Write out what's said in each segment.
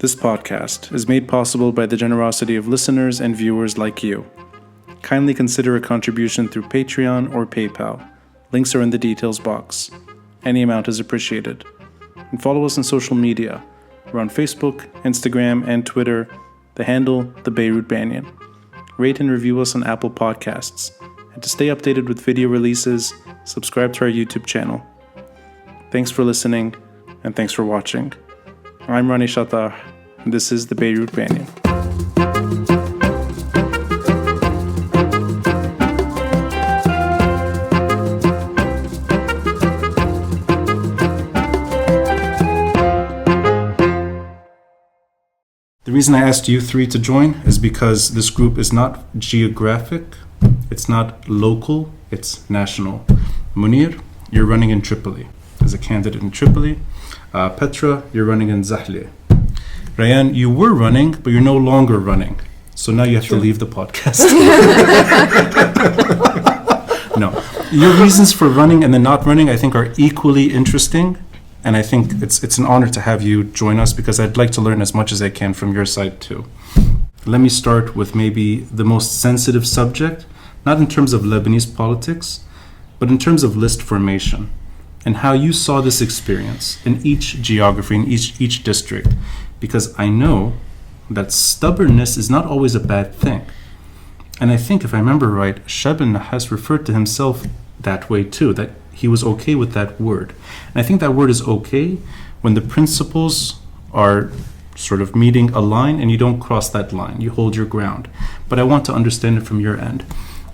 This podcast is made possible by the generosity of listeners and viewers like you. Kindly consider a contribution through Patreon or PayPal. Links are in the details box. Any amount is appreciated. And follow us on social media. We're on Facebook, Instagram, and Twitter. The handle, the Beirut Banyan. Rate and review us on Apple Podcasts. And to stay updated with video releases, subscribe to our YouTube channel. Thanks for listening, and thanks for watching. I'm Rani Shatar, and this is the Beirut Banyan. The reason I asked you three to join is because this group is not geographic, it's not local, it's national. Mounir, you're running in Tripoli as a candidate in Tripoli. Petra, you're running in Zahle. Rayan, you were running, but you're no longer running. So now you have to leave the podcast. No. Your reasons for running and then not running, I think, are equally interesting. And I think it's an honor to have you join us because I'd like to learn as much as I can from your side too. Let me start with maybe the most sensitive subject, not in terms of Lebanese politics, but in terms of list formation and how you saw this experience in each geography, in each district. Because I know that stubbornness is not always a bad thing. And I think, if I remember right, Shab al-Nahas referred to himself that way too, that he was okay with that word. And I think that word is okay when the principles are sort of meeting a line and you don't cross that line, you hold your ground. But I want to understand it from your end.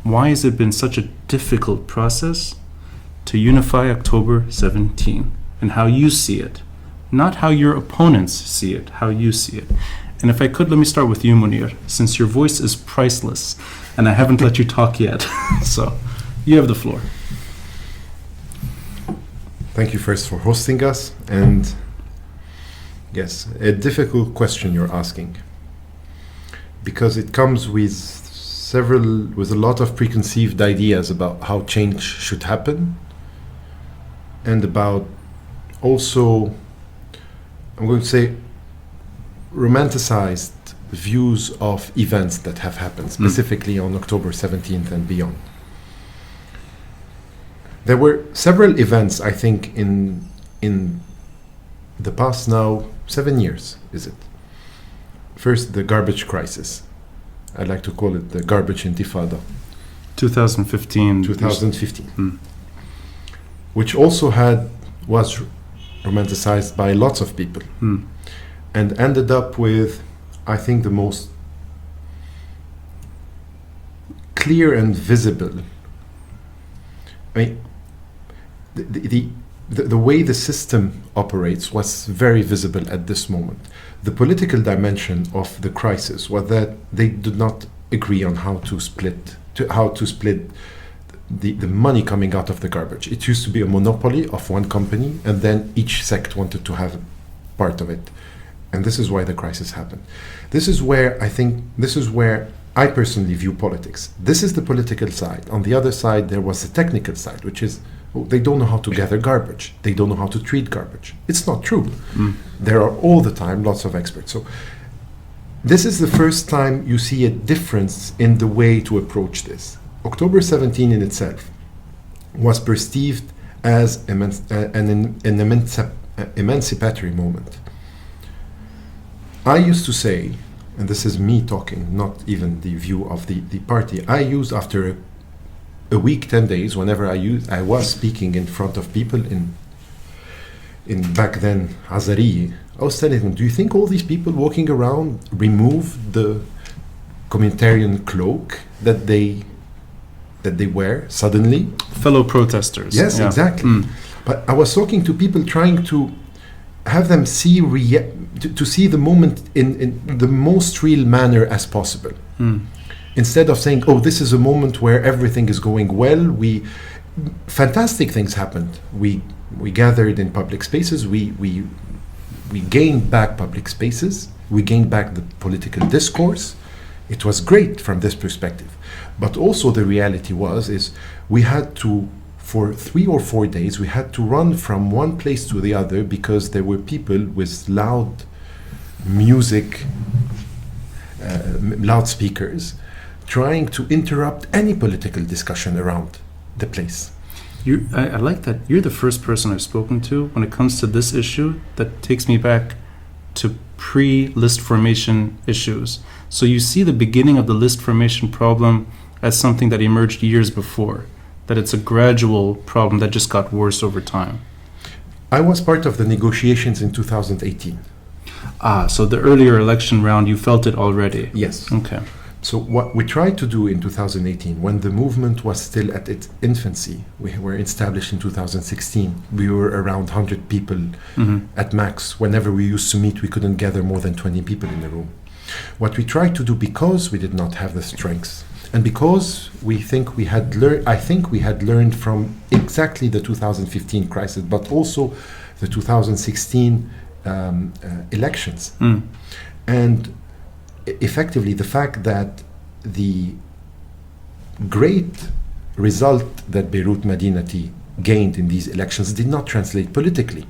Why has it been such a difficult process to unify October 17 and how you see it? Not how your opponents see it, how you see it. And if I could, let me start with you, Mounir, since your voice is priceless and I haven't let you talk yet. So you have the floor. Thank you first for hosting us. And yes, a difficult question you're asking because it comes with a lot of preconceived ideas about how change should happen and about also, I'm going to say, romanticized views of events that have happened, specifically on October 17th and beyond. There were several events, I think, in the past now 7 years, is it? First, the garbage crisis. I like to call it the garbage intifada. 2015. 2015. Which also was romanticized by lots of people and ended up with, I think, the most clear and visible. I mean, the way the system operates was very visible at this moment. The political dimension of the crisis was that they did not agree on how to split the money coming out of the garbage. It used to be a monopoly of one company, and then each sect wanted to have part of it. And this is why the crisis happened. This is where I personally view politics. This is the political side. On the other side, there was the technical side, which is they don't know how to gather garbage. They don't know how to treat garbage. It's not true. There are all the time lots of experts. So this is the first time you see a difference in the way to approach this. October 17 in itself was perceived as an emancipatory moment. I used to say, and this is me talking, not even the view of the party, I used after a week, 10 days, whenever I was speaking in front of people in back then, Azari, I was telling them, do you think all these people walking around removed the communitarian cloak that they wear suddenly? Fellow protesters. Yes, yeah. Exactly. But I was talking to people trying to have them see to see the moment in the most real manner as possible. Instead of saying, oh, this is a moment where everything is going well, fantastic things happened. We gathered in public spaces, we gained back public spaces, we gained back the political discourse. It was great from this perspective. But also the reality is we had to, for 3 or 4 days, we had to run from one place to the other because there were people with loud music, loudspeakers, trying to interrupt any political discussion around the place. I like that. You're the first person I've spoken to when it comes to this issue that takes me back to pre-list formation issues. So you see the beginning of the list formation problem as something that emerged years before, that it's a gradual problem that just got worse over time. I was part of the negotiations in 2018. So the earlier election round, you felt it already? Yes. Okay. So what we tried to do in 2018, when the movement was still at its infancy, we were established in 2016. We were around 100 people at max. Whenever we used to meet, we couldn't gather more than 20 people in the room. What we tried to do, because we did not have the strength, and because we think we had learned from exactly the 2015 crisis, but also the 2016 elections. And effectively, the fact that the great result that Beirut Madinati gained in these elections did not translate politically.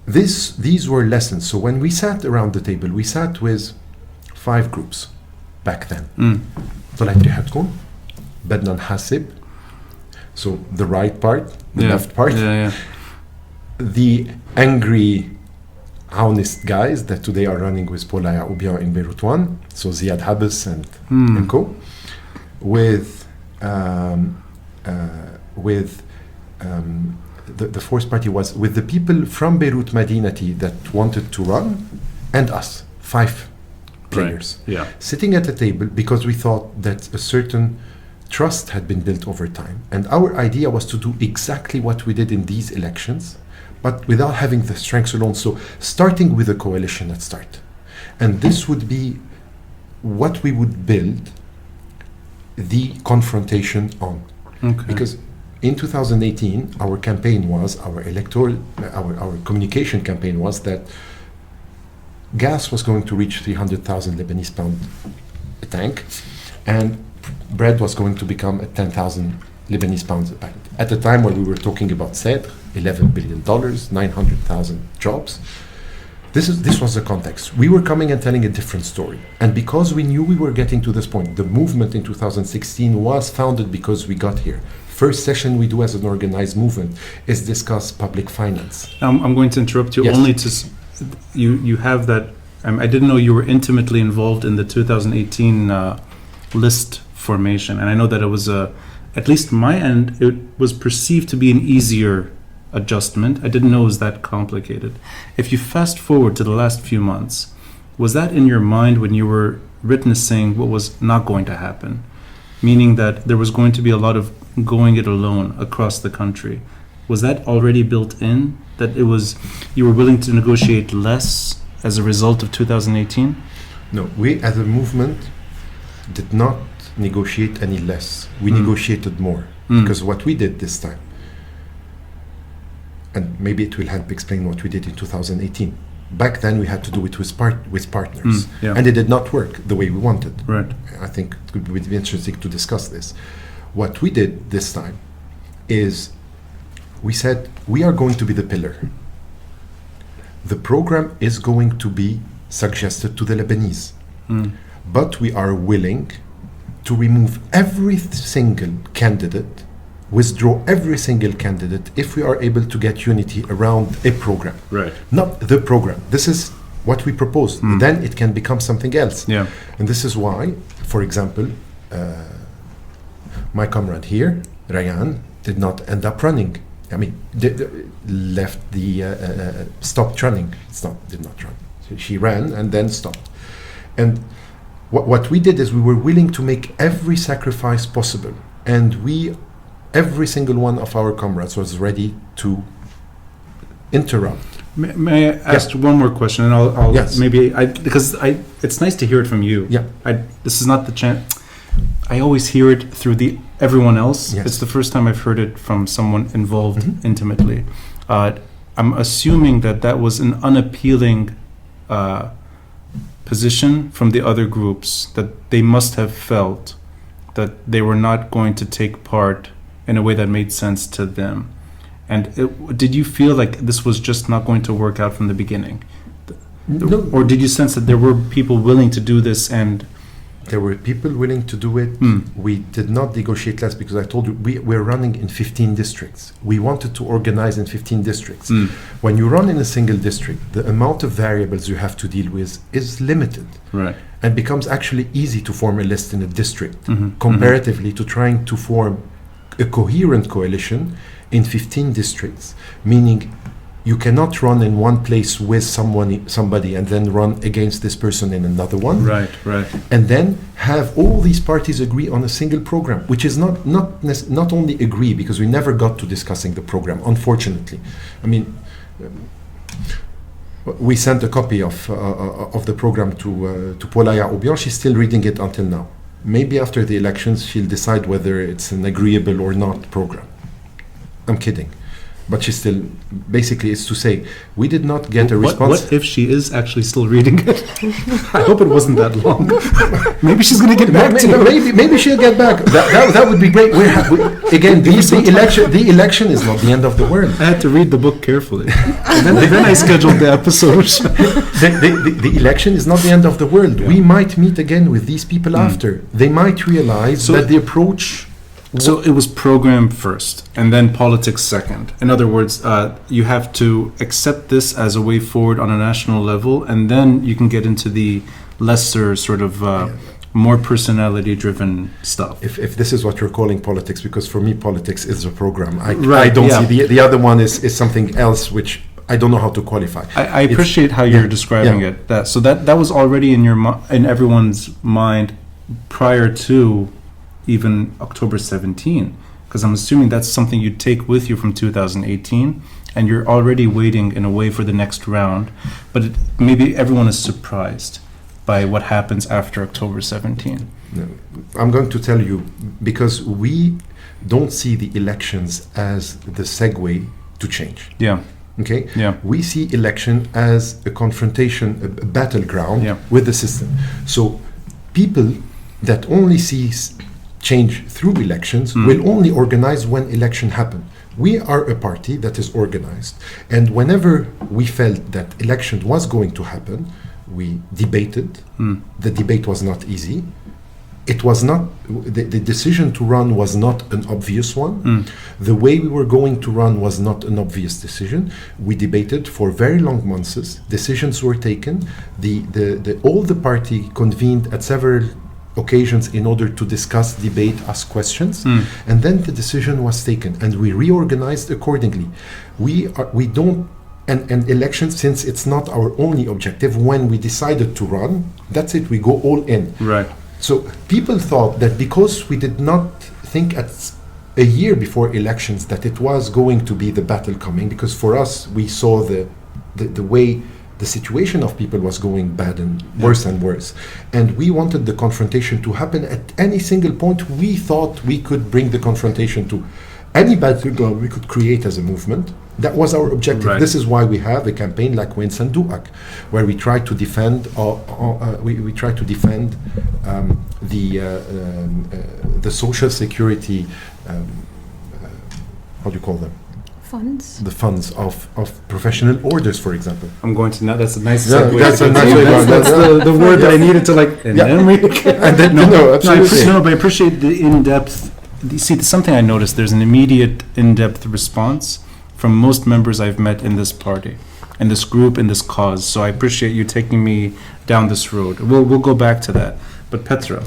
These were lessons. So when we sat around the table, we sat with 5 groups back then. طلعت تكون بدنا نحاسب. So the right part, the left part. The angry, honest guys that today are running with Paula Yaoubia in Beirut 1, so Ziad Habas and co, with the fourth party was with the people from Beirut Madinati that wanted to run, and us, 5 players, sitting at a table because we thought that a certain trust had been built over time. And our idea was to do exactly what we did in these elections, but without having the strengths alone. So starting with a coalition at start. And this would be what we would build the confrontation on. Okay. Because in 2018, our campaign was, our communication campaign was that gas was going to reach 300,000 Lebanese pound a tank, and bread was going to become at 10,000 Lebanese pounds a pack. At the time when we were talking about Cedr, $11 billion, 900,000 jobs. This was the context. We were coming and telling a different story. And because we knew we were getting to this point, the movement in 2016 was founded because we got here. First session we do as an organized movement is discuss public finance. I'm going to interrupt you only to... You have that... I didn't know you were intimately involved in the 2018 list formation. And I know that it was, at least my end, it was perceived to be an easier adjustment. I didn't know it was that complicated. If you fast forward to the last few months, was that in your mind when you were witnessing what was not going to happen? Meaning that there was going to be a lot of going it alone across the country. Was that already built in? That it was, you were willing to negotiate less as a result of 2018? No, we as a movement did not negotiate any less. We negotiated more. Because what we did this time, and maybe it will help explain what we did in 2018. Back then we had to do it with partners, and it did not work the way we wanted. Right. I think it would be interesting to discuss this. What we did this time is we said we are going to be the pillar. The program is going to be suggested to the Lebanese, but we are willing to remove every single candidate, withdraw every single candidate if we are able to get unity around a program. Right. Not the program. This is what we proposed. Then it can become something else. Yeah. And this is why, for example, my comrade here, Rayan, did not end up running. I mean, stopped running. Did not run. She ran and then stopped. And what we did is we were willing to make every sacrifice possible. And every single one of our comrades was ready to interrupt. May I ask one more question, and I'll because it's nice to hear it from you. Yeah. This is not the chance. I always hear it through everyone else. Yes. It's the first time I've heard it from someone involved intimately. I'm assuming that was an unappealing position from the other groups, that they must have felt that they were not going to take part in a way that made sense to them. And did you feel like this was just not going to work out from the beginning? No. Or did you sense that there were people willing to do this and... There were people willing to do it. We did not negotiate less because I told you we're running in 15 districts. We wanted to organize in 15 districts. When you run in a single district, the amount of variables you have to deal with is limited. Right. And becomes actually easy to form a list in a district comparatively to trying to form a coherent coalition in 15 districts, meaning you cannot run in one place with somebody and then run against this person in another one. Right. And then have all these parties agree on a single program, which is not only agree, because we never got to discussing the program, unfortunately. I mean, we sent a copy of the program to Polaya Obion. She's still reading it until now. Maybe after the elections, she'll decide whether it's an agreeable or not program. I'm kidding. But she still, basically, it's to say, we did not get a response. What if she is actually still reading it? I hope it wasn't that long. Maybe she's going to get back to you. Maybe she'll get back. That would be great. Again, the election is not the end of the world. I had to read the book carefully. And then I scheduled the episode. The election is not the end of the world. Yeah. We might meet again with these people after. They might realize that the approach... So it was program first, and then politics second. In other words, you have to accept this as a way forward on a national level, and then you can get into the lesser sort of more personality-driven stuff. If this is what you're calling politics, because for me politics is a program. I don't see the other one is something else which I don't know how to qualify. I appreciate how you're describing it. That was already in everyone's mind prior to even October 17, because I'm assuming that's something you take with you from 2018, and you're already waiting in a way for the next round, but maybe everyone is surprised by what happens after October 17. No, I'm going to tell you, because we don't see the elections as the segue to change. Yeah. Okay? Yeah. We see election as a confrontation, a battleground with the system. So people that only sees change through elections will only organize when election happen. We are a party that is organized, and whenever we felt that election was going to happen, we debated. The debate was not easy. It was not the decision to run was not an obvious one. The way we were going to run was not an obvious decision. We debated for very long months. Decisions were taken. All the party convened at several occasions in order to discuss, debate, ask questions, and then the decision was taken, and we reorganized accordingly. We don't, and elections, since it's not our only objective, when we decided to run, that's it, we go all in. Right. So people thought that because we did not think at a year before elections that it was going to be the battle coming, because for us, we saw the way the situation of people was going bad and worse and worse. And we wanted the confrontation to happen at any single point. We thought we could bring the confrontation to any battleground we could create as a movement. That was our objective. Right. This is why we have a campaign like Win Sanduak, where we try to defend the social security, how do you call them? Funds? The funds of professional orders, for example. I'm going to now. That's a nice Yeah, segue. that's a nice way. That's the word that I needed to like. And then we. And then, no, absolutely. No, but I appreciate the in-depth. See, something I noticed. There's an immediate in-depth response from most members I've met in this party, in this group, in this cause. So I appreciate you taking me down this road. We'll go back to that. But Petra,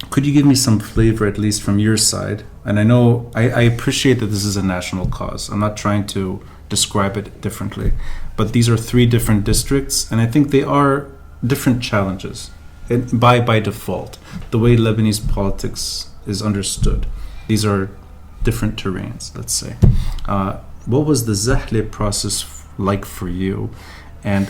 could you give me some flavor, at least from your side? And I know I appreciate that this is a national cause. I'm not trying to describe it differently, but these are 3 different districts, and I think they are different challenges by default. The way Lebanese politics is understood, these are different terrains, let's say. What was the Zahle process like for you? And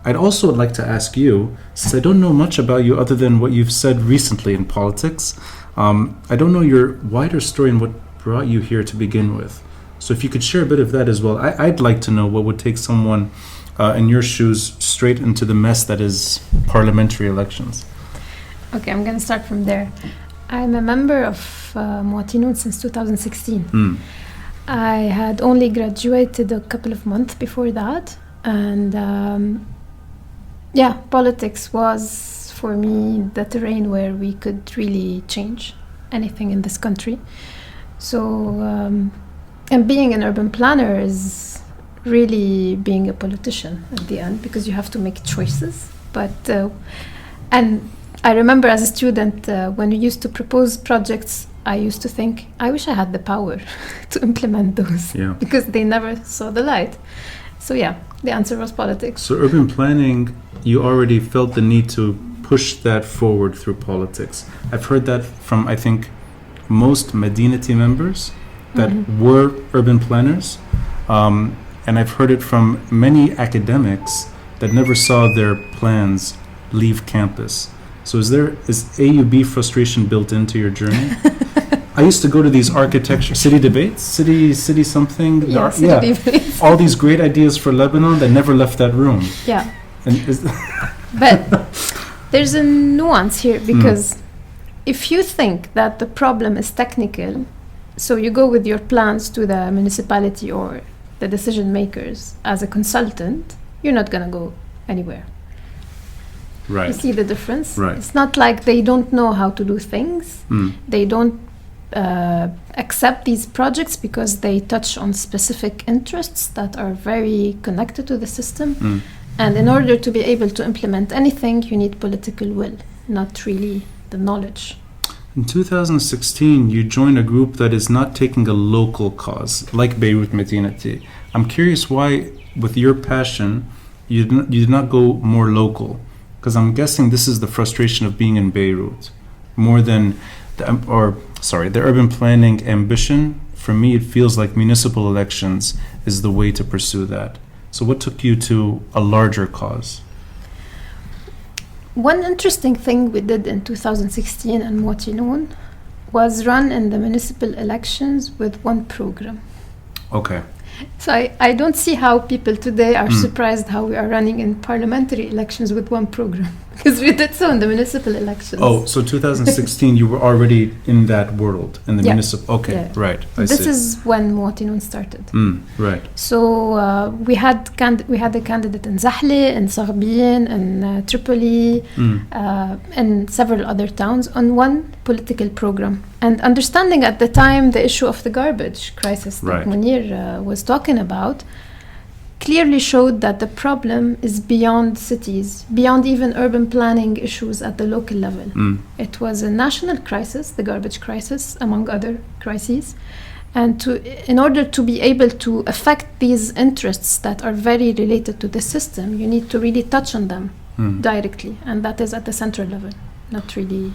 I'd also like to ask you, since I don't know much about you other than what you've said recently in politics, I don't know your wider story and what brought you here to begin with. So if you could share a bit of that as well. I'd like to know what would take someone in your shoes straight into the mess that is parliamentary elections. Okay, I'm going to start from there. I'm a member of Muwatinun since 2016. I had only graduated a couple of months before that, and politics was for me the terrain where we could really change anything in this country. So, and being an urban planner is really being a politician at the end, because you have to make choices. But and I remember as a student, when we used to propose projects, I used to think, I wish I had the power to implement those, because they never saw the light. So the answer was politics. So urban planning, you already felt the need to push that forward through politics. I've heard that from, I think, most Madinati members that were urban planners. And I've heard it from many academics that never saw their plans leave campus. So is AUB frustration built into your journey? I used to go to these architecture, city debates, city something. City debates. All these great ideas for Lebanon that never left that room. Yeah. And But there's a nuance here, because if you think that the problem is technical, so you go with your plans to the municipality or the decision makers as a consultant, you're not going to go anywhere. Right. You see the difference? Right. It's not like they don't know how to do things. They don't accept these projects because they touch on specific interests that are very connected to the system. And in order to be able to implement anything, you need political will, not really the knowledge. In 2016, you joined a group that is not taking a local cause, like Beirut Madinati. I'm curious why, with your passion, you did not go more local. Because I'm guessing this is the frustration of being in Beirut. More than the urban planning ambition. For me, it feels like municipal elections is the way to pursue that. So what took you to a larger cause? One interesting thing we did in 2016 in Mounir was run in the municipal elections with one program. Okay. So I don't see how people today are surprised how we are running in parliamentary elections with one program, because we did so in the municipal elections. Oh, so 2016 you were already in that world, in the municipal. Okay, right. This is when Mounir started. Right. So we had a candidate in Zahle, in Banyan, in Tripoli, and several other towns on one political program. And understanding at the time the issue of the garbage crisis that Mounir was talking about clearly showed that the problem is beyond cities, beyond even urban planning issues at the local level. It was a national crisis, the garbage crisis, among other crises. And in order to be able to affect these interests that are very related to the system, you need to really touch on them directly. And that is at the central level, not really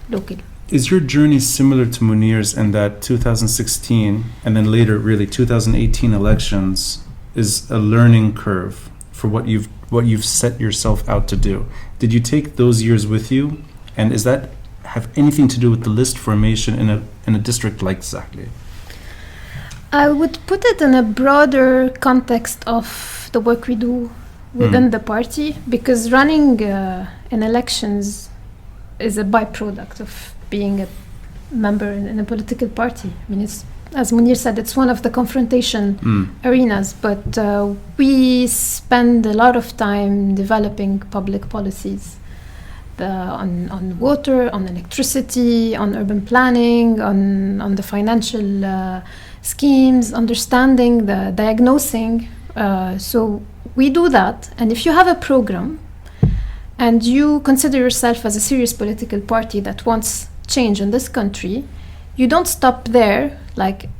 local. Is your journey similar to Mounir's in that 2016 and then later really 2018 elections is a learning curve for what you've set yourself out to do? Did you take those years with you, and does that have anything to do with the list formation in a district like Zahle? I would put it in a broader context of the work we do within the party, because running in elections is a byproduct of being a member in a political party. I mean, it's, as Mounir said, it's one of the confrontation arenas, but we spend a lot of time developing public policies on water, on electricity, on urban planning, on the financial schemes, understanding, the diagnosing. So we do that, and if you have a program and you consider yourself as a serious political party that wants change in this country, you don't stop there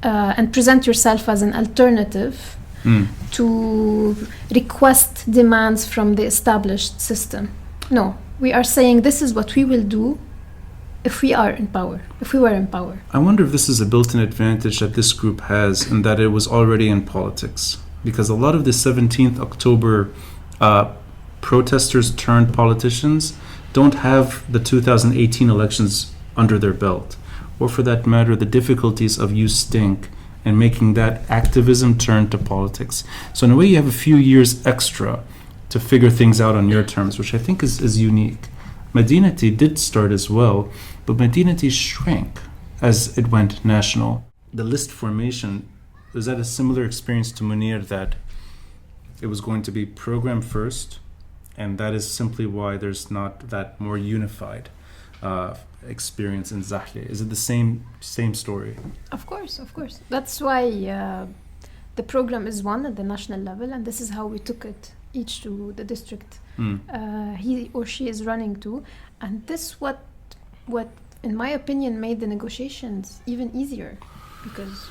and present yourself as an alternative to request demands from the established system. No, we are saying this is what we will do if we are in power, if we were in power. I wonder if this is a built-in advantage that this group has, in that it was already in politics. Because a lot of the 17th October protesters turned politicians don't have the 2018 elections under their belt, or for that matter, the difficulties of You Stink and making that activism turn to politics. So in a way, you have a few years extra to figure things out on your terms, which I think is unique. Madinati did start as well, but Madinati shrank as it went national. The list formation is that a similar experience to Mounir, that it was going to be program first, and that is simply why there's not that more unified experience in Zahle? Is it the same story? Of course. That's why the program is one at the national level, and this is how we took it each to the district he or she is running to, and this what in my opinion made the negotiations even easier, because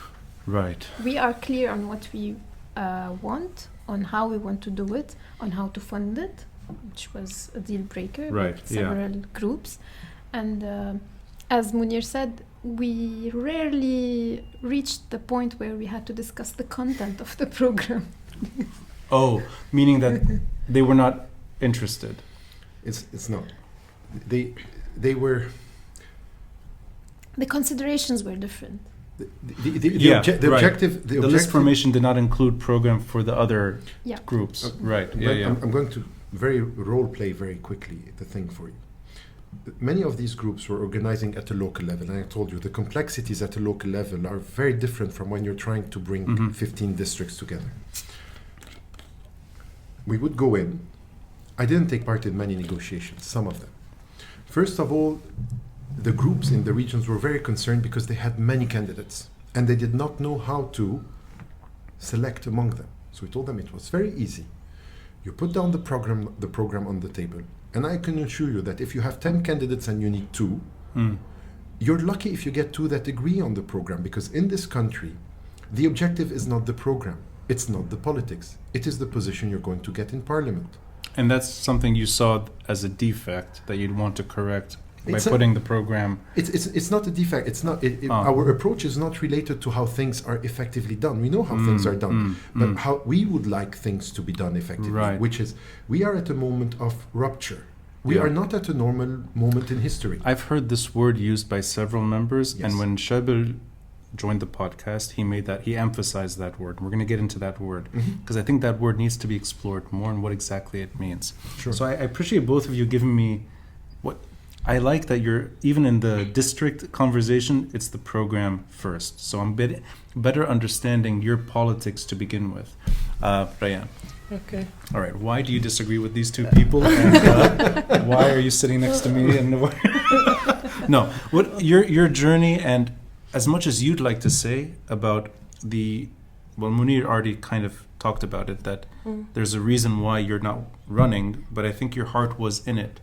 we are clear on what we want, on how we want to do it, on how to fund it, which was a deal breaker with several groups. And as Mounir said, we rarely reached the point where we had to discuss the content of the program. Oh, meaning that they were not interested. It's not. They were. The considerations were different. The objective. The list formation did not include program for the other groups. I'm going to role play very quickly the thing for you. Many of these groups were organizing at a local level, and I told you the complexities at a local level are very different from when you're trying to bring 15 districts together. We would go in. I didn't take part in many negotiations, some of them. First of all, the groups in the regions were very concerned because they had many candidates and they did not know how to select among them. So we told them it was very easy. You put down the program on the table, and I can assure you that if you have 10 candidates and you need 2, you're lucky if you get 2 that agree on the program, because in this country, the objective is not the program. It's not the politics. It is the position you're going to get in parliament. And that's something you saw as a defect that you'd want to correct by putting the program. It's not a defect. It's not. Our approach is not related to how things are effectively done. We know how things are done, but how we would like things to be done effectively. Which is, we are at a moment of rupture. We are not at a normal moment in history. I've heard this word used by several members, and when Shabel joined the podcast, he emphasized that word. We're going to get into that word because I think that word needs to be explored more and what exactly it means. Sure. So I appreciate both of you giving me what I like, that you're even in the district conversation, it's the program first. So I'm better understanding your politics to begin with. Rayan. Okay. All right. Why do you disagree with these two people? And why are you sitting next to me? And no, what your journey, and as much as you'd like to say about Mounir already kind of talked about it, that there's a reason why you're not running, but I think your heart was in it.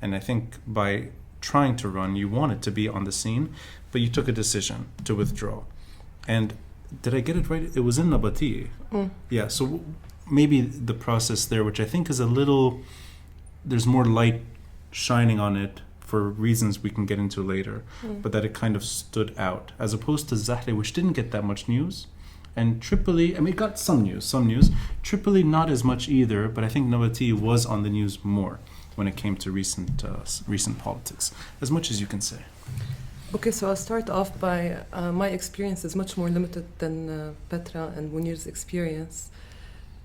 And I think by trying to run, you wanted to be on the scene, but you took a decision to withdraw. And did I get it right? It was in Nabati. Yeah, so maybe the process there, which I think is there's more light shining on it for reasons we can get into later, but that it kind of stood out, as opposed to Zahle, which didn't get that much news, and Tripoli, it got some news. Tripoli not as much either, but I think Nabati was on the news more when it came to recent politics, as much as you can say. Okay, so I'll start off by my experience is much more limited than Petra and Mounir's experience.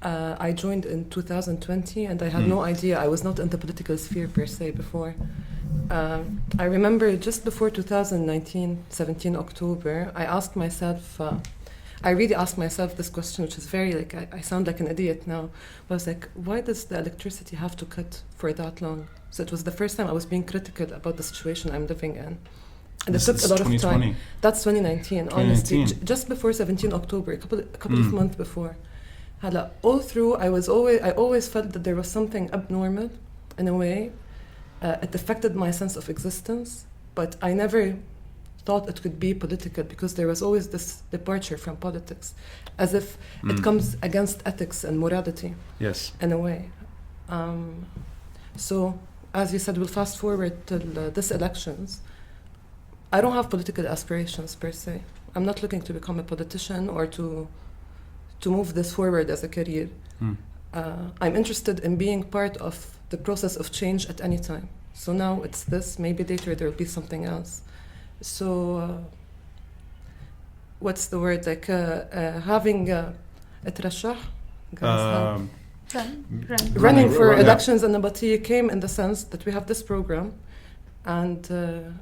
I joined in 2020, and I had no idea. I was not in the political sphere per se before. I remember just before 2019, 17 October, I really asked myself this question, which is very, I sound like an idiot now, but I was like, why does the electricity have to cut for that long? So it was the first time I was being critical about the situation I'm living in. And it took a lot of time. That's 2019, honestly. Just before 17 October, a couple of months before. All through, I always felt that there was something abnormal, in a way. It affected my sense of existence, but I never thought it could be political, because there was always this departure from politics, as if it comes against ethics and morality. Yes. In a way. So, as you said, we'll fast forward to this elections. I don't have political aspirations per se. I'm not looking to become a politician or to move this forward as a career. I'm interested in being part of the process of change at any time. So now it's this, maybe later there will be something else. So, what's the word? Having a ترشح, running for elections in Nabati came in the sense that we have this program, and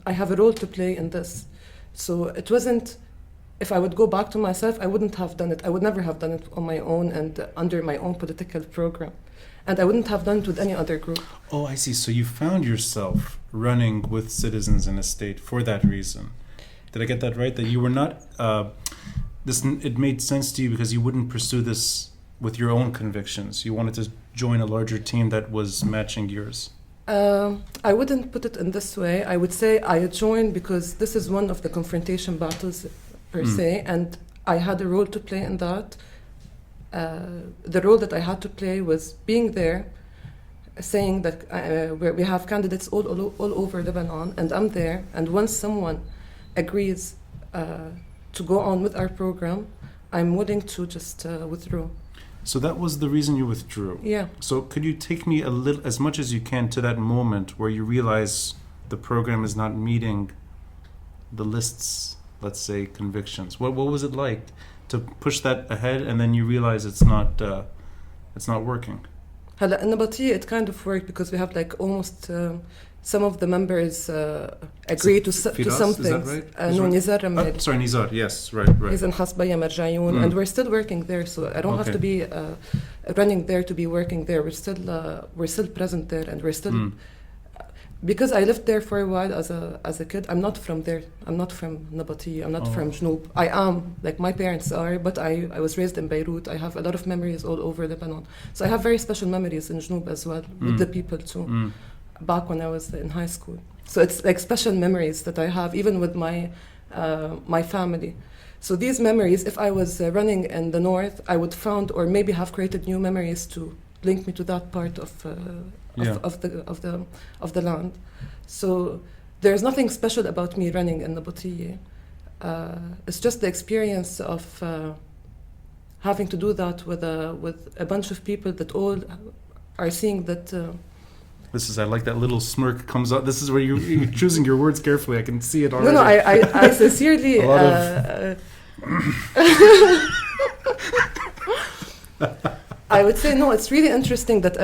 I have a role to play in this. So it wasn't if I would go back to myself, I wouldn't have done it. I would never have done it on my own and under my own political program. And I wouldn't have done it with any other group. Oh, I see. So you found yourself running with Citizens in a State for that reason. Did I get that right? That you were not... it made sense to you because you wouldn't pursue this with your own convictions. You wanted to join a larger team that was matching yours. I wouldn't put it in this way. I would say I joined because this is one of the confrontation battles per se, and I had a role to play in that. The role that I had to play was being there, saying that we have candidates all over Lebanon, and I'm there. And once someone agrees to go on with our program, I'm willing to just withdraw. So that was the reason you withdrew. Yeah. So could you take me a little, as much as you can, to that moment where you realize the program is not meeting the list's, let's say, convictions? What was it like to push that ahead and then you realize it's not working? هلا in Nabatea it kind of worked because we have like almost some of the members agree to some Firas, things. is that right? No, Nizar Ramad. Sorry, Nizar, yes, right. He's in Hasbaya Marjayoun, and we're still working there. So I don't have to be running there to be working there. We're still present there, and we're still because I lived there for a while as a kid. I'm not from there. I'm not from Nabatea. I'm not from Jnoub. I am, like my parents are, but I was raised in Beirut. I have a lot of memories all over Lebanon. So I have very special memories in Jnoub as well, with the people too, back when I was in high school. So it's like special memories that I have, even with my my family. So these memories, if I was running in the north, I would found or maybe have created new memories to link me to that part of the land. So there's nothing special about me running in Nabatea. It's just the experience of having to do that with a bunch of people that all are seeing that. I like that little smirk comes out. This is where you're choosing your words carefully. I can see it already. No, I sincerely. I would say no. It's really interesting that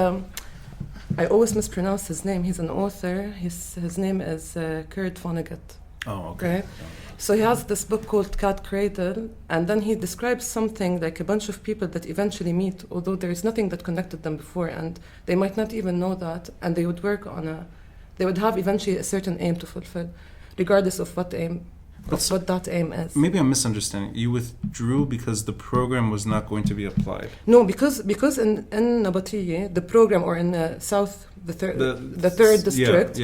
I always mispronounce his name. He's an author. His name is Kurt Vonnegut. Oh, okay. Right? So he has this book called Cat Cradle, and then he describes something like a bunch of people that eventually meet, although there is nothing that connected them before, and they might not even know that, and they would work they would have eventually a certain aim to fulfill, regardless of what that aim is. Maybe I'm misunderstanding. You withdrew because the program was not going to be applied. No, because in Nabatea, the program, or in the south, the third district,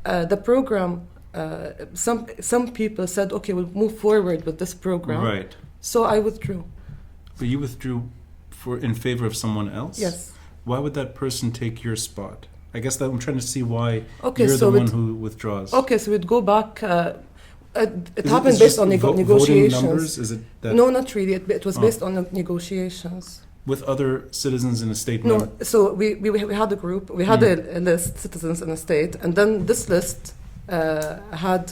the program. Some people said, okay, we'll move forward with this program. Right. So I withdrew. But you withdrew in favor of someone else? Yes. Why would that person take your spot? I guess that I'm trying to see why you're the one who withdraws. Okay, so we'd go back. It happened based on negotiations. Voting numbers? Is it that? No, not really. It was based on negotiations. With other citizens in a state? No, so we had a group. We had a list, citizens in a state, and then this list had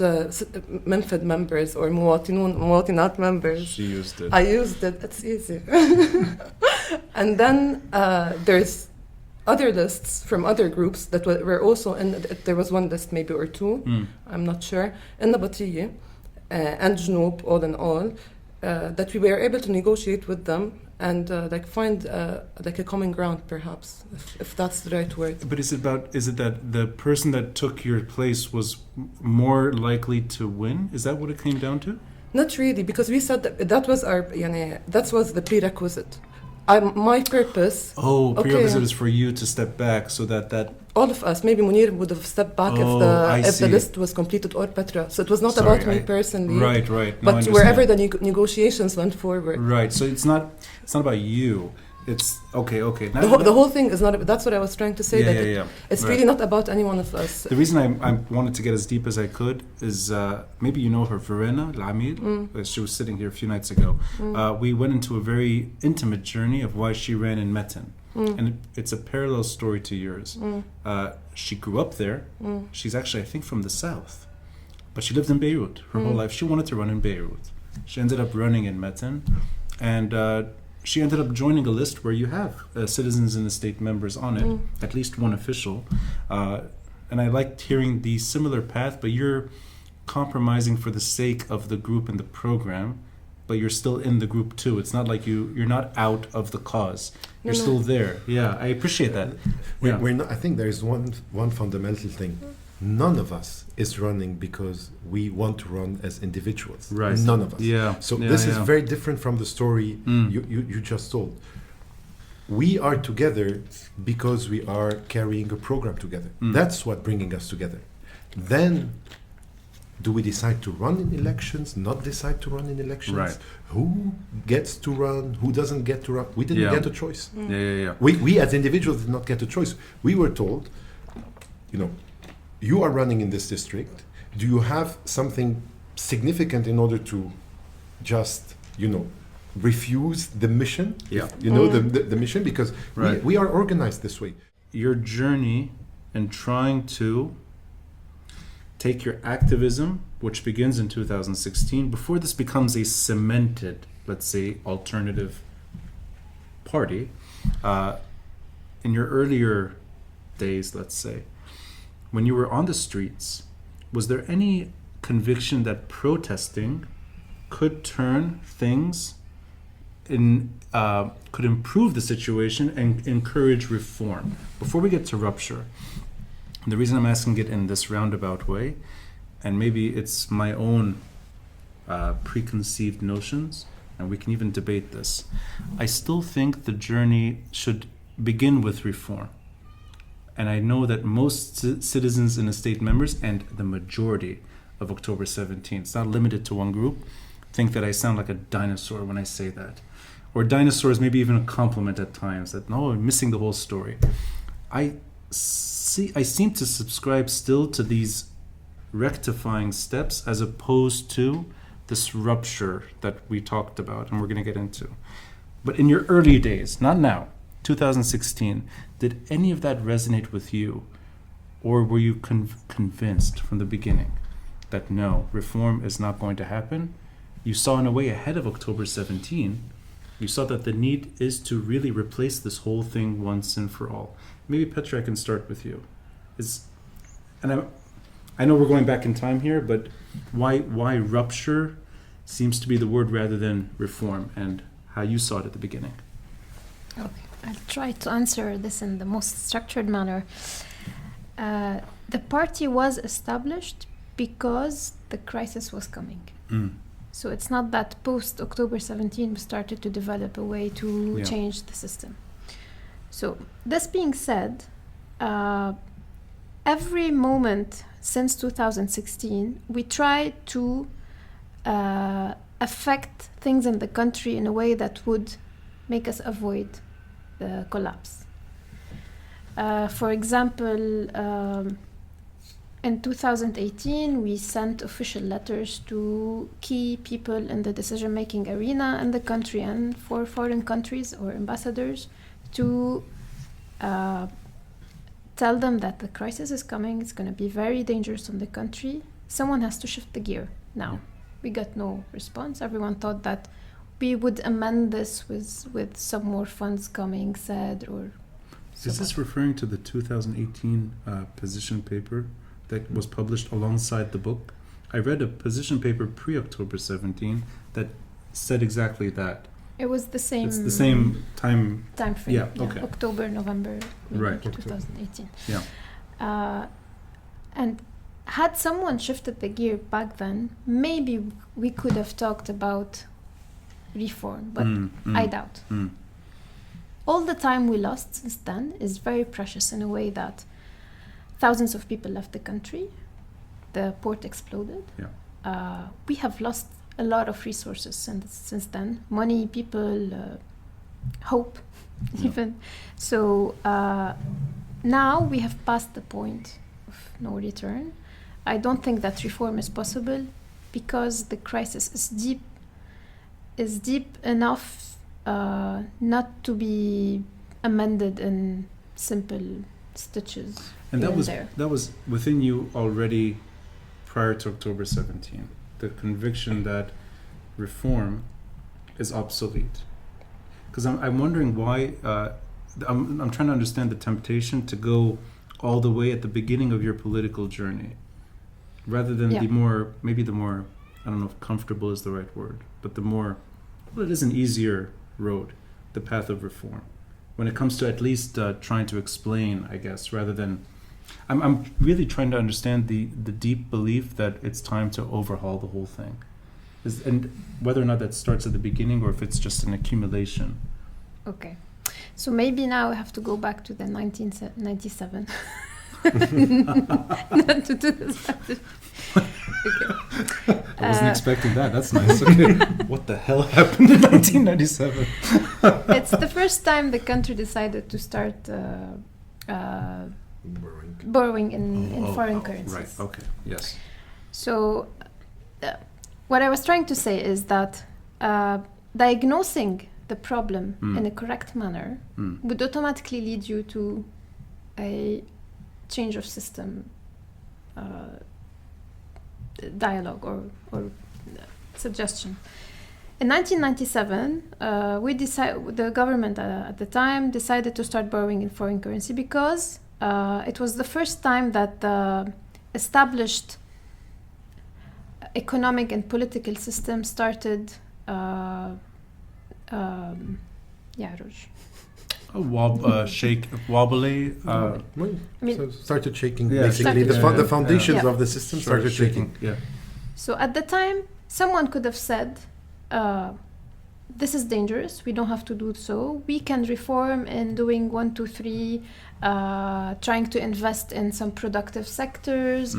Memphis members or Muwatinat members. She used it. I used it. It's easy. And then there's other lists from other groups that were also in. There was one list maybe or two. I'm not sure. In Nabatea and Jnoub, all in all, that we were able to negotiate with them and find like a common ground, perhaps, if that's the right word. But is it that the person that took your place was more likely to win? Is that what it came down to? Not really, because we said that was that was the prerequisite. My purpose. Prerequisite is for you to step back so that. All of us, maybe Mounir would have stepped back if the list was completed, or Petra. So it was not about me personally. Right. No, but wherever the negotiations went forward. Right. So it's not about you. It's okay. The whole thing is not. That's what I was trying to say. It's really not about any one of us. The reason I wanted to get as deep as I could is maybe you know her, Verena Lamir. She was sitting here a few nights ago. We went into a very intimate journey of why she ran in Metin. And it's a parallel story to yours. She grew up there. She's actually, I think, from the south. But she lived in Beirut her whole life. She wanted to run in Beirut. She ended up running in Metin. And she ended up joining a list where you have citizens in the state members on it, at least one official. And I liked hearing the similar path, but you're compromising for the sake of the group and the program. but you're still in the group too. It's not like you're not out of the cause. You're still there. Yeah, I appreciate that. Yeah. We're not, I think there is one fundamental thing. None of us is running because we want to run as individuals. Right. None of us. Yeah. So Yeah, this is yeah. very different from the story you just told. We are together because we are carrying a program together. That's what bringing us together. Then, do we decide to run in elections, not decide to run in elections? Right. Who gets to run, who doesn't get to run? We didn't Yeah. get a choice. Yeah. We as individuals did not get a choice. We were told, you are running in this district. Do you have something significant in order to just, refuse the mission? Yeah. The mission? Because Right. we are organized this way. Your journey in trying to take your activism, which begins in 2016, before this becomes a cemented, let's say, alternative party, in your earlier days, let's say, when you were on the streets, was there any conviction that protesting could turn things could improve the situation and encourage reform? Before we get to rupture, the reason I'm asking it in this roundabout way, and maybe it's my own preconceived notions, and we can even debate this, I still think the journey should begin with reform. And I know that most citizens and state members, and the majority of October 17th, it's not limited to one group, think that I sound like a dinosaur when I say that. Or dinosaur is maybe even a compliment at times, that no, I'm missing the whole story. I seem to subscribe still to these rectifying steps as opposed to this rupture that we talked about and we're going to get into. But in your early days, not now, 2016, did any of that resonate with you? Or were you convinced from the beginning that no, reform is not going to happen? You saw in a way ahead of October 17, you saw that the need is to really replace this whole thing once and for all. Maybe Petra, I can start with you. I know we're going back in time here, but why rupture seems to be the word rather than reform, and how you saw it at the beginning? Okay, I'll try to answer this in the most structured manner. The party was established because the crisis was coming. So it's not that post-October 17 we started to develop a way to change the system. So this being said, every moment since 2016, we tried to affect things in the country in a way that would make us avoid the collapse. For example, in 2018, we sent official letters to key people in the decision-making arena in the country and for foreign countries or ambassadors to tell them that the crisis is coming, it's going to be very dangerous on the country. Someone has to shift the gear now. We got no response. Everyone thought that we would amend this with some more funds coming, said, or... Is this referring to the 2018 position paper that was published alongside the book? I read a position paper pre-October 17 that said exactly that. It was the same... It's the same time frame. Yeah, okay. October, November, right. 2018. Yeah. And had someone shifted the gear back then, maybe we could have talked about reform, but I doubt. All the time we lost since then is very precious in a way that thousands of people left the country, the port exploded. Yeah. We have lost a lot of resources since then, money, people, hope, even. So now we have passed the point of no return. I don't think that reform is possible because the crisis is deep enough not to be amended in simple stitches. And that there. was within you already prior to October 17. The conviction that reform is obsolete. Because I'm wondering why. I'm trying to understand the temptation to go all the way at the beginning of your political journey, rather than the more I don't know if comfortable is the right word, but the more, well, it is an easier road, the path of reform, when it comes to at least trying to explain, I guess, rather than, I'm really trying to understand the deep belief that it's time to overhaul the whole thing. And whether or not that starts at the beginning or if it's just an accumulation. Okay. So maybe now I have to go back to the 1997. Not to do this. Okay. I wasn't expecting that. That's nice. Okay. What the hell happened in 1997? It's the first time the country decided to start borrowing in foreign currencies. Right. Okay. Yes. So what I was trying to say is that diagnosing the problem in a correct manner would automatically lead you to a change of system dialogue or suggestion. In 1997, the government at the time decided to start borrowing in foreign currency because it was the first time that the established economic and political system started wobbly. So started shaking. Yeah, basically, the foundations of the system started shaking. Yeah. So at the time, someone could have said, this is dangerous, we don't have to do so. We can reform in doing 1, 2, 3, trying to invest in some productive sectors,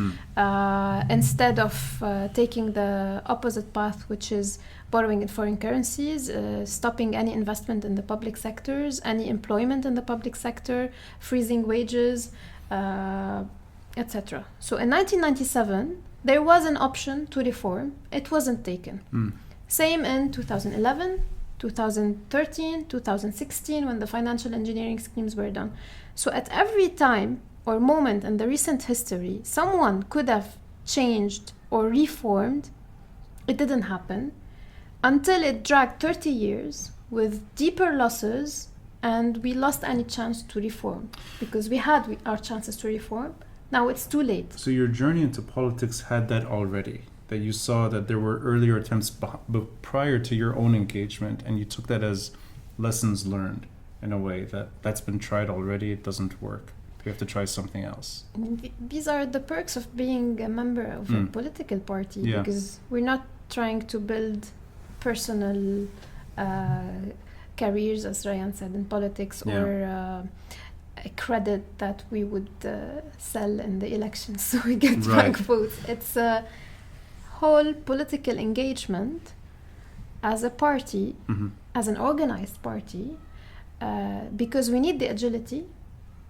instead of taking the opposite path, which is borrowing in foreign currencies, stopping any investment in the public sectors, any employment in the public sector, freezing wages, etc. So in 1997, there was an option to reform. It wasn't taken. Same in 2011, 2013, 2016, when the financial engineering schemes were done. So at every time or moment in the recent history, someone could have changed or reformed. It didn't happen until it dragged 30 years with deeper losses, and we lost any chance to reform because we had our chances to reform. Now it's too late. So your journey into politics had that already, that you saw that there were earlier attempts but prior to your own engagement, and you took that as lessons learned in a way that that's been tried already, it doesn't work. You have to try something else. These are the perks of being a member of a political party, because we're not trying to build personal careers, as Rayan said, in politics, or a credit that we would sell in the elections so we get bank votes. It's a whole political engagement as a party, as an organized party, because we need the agility,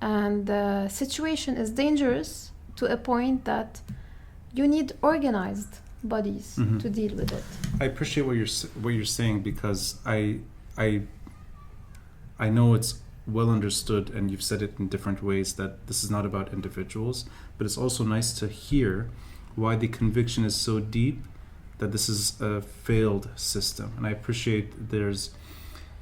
and the situation is dangerous to a point that you need organized bodies to deal with it. I appreciate what you're saying, because I know it's well understood, and you've said it in different ways, that this is not about individuals, but it's also nice to hear why the conviction is so deep that this is a failed system. And I appreciate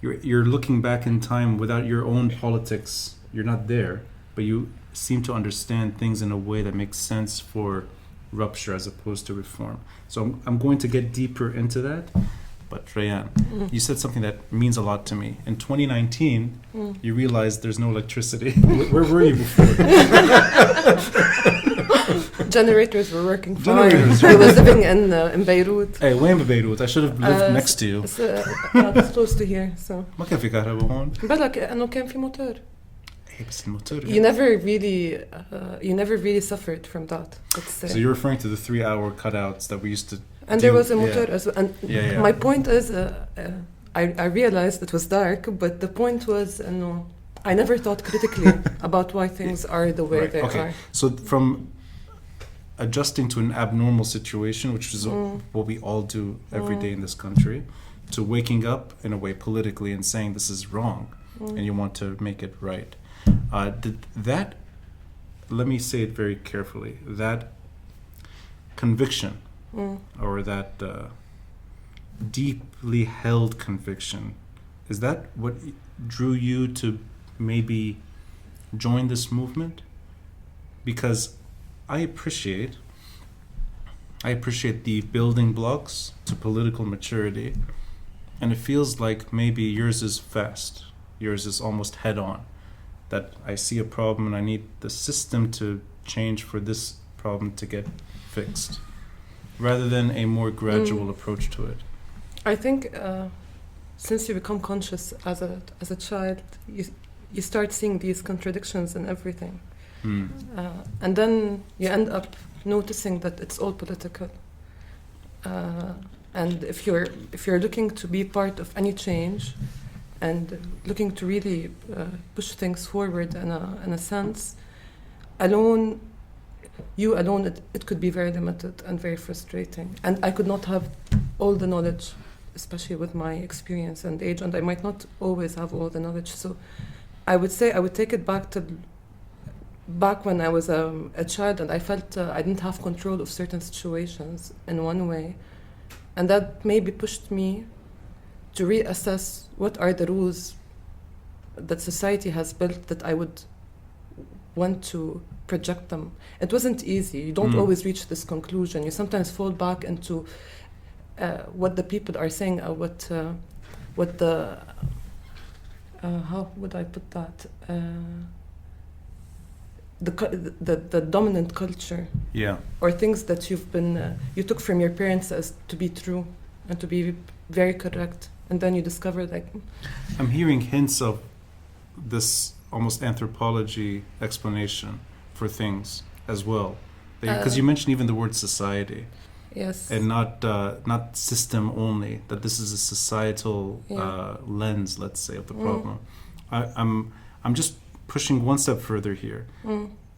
you're looking back in time without your own politics. You're not there, but you seem to understand things in a way that makes sense for rupture as opposed to reform. So I'm going to get deeper into that. But Rayan, you said something that means a lot to me. In 2019, you realized there's no electricity. Where were you before? Generators were working fine. I was living in Beirut. Hey, وين ببيروت? I should have lived next to you. It's close to here, so. ما كان في كهرباء هون. بالك إنه كان في موتور. Hey, بس الموتور. You never really suffered from that. So you're referring to the 3-hour cutouts that we used to. And there was a motor as well. And my point is, I realized it was dark, but the point was, I never thought critically about why things are the way they are. So from adjusting to an abnormal situation, which is what we all do every day in this country, to waking up in a way politically and saying this is wrong and you want to make it right. Let me say it very carefully, that conviction or that deeply held conviction, is that what drew you to maybe join this movement? Because I appreciate I appreciate the building blocks to political maturity, and it feels like maybe yours is fast. Yours is almost head on. That I see a problem and I need the system to change for this problem to get fixed, rather than a more gradual approach to it. I think since you become conscious as a child, you start seeing these contradictions in everything, and then you end up noticing that it's all political. And if you're looking to be part of any change, and looking to really push things forward in a sense, you alone, it could be very limited and very frustrating. And I could not have all the knowledge, especially with my experience and age, and I might not always have all the knowledge. So I would say I would take it back when I was a child, and I felt I didn't have control of certain situations in one way. And that maybe pushed me to reassess what are the rules that society has built that I would want to project them. It wasn't easy. You don't always reach this conclusion. You sometimes fall back into what the people are saying, or what the how would I put that? The dominant culture, or things that you took from your parents as to be true and to be very correct, and then you discover like I'm hearing hints of this almost anthropology explanation for things as well, because you mentioned even the word society, yes, and not system only. That this is a societal lens, let's say, of the problem. I'm just pushing one step further here.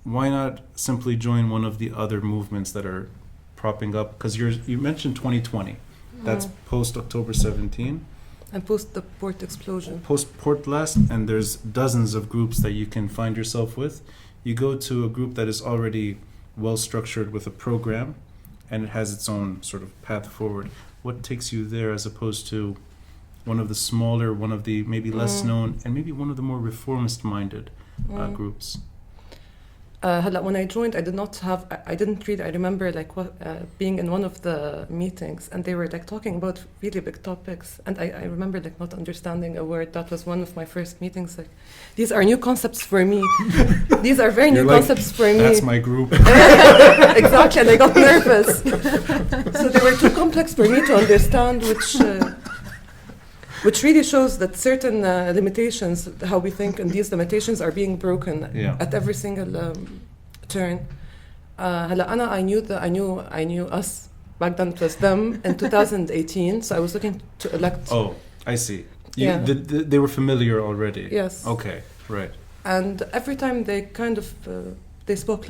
Why not simply join one of the other movements that are propping up? Because you mentioned 2020. That's post October 17. And post the port explosion. Post port blast, and there's dozens of groups that you can find yourself with. You go to a group that is already well structured with a program, and it has its own sort of path forward. What takes you there as opposed to one of the smaller, one of the maybe less known, and maybe one of the more reformist-minded groups? When I joined, I remember like being in one of the meetings, and they were like talking about really big topics, and I remember like not understanding a word. That was one of my first meetings. Like, these are new concepts for me. These are very new concepts for me. That's my group. Exactly, and I got nervous. So they were too complex for me to understand, which really shows that certain limitations, how we think, and these limitations are being broken at every single turn. I knew us back then. It was them in 2018. So I was looking to elect. Oh, I see. They were familiar already. Yes. Okay. Right. And every time they kind of they spoke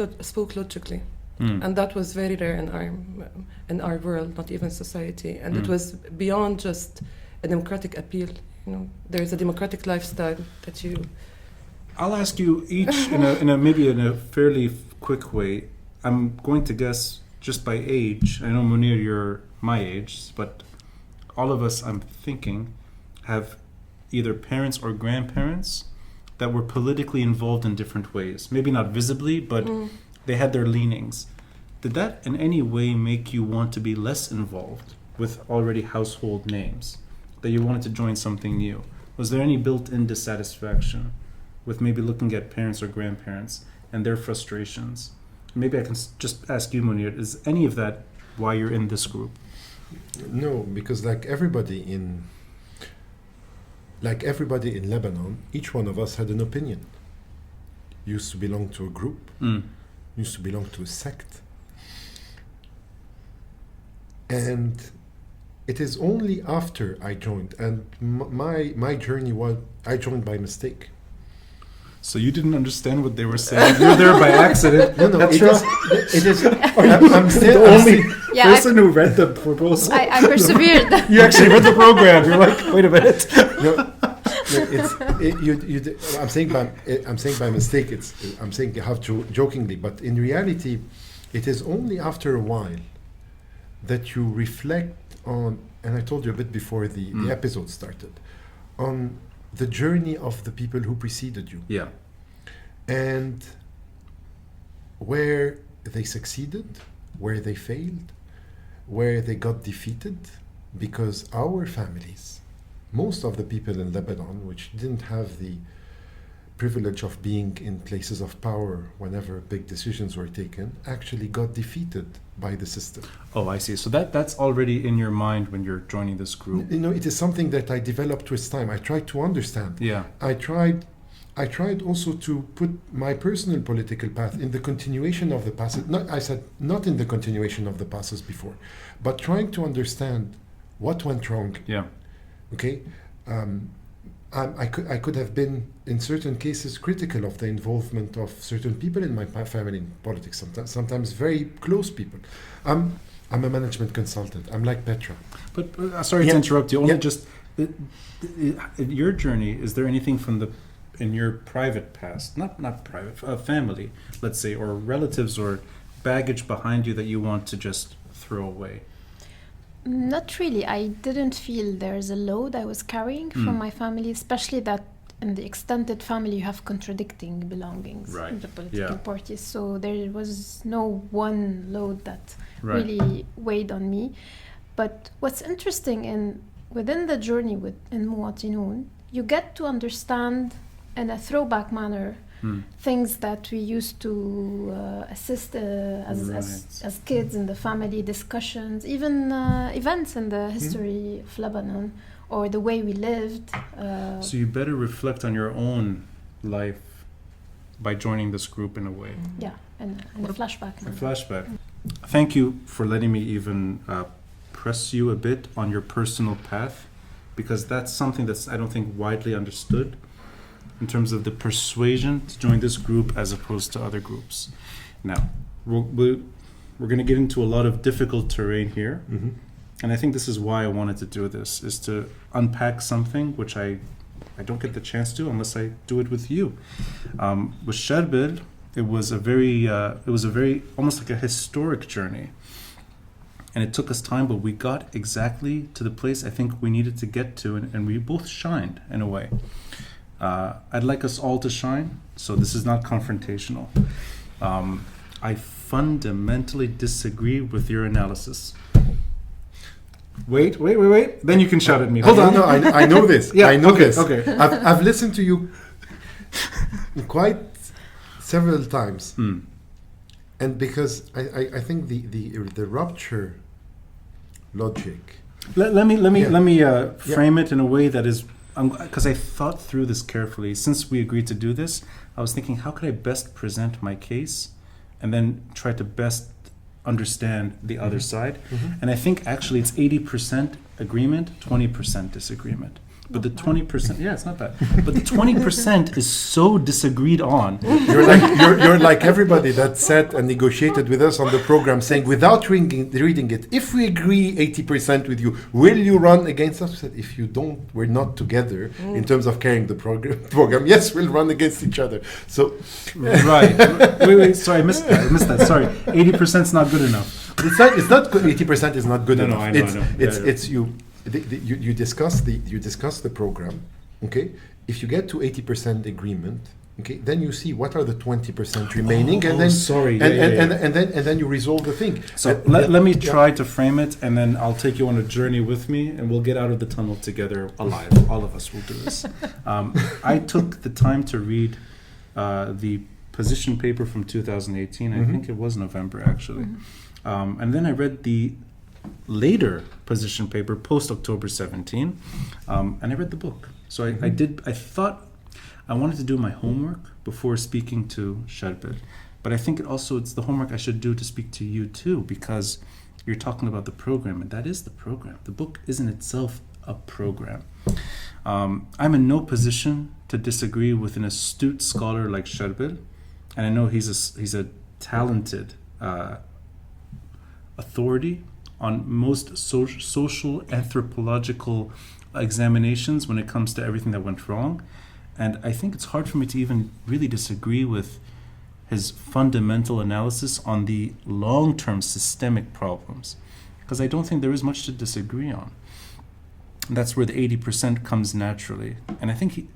logically, and that was very rare in our world, not even society. And it was beyond just a democratic appeal. There's a democratic lifestyle that you. I'll ask you each in a fairly quick way. I'm going to guess just by age. I know, Mounir, you're my age, but all of us, I'm thinking, have either parents or grandparents that were politically involved in different ways. Maybe not visibly, but they had their leanings. Did that in any way make you want to be less involved with already household names? That you wanted to join something new? Was there any built-in dissatisfaction with maybe looking at parents or grandparents and their frustrations? Maybe I can just ask you, Mounir, is any of that why you're in this group? No, because like everybody in Lebanon, each one of us had an opinion. Used to belong to a group, used to belong to a sect. And it is only after I joined, and my journey was, I joined by mistake. So you didn't understand what they were saying? You were there by accident? No, it is. I'm still the only person who read the proposal. I persevered. You actually read the program. You're like, wait a minute. I'm saying by mistake. I'm saying half jokingly, but in reality, it is only after a while that you reflect on, and I told you a bit before the episode started, on the journey of the people who preceded you. Yeah. And where they succeeded, where they failed, where they got defeated because our families, most of the people in Lebanon, which didn't have the privilege of being in places of power whenever big decisions were taken, actually got defeated by the system. Oh, I see. So that's already in your mind when you're joining this group. You know, it is something that I developed with time. I tried to understand. Yeah. I tried also to put my personal political path in the continuation of the past. Not in the continuation of the passes before, but trying to understand what went wrong. Yeah. Okay. I could have been in certain cases critical of the involvement of certain people in my family in politics. Sometimes very close people. I'm a management consultant. I'm like Petra. But sorry to interrupt you. Only Yeah. just your journey. Is there anything from in your private past, not private, family, let's say, or relatives or baggage behind you that you want to just throw away? Not really. I didn't feel there's a load I was carrying from my family, especially that in the extended family you have contradicting belongings in the political parties. So there was no one load that really weighed on me. But what's interesting within the journey in Muwatinun, you get to understand in a throwback manner things that we used to assist as kids in the family discussions, even events in the history of Lebanon or the way we lived. So you better reflect on your own life by joining this group in a way. Yeah, and a flashback. A flashback. Thank you for letting me even press you a bit on your personal path, because that's something that's, I don't think, widely understood in terms of the persuasion to join this group as opposed to other groups. Now, we're going to get into a lot of difficult terrain here, and I think this is why I wanted to do this, is to unpack something which I don't get the chance to unless I do it with you. With Sherbil, it was a very almost like a historic journey, and it took us time, but we got exactly to the place I think we needed to get to, and we both shined in a way. I'd like us all to shine, so this is not confrontational. I fundamentally disagree with your analysis. Wait. Then you can shout at me. Hold on. No, I know this. Yeah, I know okay, this. okay. I've listened to you quite several times, and because I think the rupture logic. Let me frame it in a way that is, because I thought through this carefully. Since we agreed to do this, I was thinking, how could I best present my case, and then try to best understand the other side. And I think actually it's 80% agreement, 20% disagreement. But the 20%, it's not bad. But the 20% is so disagreed on. You're like everybody that sat and negotiated with us on the program, saying without reading it, if we agree 80% with you, will you run against us? We said, if you don't, we're not together in terms of carrying the program. Yes, we'll run against each other. So right. Wait. Sorry, I missed that. Sorry, 80% is not good enough. It's not good. 80% is not good enough. I know. It's you. You discuss the program, okay? If you get to 80% agreement, okay, then you see what are the 20% remaining, and then you resolve the thing. So let me try to frame it, and then I'll take you on a journey with me, and we'll get out of the tunnel together alive. All of us will do this. I took the time to read the position paper from 2018. I think it was November actually, and then I read the later position paper post October 17, and I read the book. So I thought I wanted to do my homework before speaking to Sherbil, but I think it's the homework I should do to speak to you too, because you're talking about the program, and that is the program. The book is in itself a program. I'm in no position to disagree with an astute scholar like Sherbil, and I know he's a talented authority on most social anthropological examinations when it comes to everything that went wrong. And I think it's hard for me to even really disagree with his fundamental analysis on the long-term systemic problems, because I don't think there is much to disagree on. And that's where the 80% comes naturally. And I think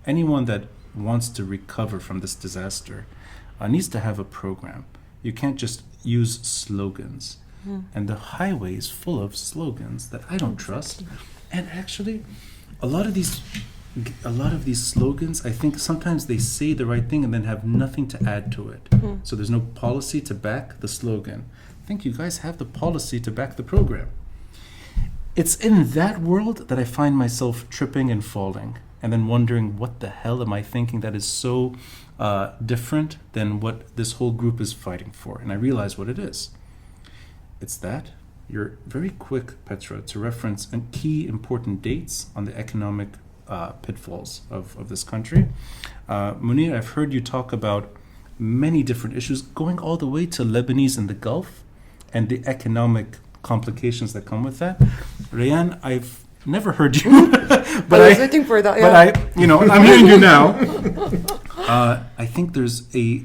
anyone that wants to recover from this disaster needs to have a program. You can't just use slogans. And the highway is full of slogans that I don't trust. And actually, a lot of these slogans, I think sometimes they say the right thing and then have nothing to add to it. So there's no policy to back the slogan. I think you guys have the policy to back the program. It's in that world that I find myself tripping and falling, and then wondering, what the hell am I thinking that is so different than what this whole group is fighting for? And I realize what it is. It's that you're very quick, Petra, to reference key important dates on the economic pitfalls of this country. Mounir, I've heard you talk about many different issues, going all the way to Lebanese in the Gulf and the economic complications that come with that. Rayan, I've never heard you, but I was waiting for that. But I'm hearing you now. I think there's a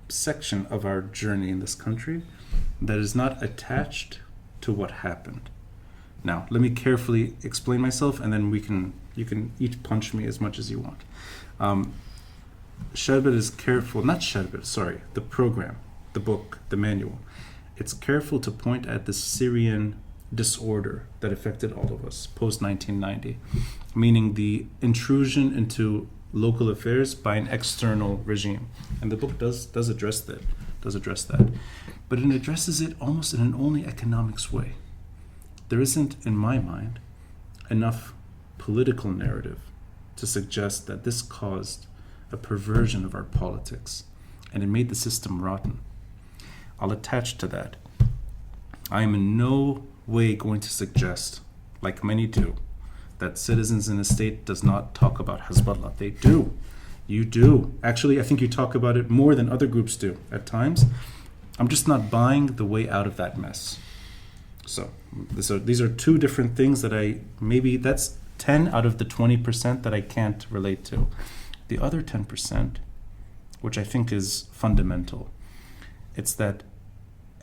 section of our journey in this country that is not attached to what happened. Now, let me carefully explain myself, and then you can each punch me as much as you want. Sherbet is careful, not Sherbet, sorry, the program, the book, the manual. It's careful to point at the Syrian disorder that affected all of us post-1990, meaning the intrusion into local affairs by an external regime. And the book does address that. But it addresses it almost in an only economics way. There isn't, in my mind, enough political narrative to suggest that this caused a perversion of our politics, and it made the system rotten. I'll attach to that. I am in no way going to suggest, like many do, that Citizens in a State does not talk about Hezbollah. They do. You do. Actually, I think you talk about it more than other groups do at times. I'm just not buying the way out of that mess. So these are two different things that that's 10 out of the 20% that I can't relate to. The other 10%, which I think is fundamental, it's that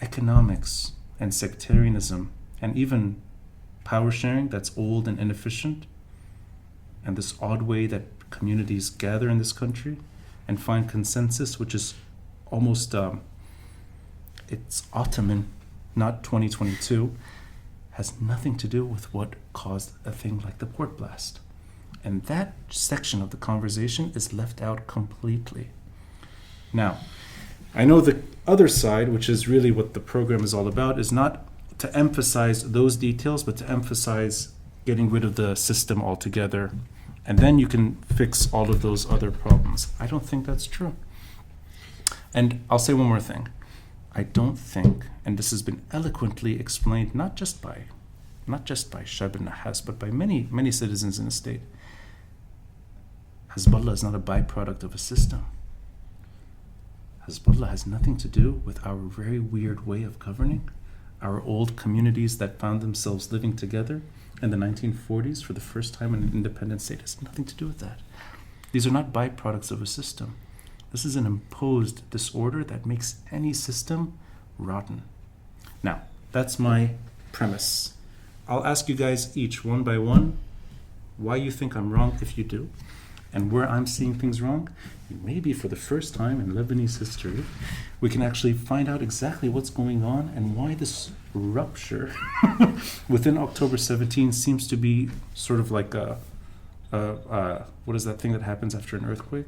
economics and sectarianism and even power sharing that's old and inefficient, and this odd way that communities gather in this country and find consensus, which is almost it's Ottoman, not 2022, has nothing to do with what caused a thing like the port blast. And that section of the conversation is left out completely. Now, I know the other side, which is really what the program is all about, is not to emphasize those details, but to emphasize getting rid of the system altogether. And then you can fix all of those other problems. I don't think that's true. And I'll say one more thing. I don't think, and this has been eloquently explained, not just by Shab al-Nahas, but by many citizens in the state, Hezbollah is not a byproduct of a system. Hezbollah has nothing to do with our very weird way of governing, our old communities that found themselves living together in the 1940s for the first time in an independent state. It has nothing to do with that. These are not byproducts of a system. This is an imposed disorder that makes any system rotten. Now, that's my premise. I'll ask you guys each, one by one, why you think I'm wrong if you do, and where I'm seeing things wrong. Maybe for the first time in Lebanese history, we can actually find out exactly what's going on and why this rupture within October 17 seems to be sort of like what is that thing that happens after an earthquake?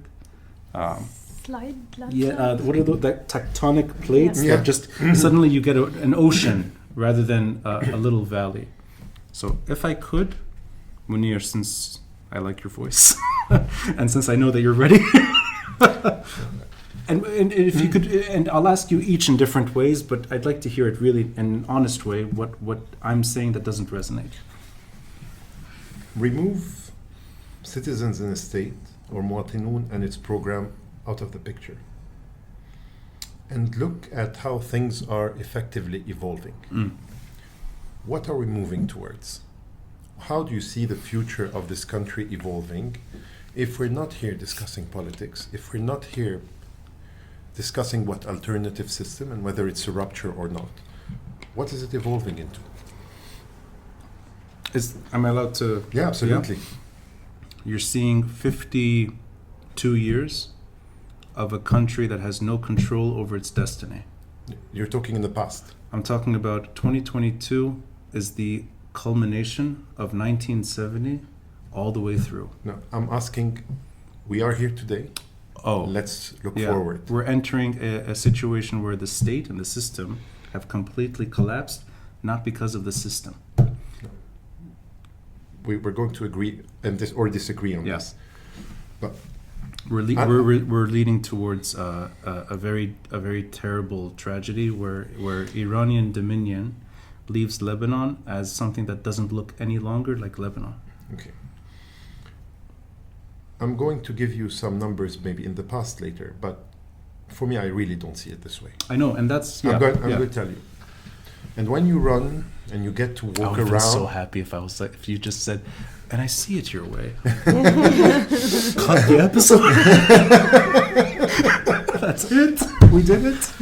Slide? What are that tectonic plates Yeah. that just suddenly you get an ocean rather than a little valley. So if I could, Mounir, since I like your voice and since I know that you're ready, and if you could, and I'll ask you each in different ways, but I'd like to hear it really in an honest way, what I'm saying that doesn't resonate. Remove Citizens in a State or Muwatinun and its program out of the picture and look at how things are effectively evolving. What are we moving towards? How do you see the future of this country evolving if we're not here discussing politics, if we're not here discussing what alternative system and whether it's a rupture or not? What is it evolving into? Am I allowed to? Yeah, absolutely. You're seeing 52 years of a country that has no control over its destiny. You're talking in the past. I'm talking about 2022 is the culmination of 1970 all the way through. No, I'm asking, we are here today. Oh, Let's look yeah. forward. We're entering a situation where the state and the system have completely collapsed, not because of the system. We're going to agree and or disagree on Yes. this. But We're leading towards a very terrible tragedy where Iranian dominion leaves Lebanon as something that doesn't look any longer like Lebanon. okay. I'm going to give you some numbers maybe in the past later, but for me, I really don't see it this way. I know, and that's I'm going to tell you. And when you run and you get to I walk would have been around, so happy if you just said, and I see it your way. Cut the episode. That's it. We did it.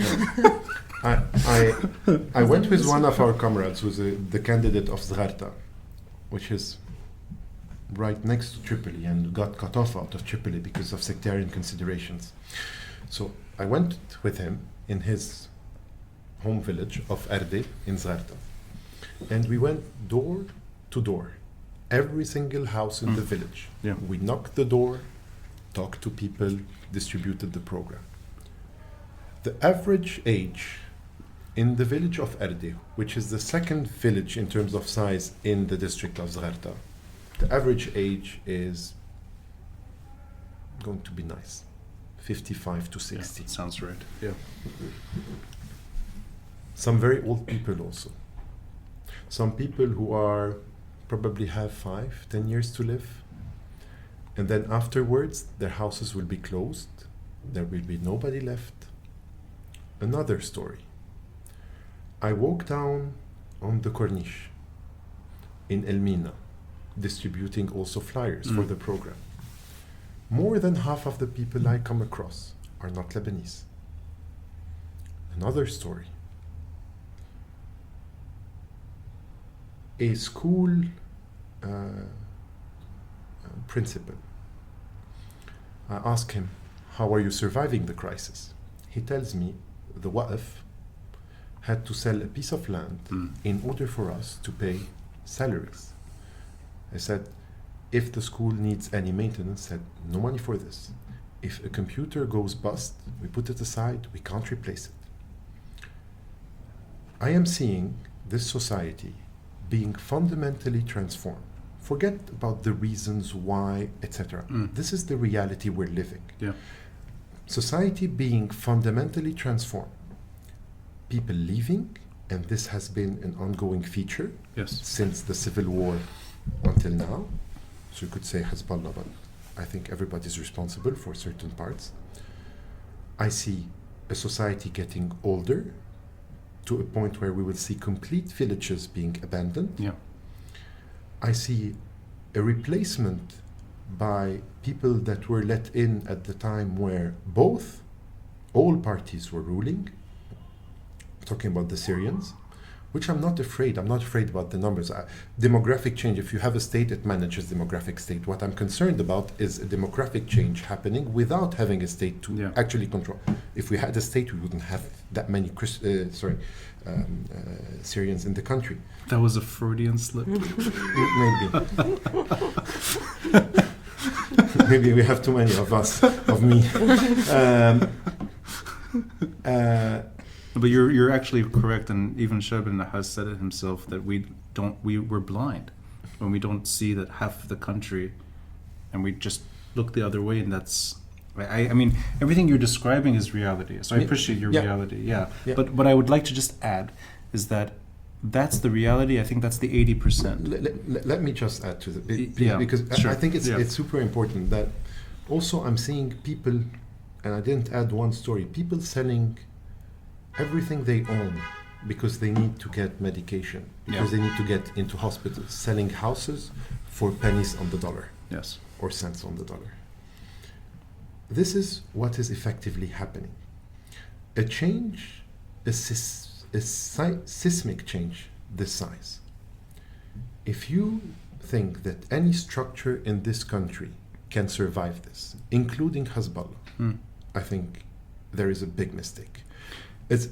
I went with one of our comrades who's the candidate of Zgharta, which is right next to Tripoli and got cut off out of Tripoli because of sectarian considerations. So I went with him in his home village of Erde in Zgharta. And we went door to door, every single house in the village. Yeah. We knocked the door, talked to people, distributed the program. The average age in the village of Erde, which is the second village in terms of size in the district of Zgharta, the average age is going to be nice, 55 to 60. Yeah, sounds right. Yeah. Some very old people also. Some people who are probably have 5-10 years to live. And then afterwards, their houses will be closed. There will be nobody left. Another story. I walk down on the Corniche in El Mina, distributing also flyers for the program. More than half of the people I come across are not Lebanese. Another story. A school principal. I ask him, how are you surviving the crisis? He tells me the Waqf had to sell a piece of land in order for us to pay salaries. I said, if the school needs any maintenance, said, no money for this. If a computer goes bust, we put it aside, we can't replace it. I am seeing this society being fundamentally transformed. Forget about the reasons why, etc. This is the reality we're living. Yeah. Society being fundamentally transformed. People leaving, and this has been an ongoing feature Yes. since the civil war until now. So you could say Hezbollah, but I think everybody's responsible for certain parts. I see a society getting older to a point where we will see complete villages being abandoned. Yeah. I see a replacement by people that were let in at the time where all parties were ruling. I'm talking about the Syrians, which I'm not afraid about the numbers. Demographic change, if you have a state, it manages demographic state. What I'm concerned about is a demographic change happening without having a state to actually control. If we had a state, we wouldn't have that many Syrians in the country. That was a Freudian slip. Maybe. Maybe we have too many of us, of me. But you're actually correct, and even Shabin has said it himself that we're blind when we don't see that half of the country, and we just look the other way, and that's. I mean, everything you're describing is reality. So I appreciate your reality. Yeah. But what I would like to just add is that that's the reality. I think that's the 80%. Let me just add to the Yeah, because sure. I think it's super important that also I'm seeing people, and I didn't add one story, people selling everything they own because they need to get medication, because they need to get into hospitals, selling houses for pennies on the dollar. Yes. Or cents on the dollar. This is what is effectively happening. A change, a seismic change this size. If you think that any structure in this country can survive this, including Hezbollah, I think there is a big mistake. It's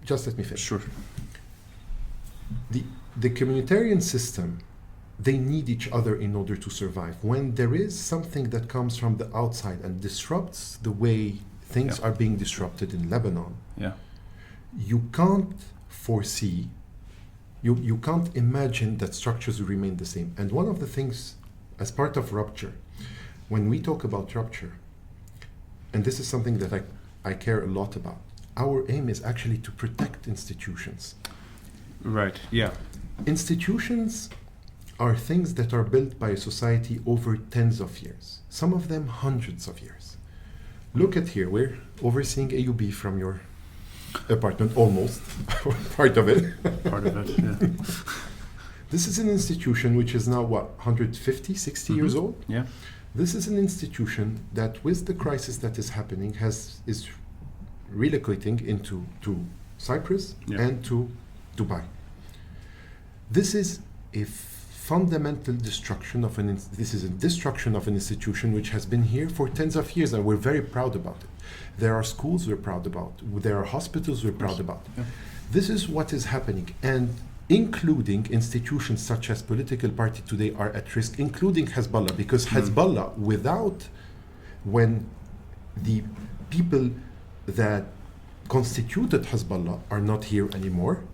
just let me finish. Sure. The communitarian system, they need each other in order to survive. When there is something that comes from the outside and disrupts the way things are being disrupted in Lebanon, you can't foresee, you can't imagine that structures will remain the same. And one of the things, as part of rupture, when we talk about rupture, and this is something that I care a lot about, our aim is actually to protect institutions. Right, yeah. Institutions are things that are built by a society over tens of years, some of them hundreds of years. Look at here, we're overseeing AUB from your apartment, almost, part of it. Part of it, yeah. This is an institution which is now, 150, 60 years old? Yeah. This is an institution that, with the crisis that is happening, is relocating to Cyprus and to Dubai. This is a fundamental destruction of this is a destruction of an institution which has been here for tens of years, and we're very proud about it. There are schools we're proud about. There are hospitals we're proud about. Yeah. This is what is happening, and including institutions such as political party today are at risk, including Hezbollah, because Hezbollah, when the people that constituted Hezbollah are not here anymore,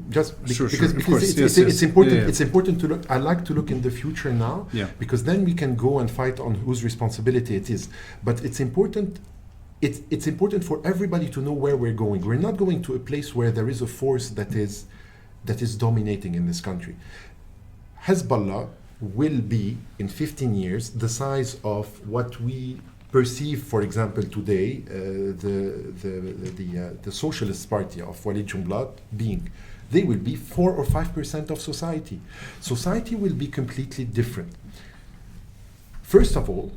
because it's important. Yeah. It's important to look. I like to look in the future now, because then we can go and fight on whose responsibility it is. But it's important. It's important for everybody to know where we're going. We're not going to a place where there is a force that is dominating in this country. Hezbollah will be in 15 years the size of what we perceive, for example, today, the Socialist Party of Walid Jumblat being. They will be 4 or 5% of society. Society will be completely different. First of all,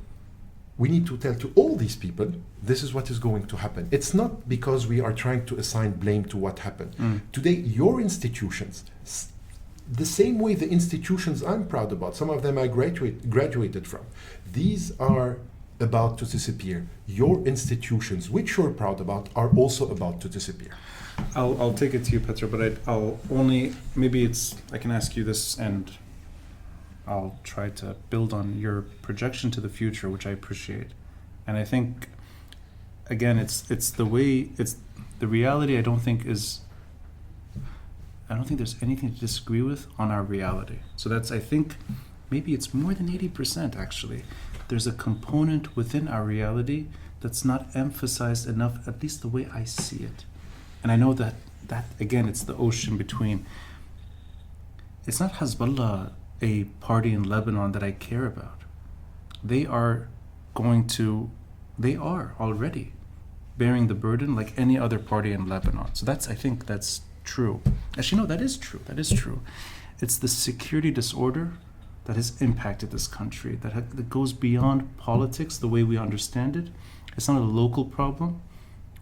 we need to tell to all these people, this is what is going to happen. It's not because we are trying to assign blame to what happened. Today, your institutions, the same way the institutions I'm proud about, some of them I graduated from, these are about to disappear. Your institutions, which you're proud about, are also about to disappear. I'll take it to you, Petra, but I'll only, I can ask you this, and I'll try to build on your projection to the future, which I appreciate. And I think, again, it's the reality. I don't think there's anything to disagree with on our reality. So I think maybe it's more than 80% actually. There's a component within our reality that's not emphasized enough, at least the way I see it. And I know that again, it's the ocean between. It's not Hezbollah, a party in Lebanon, that I care about. They are already bearing the burden like any other party in Lebanon. So I think that's true. Actually, no, that is true. It's the security disorder that has impacted this country, that goes beyond politics, the way we understand it. It's not a local problem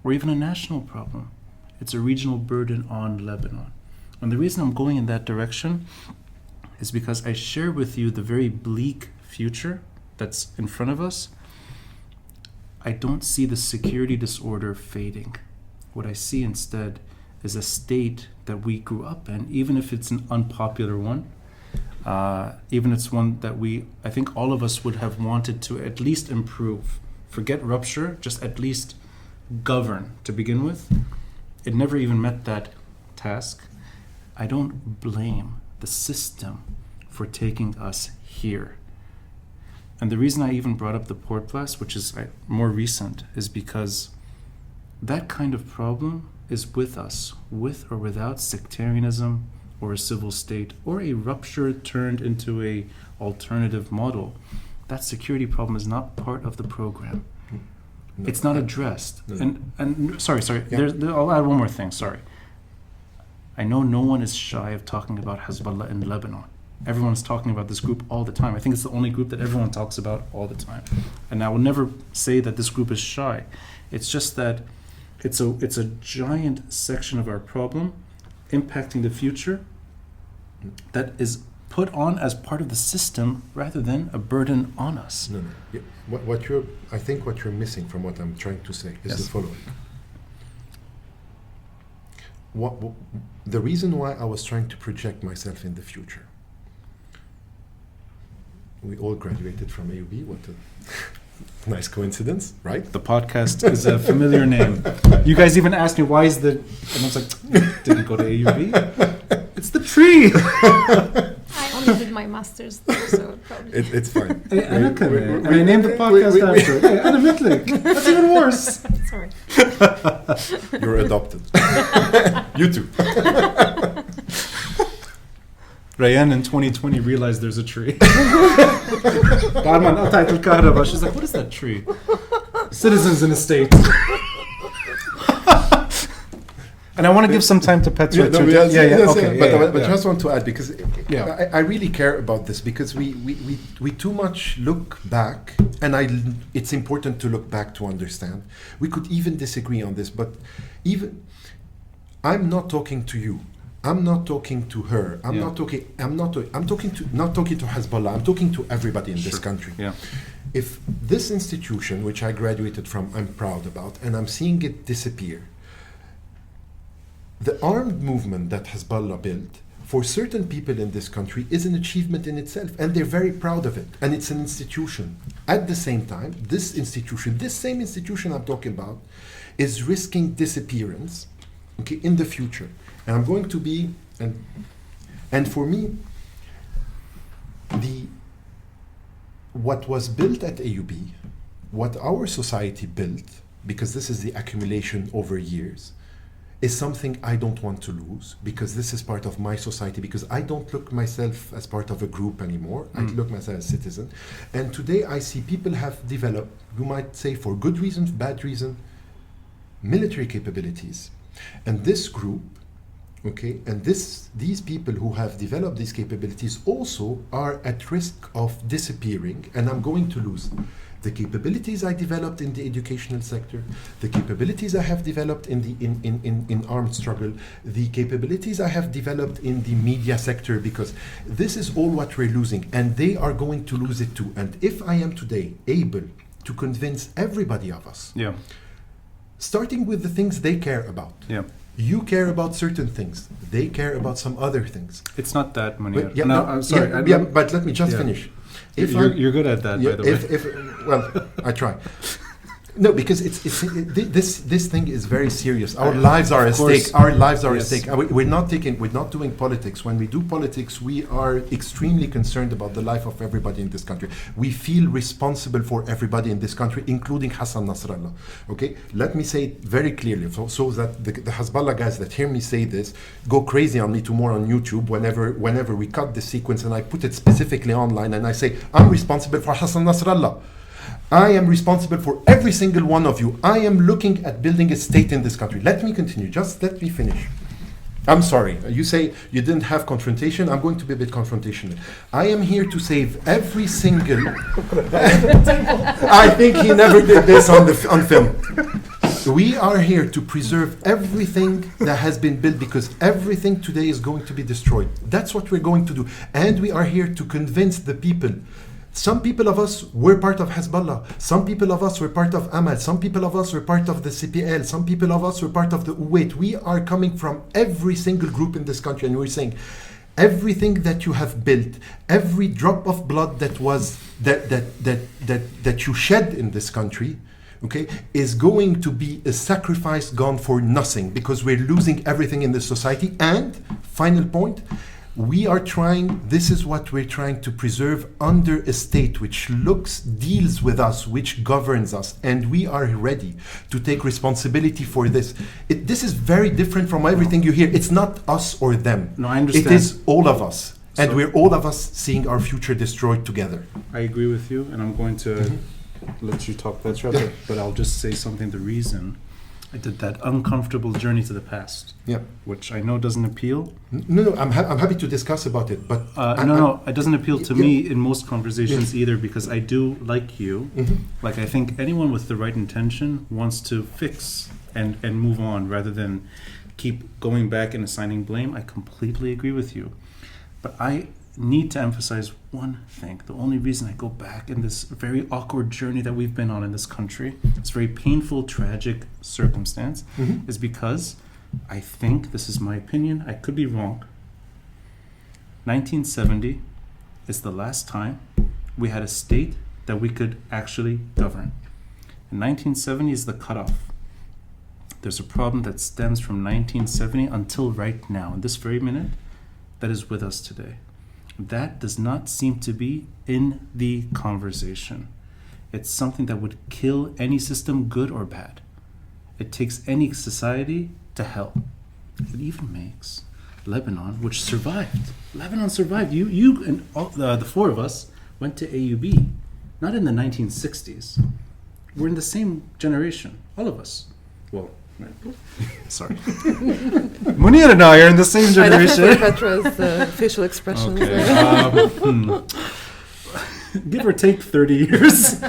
or even a national problem. It's a regional burden on Lebanon. And the reason I'm going in that direction is because I share with you the very bleak future that's in front of us. I don't see the security disorder fading. What I see instead is a state that we grew up in, even if it's an unpopular one, even if it's one that I think all of us would have wanted to at least improve. Forget rupture, just at least govern to begin with. It never even met that task. I don't blame the system for taking us here. And the reason I even brought up the port blast, which is more recent, is because that kind of problem is with us, with or without sectarianism or a civil state or a rupture turned into a alternative model. That security problem is not part of the program. No, it's not addressed. No. And sorry. Yeah. I'll add one more thing. Sorry. I know no one is shy of talking about Hezbollah in Lebanon. Everyone's talking about this group all the time. I think it's the only group that everyone talks about all the time. And I will never say that this group is shy. It's just that it's a giant section of our problem impacting the future that is put on as part of the system rather than a burden on us. No. Yeah. I think what you're missing from what I'm trying to say is the following. The reason why I was trying to project myself in the future. We all graduated from AUB. What a nice coincidence, right? The podcast is a familiar name. You guys even asked me why is the, and I was like, didn't go to AUB. It's the tree. I only did my master's there, so probably. It's fine. Hey, and I named the podcast after. Hey, Anna Mitlik. That's even worse. Sorry. You're adopted. You too. Rayan in 2020 realized there's a tree. Barman قطعت الكهرباء. She's like, what is that tree? Citizens in a state. And I want to give some time to Petra. Okay. But I just want to add, because I really care about this, because we too much look back, and it's important to look back to understand. We could even disagree on this, but I'm not talking to you. I'm not talking to her. I'm not talking to Hezbollah. I'm talking to everybody in this country. Yeah. If this institution, which I graduated from, I'm proud about, and I'm seeing it disappear, the armed movement that Hezbollah built for certain people in this country is an achievement in itself, and they're very proud of it, and it's an institution. At the same time, this same institution I'm talking about, is risking disappearance, in the future. And I'm going to be, and for me, what was built at AUB, what our society built, because this is the accumulation over years, is something I don't want to lose, because this is part of my society, because I don't look myself as part of a group anymore. I look myself as a citizen. And today I see people have developed, you might say for good reason, bad reason, military capabilities. And this group, and these people who have developed these capabilities also are at risk of disappearing, and I'm going to lose the capabilities I developed in the educational sector, the capabilities I have developed in armed struggle, the capabilities I have developed in the media sector, because this is all what we're losing, and they are going to lose it too. And if I am today able to convince everybody of us, starting with the things they care about. You care about certain things. They care about some other things. It's not that, Mounir. I'm sorry. But let me just finish. You're good at that, by the way. Well, I try. No, because this thing is very serious. Our lives are at stake. Our lives are at stake. We're not doing politics. When we do politics, we are extremely concerned about the life of everybody in this country. We feel responsible for everybody in this country, including Hassan Nasrallah. Okay, let me say it very clearly, so that the Hezbollah guys that hear me say this go crazy on me tomorrow on YouTube whenever we cut the sequence and I put it specifically online and I say I'm responsible for Hassan Nasrallah. I am responsible for every single one of you. I am looking at building a state in this country. Let me continue. Just let me finish. I'm sorry. You say you didn't have confrontation. I'm going to be a bit confrontational. I am here to save every single... I think he never did this on film. We are here to preserve everything that has been built, because everything today is going to be destroyed. That's what we're going to do. And we are here to convince the people. Some people of us were part of Hezbollah. Some people of us were part of Amal. Some people of us were part of the CPL. Some people of us were part of the Uwait. We are coming from every single group in this country, and we're saying everything that you have built, every drop of blood that you shed in this country, is going to be a sacrifice gone for nothing, because we're losing everything in this society. And final point, this is what we're trying to preserve under a state which deals with us, which governs us, and we are ready to take responsibility for this. This is very different from everything you hear. It's not us or them. No, I understand. It is all of us, and we're all of us seeing our future destroyed together. I agree with you, and I'm going to let you talk, Petra, but I'll just say something. The reason I did that uncomfortable journey to the past, which I know doesn't appeal. No, I'm happy to discuss about it, but it doesn't appeal to me in most conversations either, because I do, like you, like I think anyone with the right intention wants to fix and move on rather than keep going back and assigning blame. I completely agree with you, but need to emphasize one thing. The only reason I go back in this very awkward journey that we've been on in this country, this very painful, tragic circumstance, is because I think, this is my opinion, I could be wrong, 1970 is the last time we had a state that we could actually govern. And 1970 is the cutoff. There's a problem that stems from 1970 until right now, in this very minute, that is with us today. That does not seem to be in the conversation. It's something that would kill any system, good or bad. It takes any society to hell. It even makes Lebanon, which survived. Lebanon survived. You and all, the four of us went to AUB, not in the 1960s. We're in the same generation, all of us. Well, sorry. Mounir and I are in the same generation. I Petra's facial expressions. Okay. Give or take 30 years.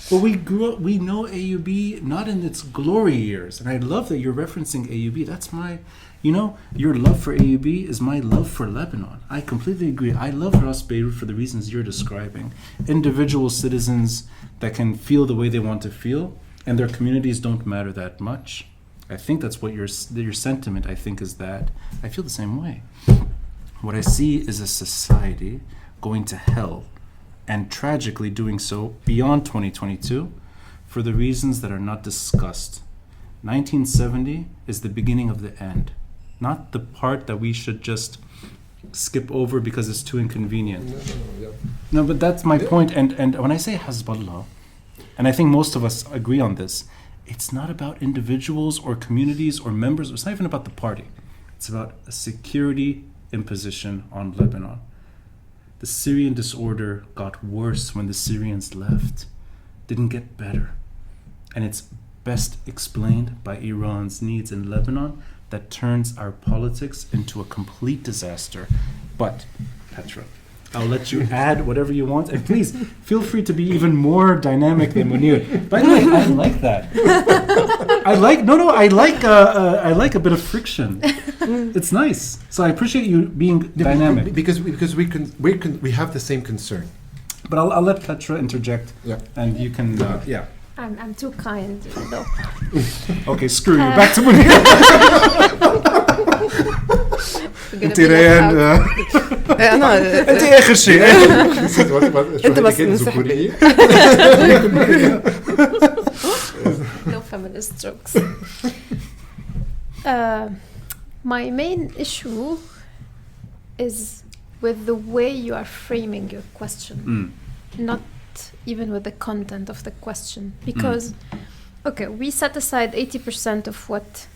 But we grew up, we know AUB not in its glory years. And I love that you're referencing AUB. That's my, your love for AUB is my love for Lebanon. I completely agree. I love Ras Beirut for the reasons you're describing. Individual citizens that can feel the way they want to feel, and their communities don't matter that much. I think that's what your sentiment, I think, is that. I feel the same way. What I see is a society going to hell, and tragically doing so beyond 2022 for the reasons that are not discussed. 1970 is the beginning of the end, not the part that we should just skip over because it's too inconvenient. No, but that's my point. And when I say Hezbollah, and I think most of us agree on this, it's not about individuals or communities or members. It's not even about the party. It's about a security imposition on Lebanon. The Syrian disorder got worse when the Syrians left, didn't get better. And it's best explained by Iran's needs in Lebanon that turns our politics into a complete disaster. But, Petra, I'll let you add whatever you want, and please feel free to be even more dynamic than Mounir. By the way, I like that. I like a bit of friction. It's nice. So I appreciate you being dynamic. Because we have the same concern. But I'll let Petra interject, and you can, I'm too kind, though. Okay, screw you. Back to Mounir. انت ريان انت اخر شيء انت بس ذكوريه. No feminist jokes. My main issue is with the way you are framing your question, not even with the content of the question. Because, okay, we set aside 80% of what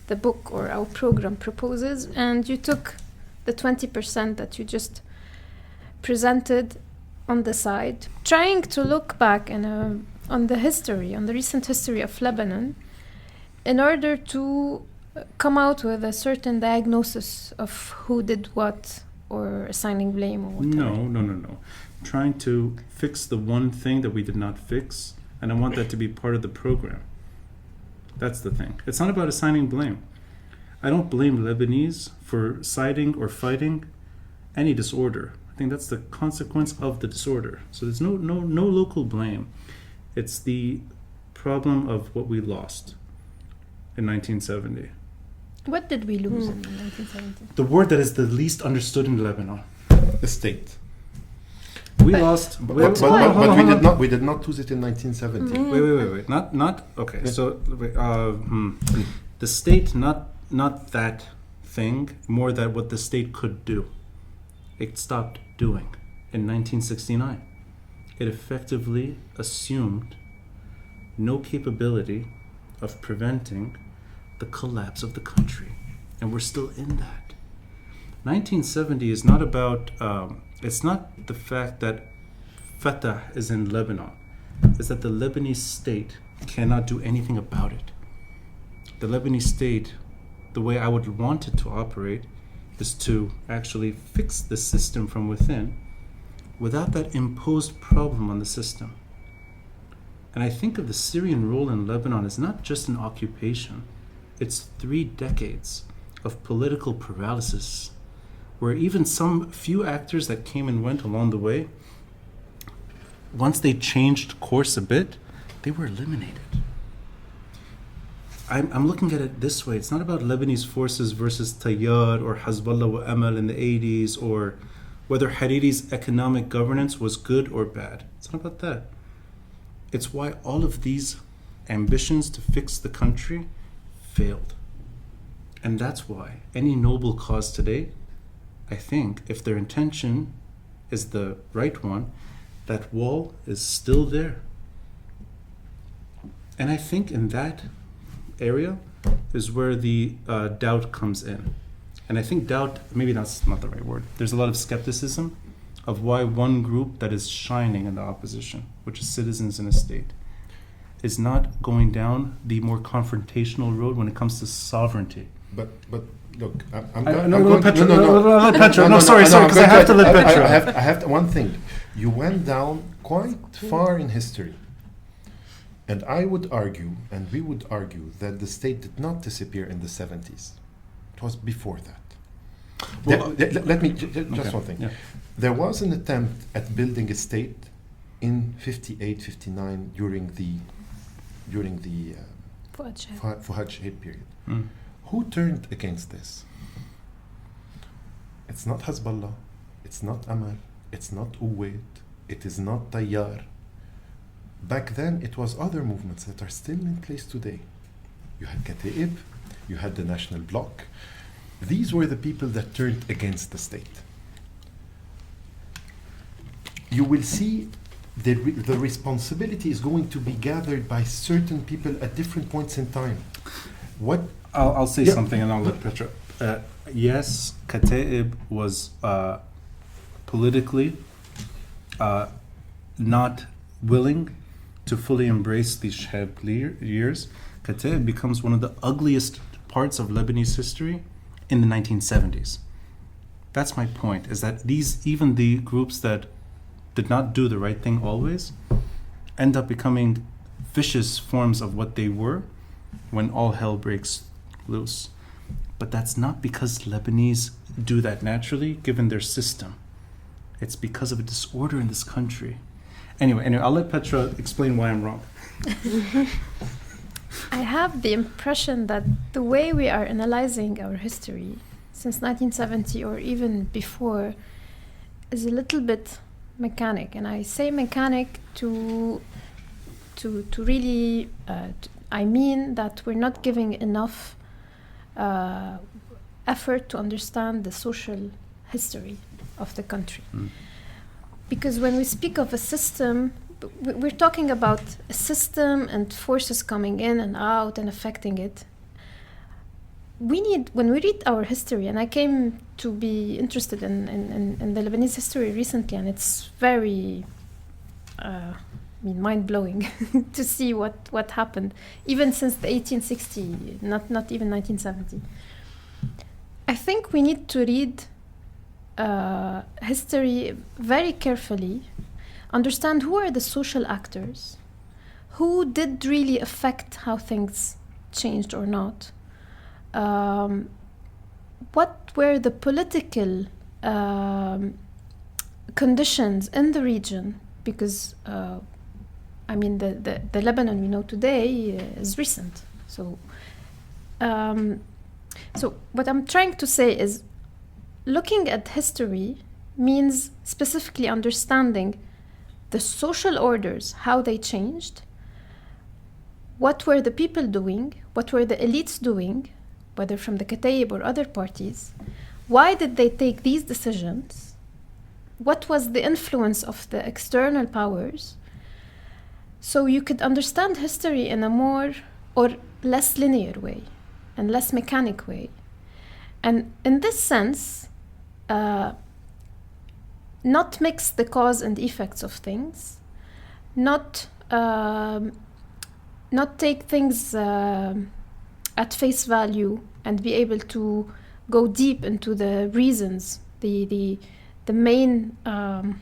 the book or our program proposes, and you took the 20% that you just presented on the side, trying to look back on the history, on the recent history of Lebanon, in order to come out with a certain diagnosis of who did what, or assigning blame or whatever. No. Trying to fix the one thing that we did not fix, and I want that to be part of the program. That's the thing. It's not about assigning blame. I don't blame Lebanese for siding or fighting any disorder. I think that's the consequence of the disorder. So there's no local blame. It's the problem of what we lost in 1970. What did we lose in 1970? The word that is the least understood in Lebanon. The state. We lost. But we did not lose it in 1970. Wait. Not okay. So the state, not that thing, more that what the state could do. It stopped doing in 1969. It effectively assumed no capability of preventing the collapse of the country, and we're still in that. 1970 is not about. It's not the fact that Fatah is in Lebanon. It's that the Lebanese state cannot do anything about it. The Lebanese state, the way I would want it to operate, is to actually fix the system from within without that imposed problem on the system. And I think of the Syrian role in Lebanon as not just an occupation. It's 3 decades of political paralysis where even some few actors that came and went along the way, once they changed course a bit, they were eliminated. I'm looking at it this way. It's not about Lebanese forces versus Tayyar or Hezbollah wa Amal in the 80s, or whether Hariri's economic governance was good or bad. It's not about that. It's why all of these ambitions to fix the country failed. And that's why any noble cause today, I think, if their intention is the right one, that wall is still there. And I think in that area is where the doubt comes in. And I think doubt, maybe that's not the right word. There's a lot of skepticism of why one group that is shining in the opposition, which is citizens in a state, is not going down the more confrontational road when it comes to sovereignty. But look, sorry, because I have to let Petra. I have one thing. You went down quite far in history. And I would argue, and we would argue, that the state did not disappear in the 70s. It was before that. Well, let me, just one thing. Yeah. There was an attempt at building a state in 58, 59 during the Fuad Shahid period. Who turned against this? It's not Hezbollah, it's not Amal, it's not Uwaid, it is not Tayyar. Back then, it was other movements that are still in place today. You had Kataib, you had the National Bloc. These were the people that turned against the state. You will see the responsibility is going to be gathered by certain people at different points in time. What I'll say something and I'll let Petra. Yes, Kataib was politically not willing to fully embrace these Shahab years. Kataib becomes one of the ugliest parts of Lebanese history in the 1970s. That's my point, is that even the groups that did not do the right thing always end up becoming vicious forms of what they were when all hell breaks loose. But that's not because Lebanese do that naturally, given their system. It's because of a disorder in this country. Anyway, I'll let Petra explain why I'm wrong. I have the impression that the way we are analyzing our history since 1970 or even before is a little bit mechanic. And I say mechanic to really, I mean that we're not giving enough effort to understand the social history of the country. Because when we speak of a system, we're talking about a system and forces coming in and out and affecting it. When we read our history, and I came to be interested in the Lebanese history recently, and it's very mind-blowing to see what happened, even since the 1860, not even 1970. I think we need to read history very carefully, understand who are the social actors, who did really affect how things changed or not, what were the political conditions in the region, because the Lebanon we know today is recent. So what I'm trying to say is, looking at history means specifically understanding the social orders, how they changed, what were the people doing, what were the elites doing, whether from the Kataib or other parties, why did they take these decisions, what was the influence of the external powers, so you could understand history in a more or less linear way and less mechanic way. And in this sense, not mix the cause and effects of things, not take things at face value and be able to go deep into the reasons, the main, the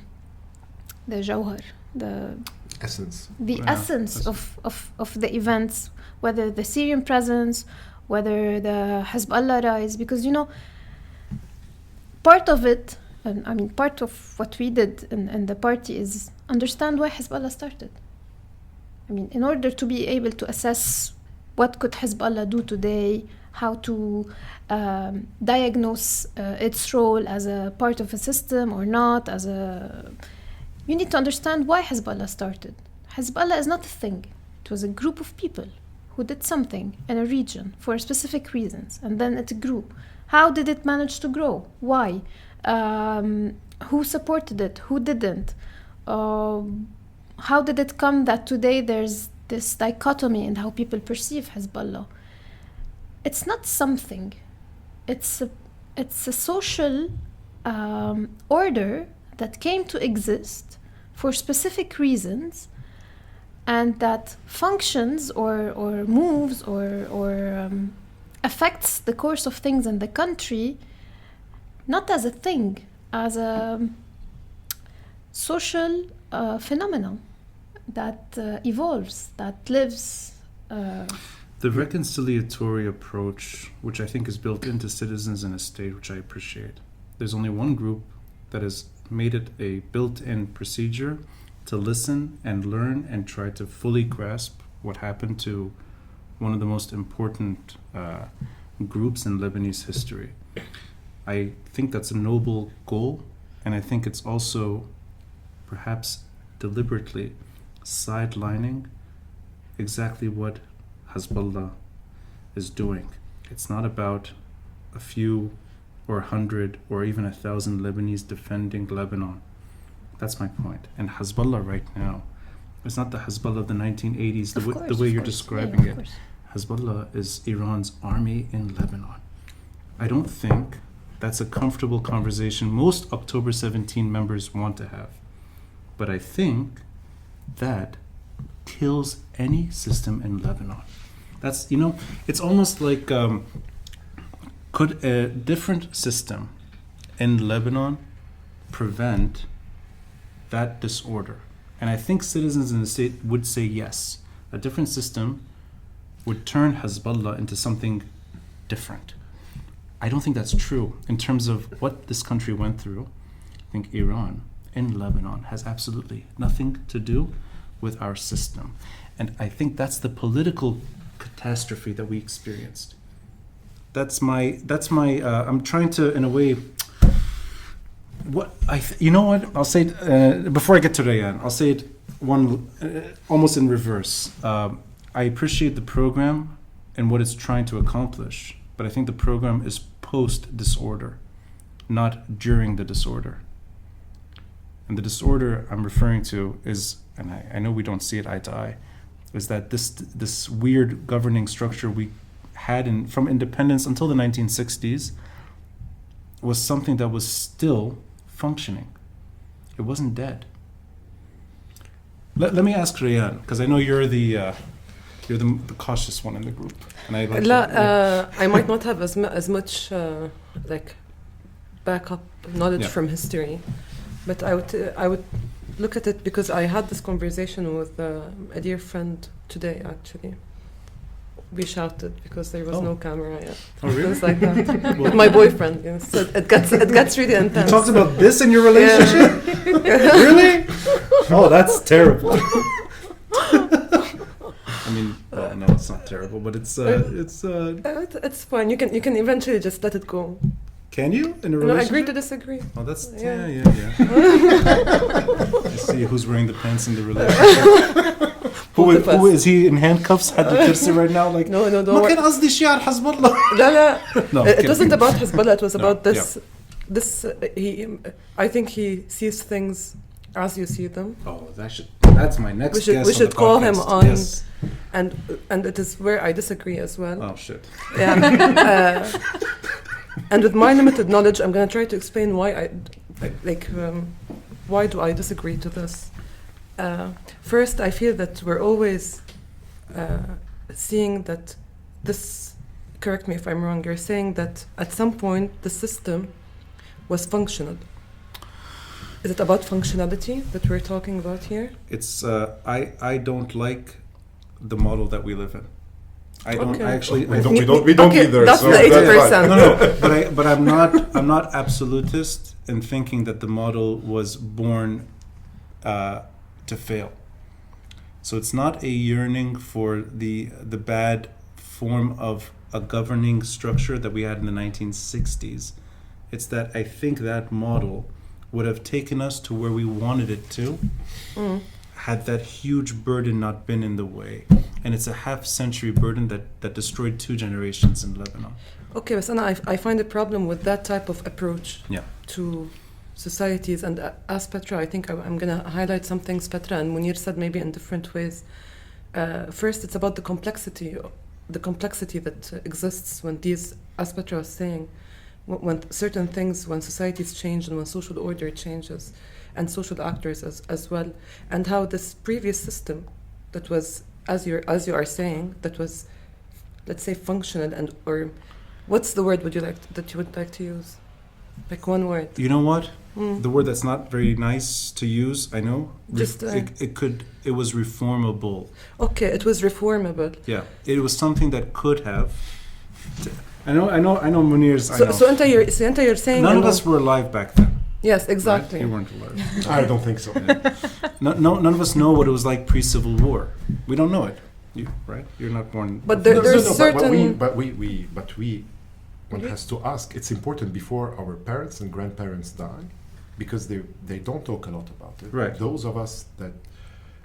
jawhar, the essence, essence of the events, whether the Syrian presence, whether the Hezbollah rise, because part of it, and I mean, part of what we did in the party is understand why Hezbollah started. I mean, in order to be able to assess what could Hezbollah do today, how to diagnose its role as a part of a system or not, you need to understand why Hezbollah started. Hezbollah is not a thing. It was a group of people who did something in a region for specific reasons, and then it grew. How did it manage to grow? Why? Who supported it? Who didn't? How did it come that today there's this dichotomy in how people perceive Hezbollah? It's not something. It's a social order that came to exist for specific reasons, and that functions or moves or affects the course of things in the country, not as a thing, as a social phenomenon that evolves, that lives. The reconciliatory approach, which I think is built into citizens in a state, which I appreciate. There's only one group that has made it a built-in procedure to listen and learn and try to fully grasp what happened to one of the most important groups in Lebanese history. I think that's a noble goal, and I think it's also perhaps deliberately sidelining exactly what Hezbollah is doing. It's not about a few or 100 or even 1,000 Lebanese defending Lebanon. That's my point. And Hezbollah right now is not the Hezbollah of the 1980s, the way you're describing it. Hezbollah is Iran's army in Lebanon. I don't think that's a comfortable conversation most October 17 members want to have. But I think that kills any system in Lebanon. That's, it's almost like, could a different system in Lebanon prevent that disorder? And I think citizens in the state would say yes. A different system would turn Hezbollah into something different. I don't think that's true in terms of what this country went through. I think Iran in Lebanon has absolutely nothing to do with our system. And I think that's the political catastrophe that we experienced. That's my I'm trying to, in a way, I'll say it, before I get to Rayan, I'll say it almost in reverse. I appreciate the program and what it's trying to accomplish, but I think the program is post-disorder, not during the disorder. And the disorder I'm referring to is, and I know we don't see it eye to eye, is that this weird governing structure we had from independence until the 1960s was something that was still functioning. It wasn't dead. Let me ask Rayan, because I know you're the cautious one in the group, and I might not have as much backup knowledge from history, but I would look at it because I had this conversation with a dear friend today. Actually, we shouted because there was no camera yet. Oh, really? Things like that. With my boyfriend, so it gets really intense. You talked about this in your relationship? Yeah. Really? Oh, that's terrible. I mean, no, it's not terrible, but it's fine. You can eventually just let it go. Can you in a relationship? No, agree to disagree. Oh, that's yeah. I see who's wearing the pants in the relationship. Who is he in handcuffs? Had the kiss right now? Like no. ما كان قصدي شيء على حزب الله. No, it wasn't about Hezbollah. It was about this. Yeah. This I think he sees things as you see them. Oh, that's my next guest. We should call him on. Yes. And it is where I disagree as well. Oh shit. Yeah. And with my limited knowledge, I'm going to try to explain why why do I disagree to this. First, I feel that we're always seeing that this, correct me if I'm wrong, you're saying that at some point the system was functional. Is it about functionality that we're talking about here? It's I don't like the model that we live in. I don't. Okay. I actually. We I don't, think- we don't Okay, either. that's so the that's 80%. fine. no, but I'm not absolutist in thinking that the model was born to fail. So it's not a yearning for the bad form of a governing structure that we had in the 1960s. It's that I think that model would have taken us to where we wanted it to, had that huge burden not been in the way. And it's a half-century burden that destroyed 2 generations in Lebanon. Okay, but Sana, I find a problem with that type of approach Yeah. to societies. And as Petra, I think I'm going to highlight some things Petra and Mounir said maybe in different ways. First, it's about the complexity that exists when these, as Petra was saying, when certain things, when societies change and when social order changes, and social actors as well, and how this previous system that was, as you are saying, that was, let's say, functional or what's the word that you would like to use? Like one word. You know what? The word that's not very nice to use, I know. Just, It was reformable. Okay, it was reformable. Yeah, it was something that could have. I know. Munir's. I know. So Anta, you're saying None of us were alive back then. Yes, exactly. Right? You weren't alive. I don't think so. None of us know what it was like pre-Civil War. We don't know it. You right? You're not born. But there's certain. But one has to ask. It's important before our parents and grandparents die, because they don't talk a lot about it. Right. Those of us that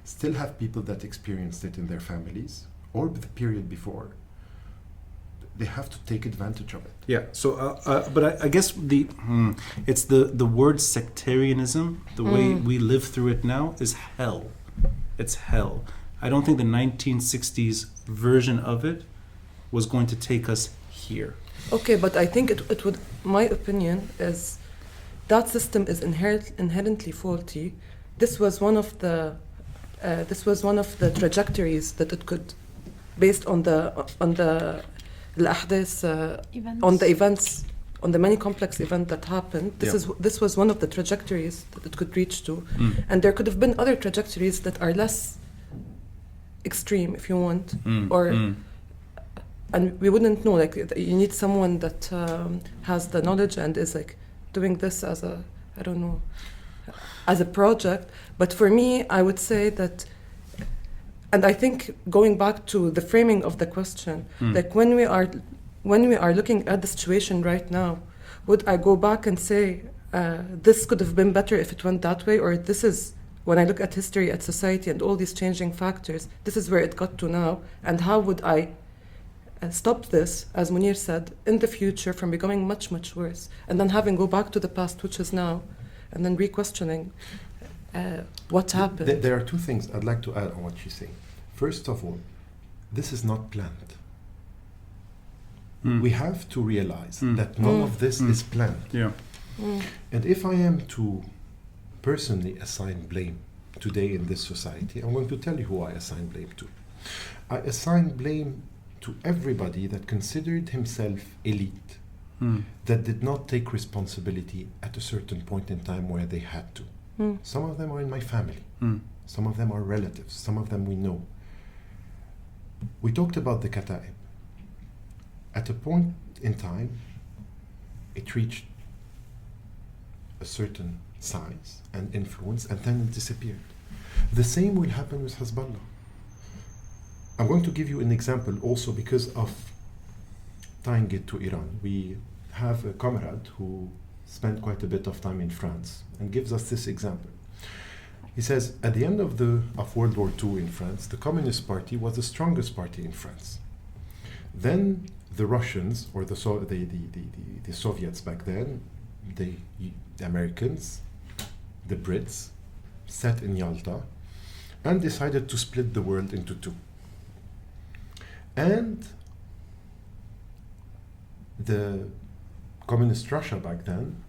still have people that experienced it in their families or the period before, they have to take advantage of it. Yeah. So, but I guess it's the word sectarianism. The way we live through it now is hell. It's hell. I don't think the 1960s version of it was going to take us here. Okay, but I think it would. My opinion is that system is inherently faulty. This was one of the trajectories that it could, based on the الأحداث, on the events, on the many complex events that happened. This was one of the trajectories that it could reach to, and there could have been other trajectories that are less extreme, if you want, and we wouldn't know. Like, you need someone that has the knowledge and is like doing this as a, I don't know, as a project. But for me, I would say that, and I think going back to the framing of the question, like when we are looking at the situation right now, would I go back and say this could have been better if it went that way, or this is, when I look at history, at society, and all these changing factors, this is where it got to now, and how would I stop this, as Mounir said, in the future from becoming much, much worse, and then having go back to the past, which is now, and then re-questioning what happened. There are 2 things I'd like to add on what she's saying. First of all, this is not planned. We have to realize that none of this is planned. Yeah. And if I am to personally assign blame today in this society, I'm going to tell you who I assign blame to. I assign blame to everybody that considered himself elite, that did not take responsibility at a certain point in time where they had to. Some of them are in my family. Some of them are relatives. Some of them we know. We talked about the Kata'ib. At a point in time, it reached a certain size and influence, and then it disappeared. The same will happen with Hezbollah. I'm going to give you an example also because of tying it to Iran. We have a comrade who spent quite a bit of time in France and gives us this example. He says, at the end of World War II in France, the Communist Party was the strongest party in France. Then the Russians, or the Soviets back then, the Americans, the Brits, sat in Yalta and decided to split the world into 2. And the Communist Russia back then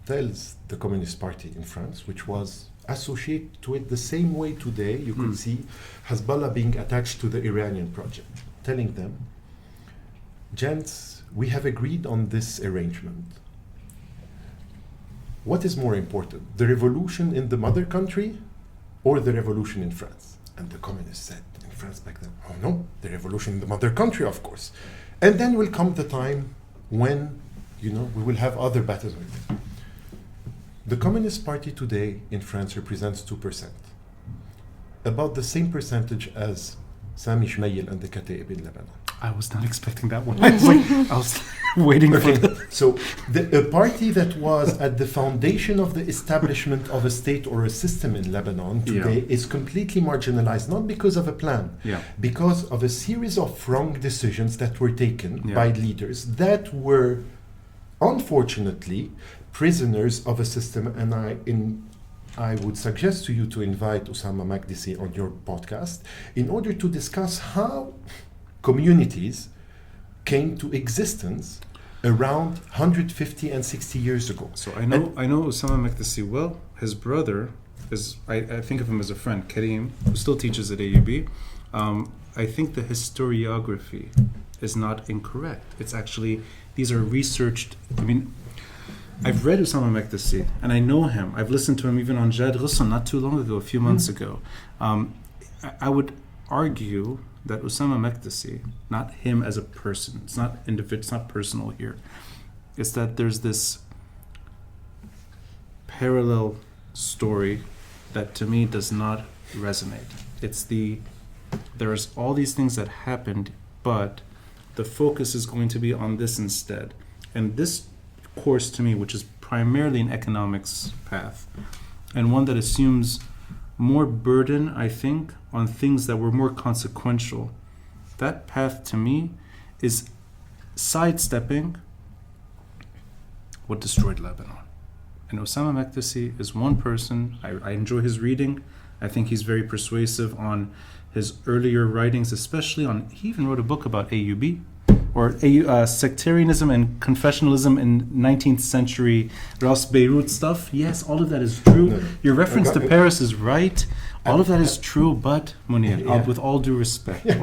tells the Communist Party in France, which was associated to it the same way today, you could see Hezbollah being attached to the Iranian project, telling them, gents, we have agreed on this arrangement. What is more important, the revolution in the mother country or the revolution in France? And the communists said in France back then, oh no, the revolution in the mother country, of course. And then will come the time when, we will have other battles with it. The Communist Party today in France represents 2%. About the same percentage as Sami Shmail and the Kataib in Lebanon. I was not expecting that one. I was waiting for that. So a party that was at the foundation of the establishment of a state or a system in Lebanon today is completely marginalized, not because of a plan, because of a series of wrong decisions that were taken by leaders that were, unfortunately, prisoners of a system. And I would suggest to you to invite Osama Magdisi on your podcast in order to discuss how communities came to existence around 150 and 60 years ago. So I know Osama Magdisi well. His brother is, I think of him as a friend, Karim, who still teaches at AUB. I think the historiography is not incorrect. It's actually, these are researched. I mean, I've read Osama Magdisi and I know him. I've listened to him even on Jad Ghussan not too long ago, a few months ago. I would argue that Osama Magdisi, not him as a person, it's not individual, it's not personal here, it's that there's this parallel story that to me does not resonate. There's all these things that happened, but the focus is going to be on this instead. And this course to me, which is primarily an economics path, and one that assumes more burden, I think, on things that were more consequential. That path to me is sidestepping what destroyed Lebanon. And Osama Magdisi is one person. I enjoy his reading. I think he's very persuasive on his earlier writings, especially he even wrote a book about AUB, or sectarianism and confessionalism in 19th century Ras Beirut stuff. Yes, all of that is true. No. Your reference to Paris is right. All of that is true, but Mounir, with all due respect, and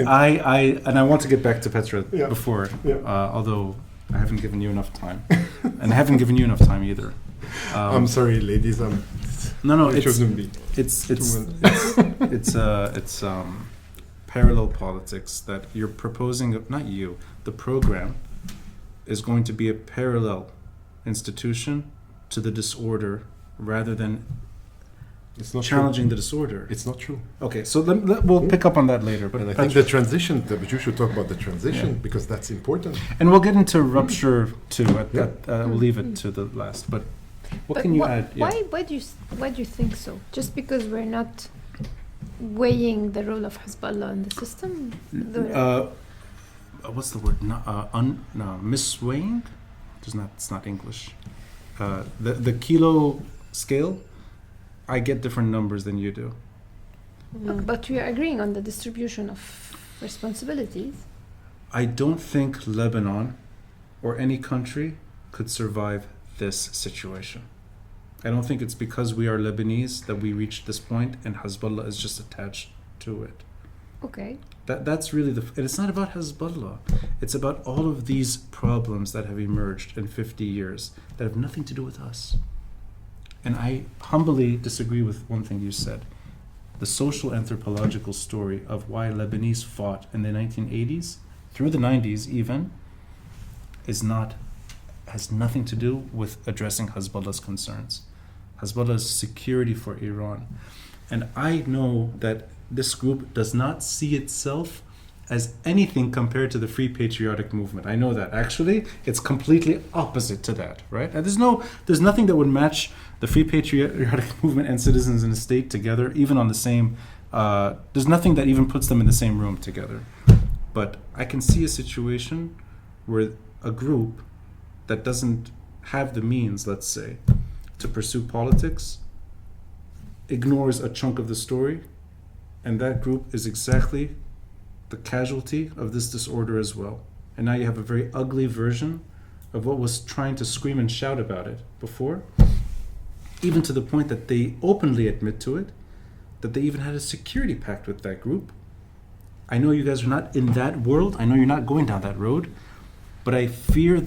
I want to get back to Petra before, although I haven't given you enough time, and I haven't given you enough time either. I'm sorry, ladies. It's parallel politics that you're proposing. Not you. The program is going to be a parallel institution to the disorder, rather than challenging the disorder. It's not true. Okay, so we'll pick up on that later. But I think the transition, but you should talk about the transition because that's important. And we'll get into rupture too. We'll leave it to the last. But what can you add? Why do you think so? Just because we're not weighing the role of Hezbollah in the system? What's the word? Misweighing? It's not English. The kilo scale. I get different numbers than you do. But we are agreeing on the distribution of responsibilities. I don't think Lebanon or any country could survive this situation. I don't think it's because we are Lebanese that we reached this point and Hezbollah is just attached to it. Okay. That's really and it's not about Hezbollah. It's about all of these problems that have emerged in 50 years that have nothing to do with us. And I humbly disagree with one thing you said. The social anthropological story of why Lebanese fought in the 1980s, through the 90s even, has nothing to do with addressing Hezbollah's concerns. Hezbollah's security for Iran. And I know that this group does not see itself as anything compared to the Free Patriotic Movement. I know that. Actually, it's completely opposite to that, right? And there's nothing that would match the Free Patriotic Movement and Citizens in a State together, even on the same, there's nothing that even puts them in the same room together. But I can see a situation where a group that doesn't have the means, let's say, to pursue politics, ignores a chunk of the story, and that group is exactly the casualty of this disorder as well. And now you have a very ugly version of what was trying to scream and shout about it before, even to the point that they openly admit to it, that they even had a security pact with that group. I know you guys are not in that world. I know you're not going down that road, but I fear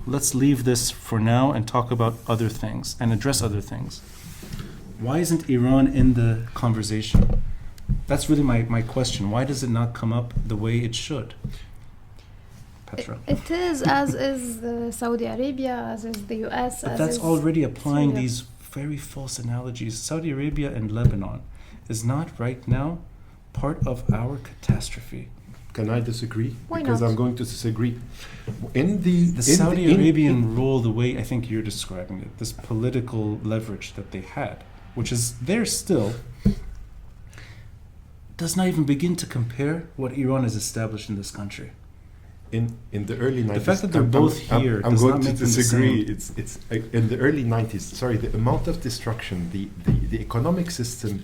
let's leave this for now and talk about other things and address other things. Why isn't Iran in the conversation? That's really my question. Why does it not come up the way it should? Petra. It is, as is Saudi Arabia, as is the US. But as that's is already applying Syria. these very false analogies. Saudi Arabia and Lebanon is not right now part of our catastrophe. Can I disagree? Why Because not? I'm going to disagree. In the Saudi Arabian role, the way I think you're describing it, this political leverage that they had, which is there still, does not even begin to compare what Iran has established in this country. in the early 90s. The fact that they're both here I'm does going not to make them the disagree. same. It's in the early 90s. Sorry, the amount of destruction, the economic system.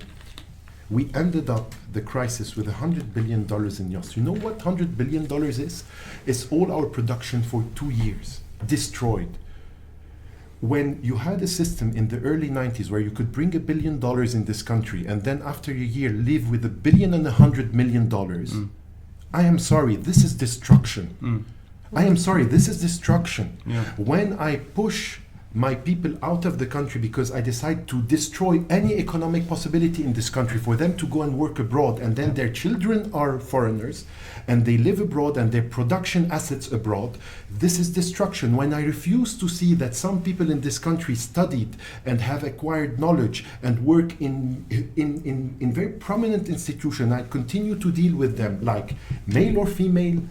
We ended up the crisis with $100 billion in loss. You know what $100 billion is? It's all our production for 2 years, destroyed. When you had a system in the early 90s where you could bring $1 billion in this country and then after a year live with $1 billion and $100 million, I am sorry, this is destruction. I am sorry, this is destruction. Yeah. When I push my people out of the country because I decide to destroy any economic possibility in this country for them to go and work abroad, and then their children are foreigners and they live abroad and their production assets abroad, this is destruction. When I refuse to see that some people in this country studied and have acquired knowledge and work in very prominent institutions, I continue to deal with them like male or female,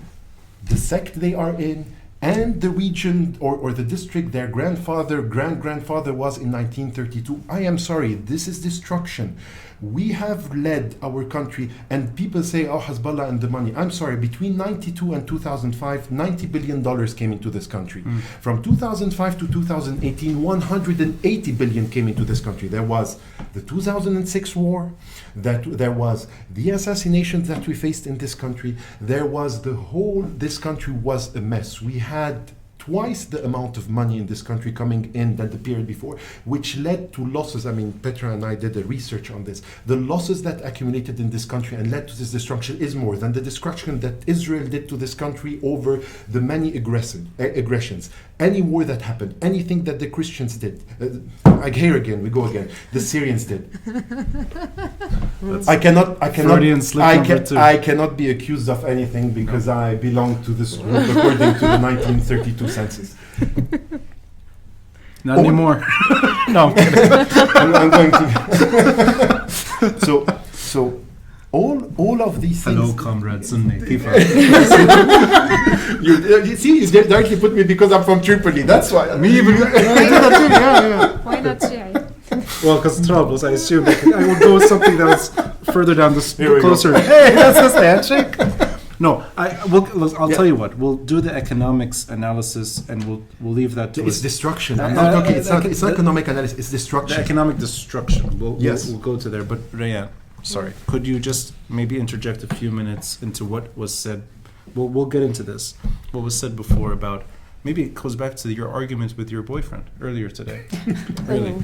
the sect they are in, and the region or the district their grandfather was in 1932. I am sorry, this is destruction. We have led our country, and people say, oh, Hezbollah and the money. I'm sorry, between 92 and 2005, $90 billion came into this country. From 2005 to 2018, 180 billion came into this country. There was the 2006 war, there was the assassinations that we faced in this country, there was this country was a mess. We had twice the amount of money in this country coming in than the period before, which led to losses. I mean, Petra and I did a research on this. The losses that accumulated in this country and led to this destruction is more than the destruction that Israel did to this country over the many aggressions. Any war that happened, anything that the Christians did. Here again, we go again. The Syrians did. I cannot be accused of anything because I belong to this group according to the 1932 census. Not anymore. No, I'm kidding. I'm going to. So all of these things. Hello, comrade Sunni. You see, you directly put me because I'm from Tripoli. That's why. Me even. Why not Shia? Well, because troubles, I assume I would go with something that was further down the Here we closer. go. Hey, that's just the handshake. No, I'll tell you what. We'll do the economics analysis, and we'll leave that to It's us. destruction. I'm not talking. It's not economic analysis. It's The destruction. economic destruction. We'll go to there. But Rayan, sorry, could you just maybe interject a few minutes into what was said? We'll get into this. What was said before about. Maybe it goes back to your argument with your boyfriend earlier today. Really,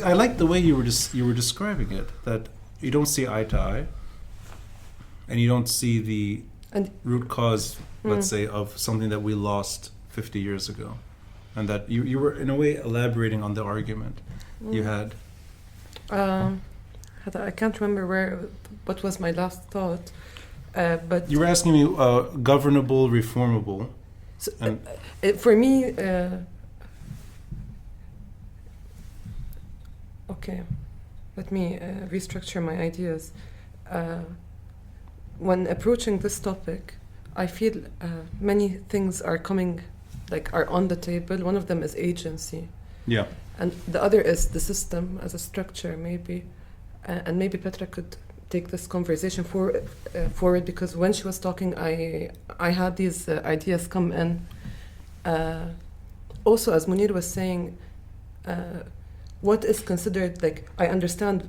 I like the way you were describing it. That you don't see eye to eye, and you don't see the root cause, let's say, of something that we lost 50 years ago, and that you were in a way elaborating on the argument you had. I can't remember what was my last thought, but You were asking me governable, reformable. so, And for me, okay, let me restructure my ideas. When approaching this topic, I feel many things are on the table. One of them is agency, yeah, and the other is the system as a structure, maybe. And maybe Petra could take this conversation forward because when she was talking, I had these ideas come in. Also, as Mounir was saying, what is considered I understand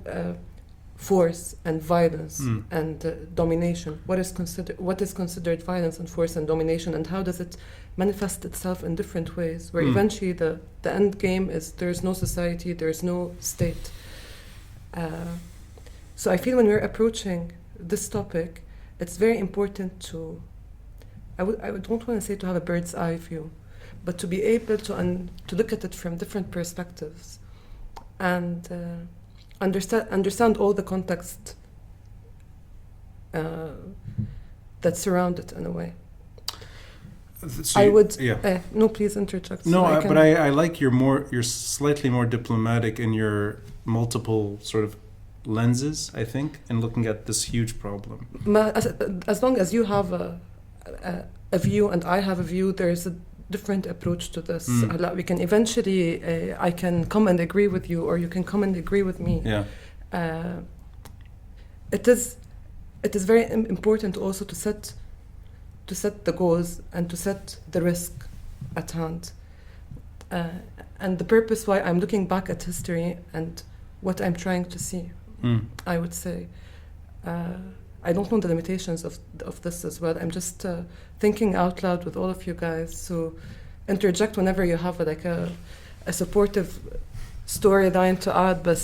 force and violence and domination. What is considered violence and force and domination, and how does it manifest itself in different ways? Where eventually the end game is there is no society, there is no state. So I feel when we're approaching this topic, it's very important to. I don't want to say to have a bird's eye view, but to be able to look at it from different perspectives, and understand all the context that surround it in a way. So I would. Yeah. No, please interject. No, so but I like you're slightly more diplomatic in your multiple sort of lenses, I think, in looking at this huge problem. As long as you have a view and I have a view, there is a different approach to this. We can eventually, I can come and agree with you, or you can come and agree with me. Yeah. It is very important also to set the goals and to set the risk at hand. And the purpose why I'm looking back at history and what I'm trying to see, I would say. I don't know the limitations of this as well. I'm just thinking out loud with all of you guys. So interject whenever you have a supportive storyline to add. But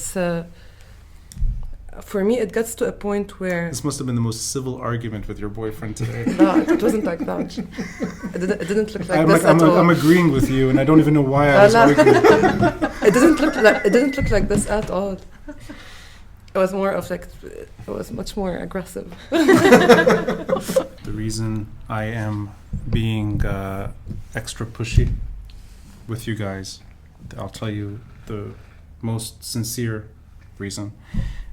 for me, it gets to a point where... This must have been the most civil argument with your boyfriend today. No, it wasn't like that. It didn't look like this at all. I'm agreeing with you, and I don't even know why I was arguing. It didn't look like this at all. It was more of it was much more aggressive. The reason I am being extra pushy with you guys, I'll tell you the most sincere reason,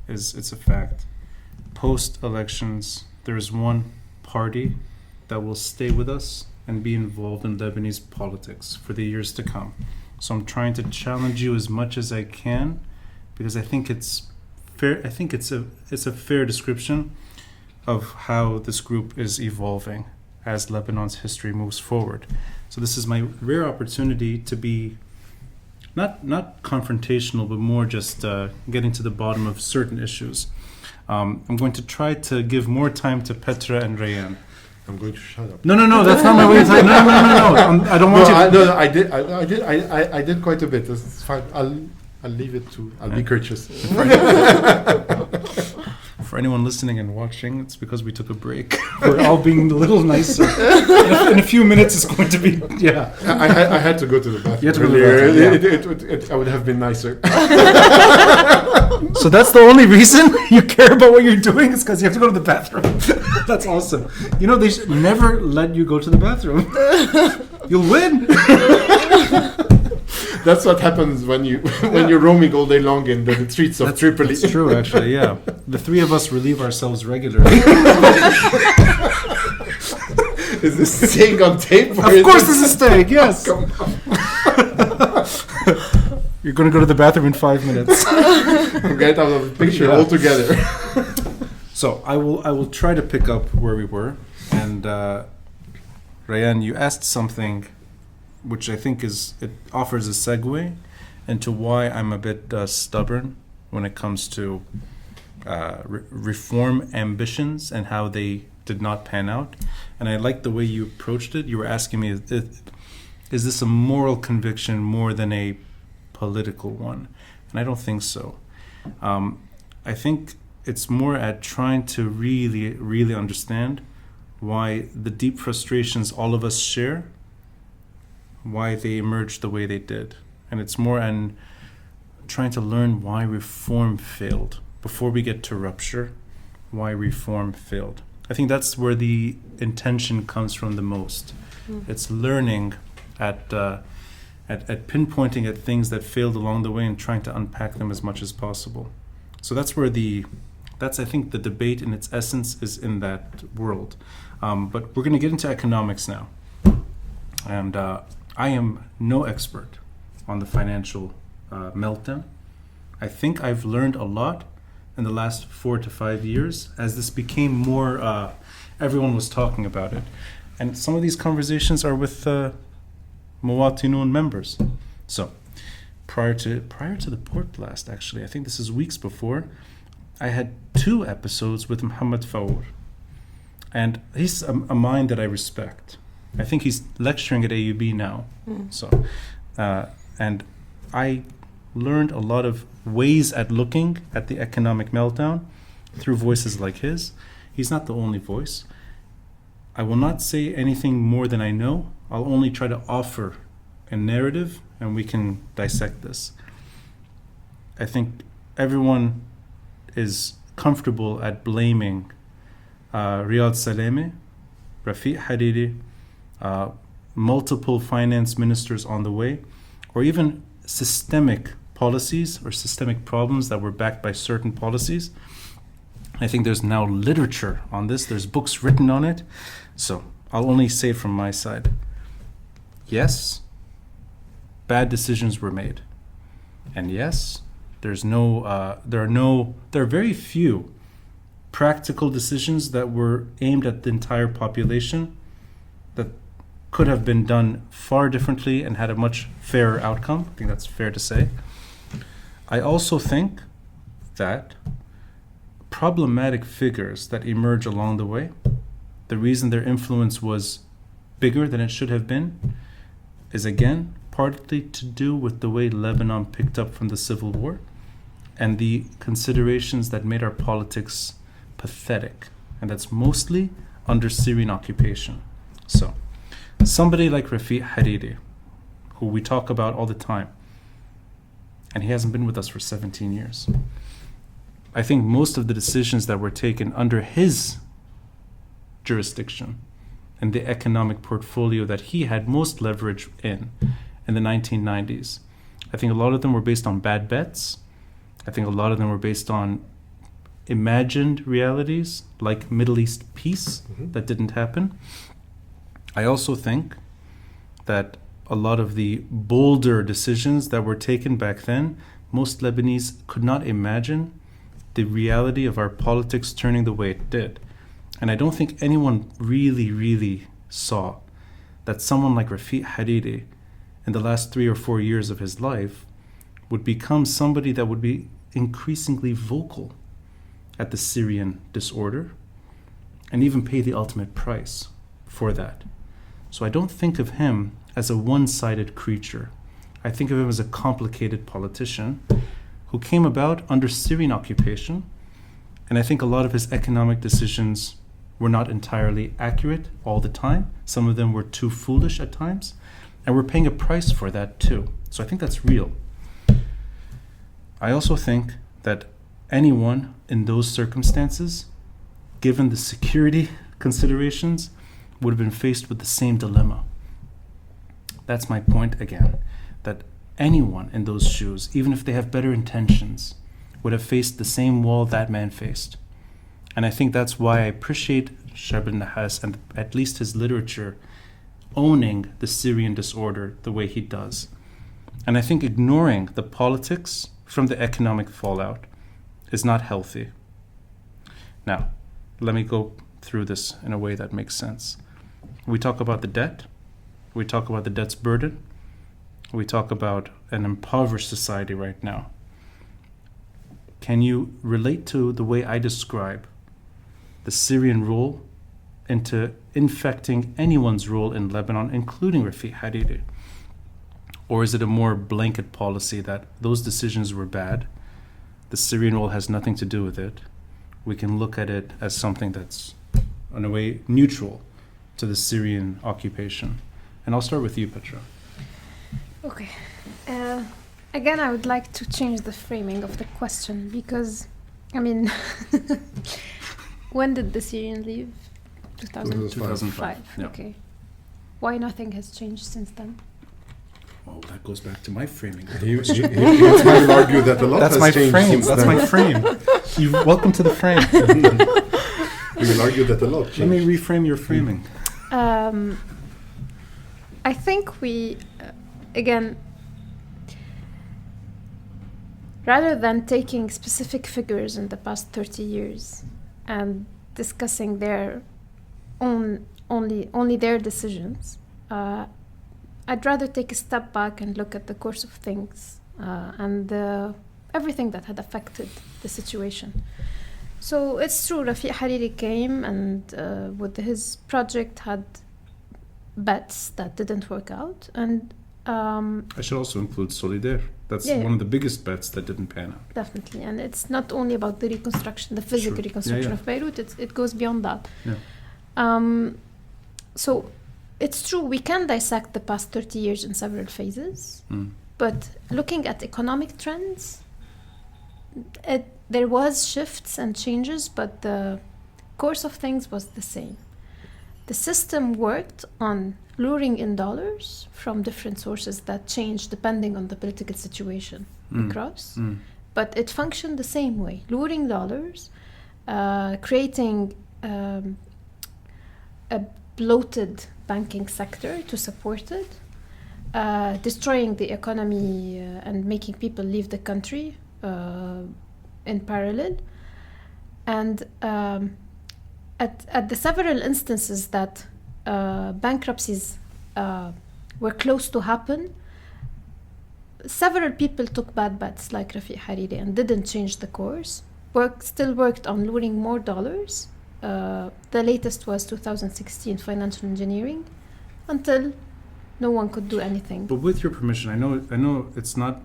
is it's a fact. Post-elections, there is one party that will stay with us and be involved in Lebanese politics for the years to come. So I'm trying to challenge you as much as I can, because I think it's fair. I think it's a fair description of how this group is evolving as Lebanon's history moves forward. So this is my rare opportunity to be not confrontational, but more just getting to the bottom of certain issues. I'm going to try to give more time to Petra and Rayan. I'm going to shut up. No, that's not my way of saying. No. I don't want you. No, I did quite a bit. It's fine. I'll leave it to. I'll be courteous. For anyone listening and watching, it's because we took a break. We're all being a little nicer. In a few minutes, it's going to be. Yeah. I had to go to the bathroom. You had to go to the bathroom. I would have been nicer. So that's the only reason you care about what you're doing? Is because you have to go to the bathroom. That's awesome. You know, they should never let you go to the bathroom. You'll win. That's what happens when you're roaming all day long in the streets of Tripoli. That's true, actually, yeah. The three of us relieve ourselves regularly. Is this staying on tape? Of course this is staying, yes. You're going to go to the bathroom in 5 minutes. Get out of the picture altogether. So I will try to pick up where we were. And Rayan, you asked something which I think it offers a segue into why I'm a bit stubborn when it comes to reform ambitions and how they did not pan out. And I like the way you approached it. You were asking me, is this a moral conviction more than a political one? And I don't think so. I think it's more at trying to really, really understand why the deep frustrations all of us share, why they emerged the way they did. And it's more on trying to learn why reform failed before we get to rupture, why reform failed. I think that's where the intention comes from the most. It's learning at pinpointing at things that failed along the way and trying to unpack them as much as possible. So that's where I think the debate in its essence is in that world. But we're going to get into economics now. And I am no expert on the financial meltdown. I think I've learned a lot in the last 4 to 5 years as this became more, everyone was talking about it. And some of these conversations are with Muwatinun members. So prior to the port blast, actually, I think this is weeks before, I had 2 episodes with Mohammed Faour. And he's a mind that I respect. I think he's lecturing at AUB now. So, and I learned a lot of ways at looking at the economic meltdown through voices like his. He's not the only voice. I will not say anything more than I know. I'll only try to offer a narrative and we can dissect this. I think everyone is comfortable at blaming Riyad Saleh, Rafiq Hariri, multiple finance ministers on the way, or even systemic policies or systemic problems that were backed by certain policies. I think there's now literature on this. There's books written on it. So I'll only say from my side, yes, bad decisions were made. And yes, there are very few practical decisions that were aimed at the entire population that could have been done far differently and had a much fairer outcome. I think that's fair to say. I also think that problematic figures that emerge along the way, the reason their influence was bigger than it should have been is again partly to do with the way Lebanon picked up from the civil war and the considerations that made our politics pathetic, and that's mostly under Syrian occupation. So somebody like Rafiq Hariri, who we talk about all the time, and he hasn't been with us for 17 years. I think most of the decisions that were taken under his jurisdiction and the economic portfolio that he had most leverage in the 1990s, I think a lot of them were based on bad bets. I think a lot of them were based on imagined realities like Middle East peace that didn't happen. I also think that a lot of the bolder decisions that were taken back then, most Lebanese could not imagine the reality of our politics turning the way it did. And I don't think anyone really saw that someone like Rafiq Hariri in the last 3 or 4 years of his life would become somebody that would be increasingly vocal at the Syrian disorder and even pay the ultimate price for that. So I don't think of him as a one-sided creature. I think of him as a complicated politician who came about under Syrian occupation, and I think a lot of his economic decisions were not entirely accurate all the time. Some of them were too foolish at times, and we're paying a price for that too. So I think that's real. I also think that anyone in those circumstances, given the security considerations, would have been faced with the same dilemma. That's my point again, that anyone in those shoes, even if they have better intentions, would have faced the same wall that man faced. And I think that's why I appreciate Shab al-Nahas and at least his literature owning the Syrian disorder the way he does. And I think ignoring the politics from the economic fallout is not healthy. Now, let me go through this in a way that makes sense. We talk about the debt. We talk about the debt's burden. We talk about an impoverished society right now. Can you relate to the way I describe the Syrian role into infecting anyone's role in Lebanon, including Rafiq Hariri? Or is it a more blanket policy that those decisions were bad, the Syrian role has nothing to do with it? We can look at it as something that's, in a way, neutral to the Syrian occupation. And I'll start with you, Petra. Okay. Again, I would like to change the framing of the question because, I mean, when did the Syrian leave? 2005. Yeah. Okay. Why nothing has changed since then? Oh, that goes back to my framing. You will argue that a lot That's has my changed frame. since That's then. my frame. Welcome to the frame. You will argue that a lot changed. Let me reframe your framing. I think we, again, rather than taking specific figures in the past 30 years and discussing their only their decisions, I'd rather take a step back and look at the course of things and everything that had affected the situation. So it's true, Rafiq Hariri came and with his project had bets that didn't work out. And I should also include Solidaire. That's one of the biggest bets that didn't pan out. Definitely. And it's not only about the reconstruction, the physical reconstruction of Beirut, it goes beyond that. Yeah. So it's true, we can dissect the past 30 years in several phases, but looking at economic trends, There was shifts and changes, but the course of things was the same. The system worked on luring in dollars from different sources that changed depending on the political situation across. But it functioned the same way, luring dollars, creating a bloated banking sector to support it, destroying the economy and making people leave the country in parallel. And at the several instances that bankruptcies were close to happen, several people took bad bets like Rafiq Hariri and didn't change the course, still worked on luring more dollars. The latest was 2016 financial engineering, until no one could do anything. But with your permission, I know it's not